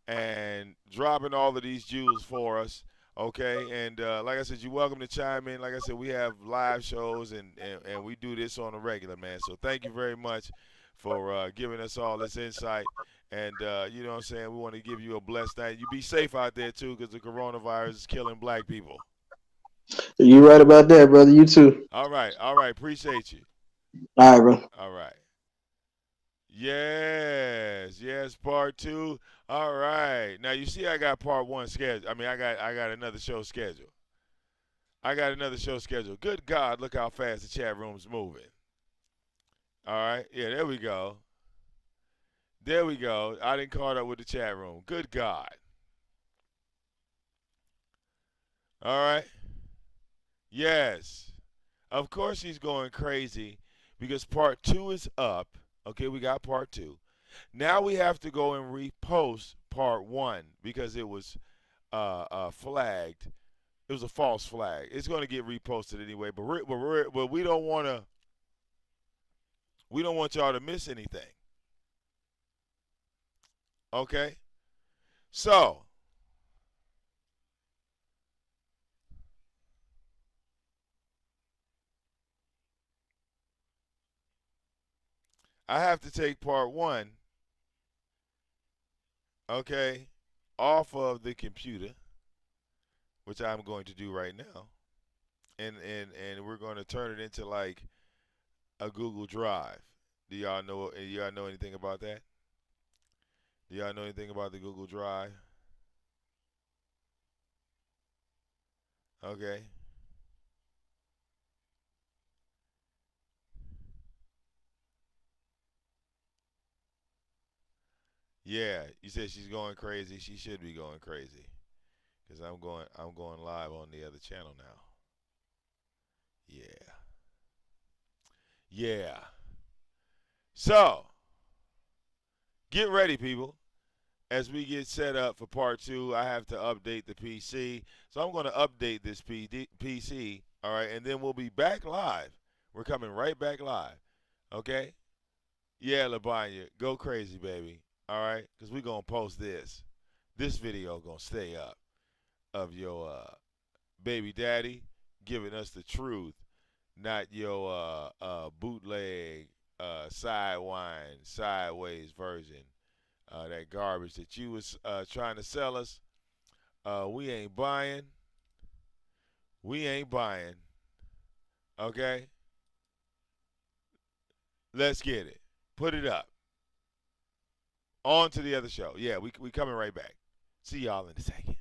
and dropping all of these jewels for us. Okay, and like I said, you're welcome to chime in. Like I said, we have live shows and we do this on a regular, man. So thank you very much for giving us all this insight. And you know what I'm saying? We want to give you a blessed night. You be safe out there, too, because the coronavirus is killing black people. You right about that, brother. You too. All right, all right. Appreciate you. All right, bro. All right. Yes, yes, part two. All right. Now you see I got part one scheduled. I mean I got another show scheduled. I got another show scheduled. Good God, look how fast the chat room's moving. All right. Yeah, there we go. There we go. I didn't caught up with the chat room. Good God. All right. Yes. Of course he's going crazy because part two is up. Okay, we got part two. Now we have to go and repost part one because it was flagged. It was a false flag. It's going to get reposted anyway, but we don't want to. We don't want y'all to miss anything. Okay, so I have to take part one okay, off of the computer, which I'm going to do right now, and we're going to turn it into like a Google Drive. Do y'all know anything about that? Do y'all know anything about the Google Drive? Okay. Yeah, you said she's going crazy. She should be going crazy because I'm going live on the other channel now. Yeah. Yeah. So, get ready, people. As we get set up for part two, I have to update the PC. So I'm going to update this PC, all right, and then we'll be back live. We're coming right back live, okay? Yeah, Labanya, go crazy, baby, all right? Because we're going to post this. This video going to stay up of your baby daddy giving us the truth, not your bootleg, sideways version. That garbage that you was trying to sell us. We ain't buying. We ain't buying. Okay? Let's get it. Put it up. On to the other show. Yeah, we coming right back. See y'all in a second.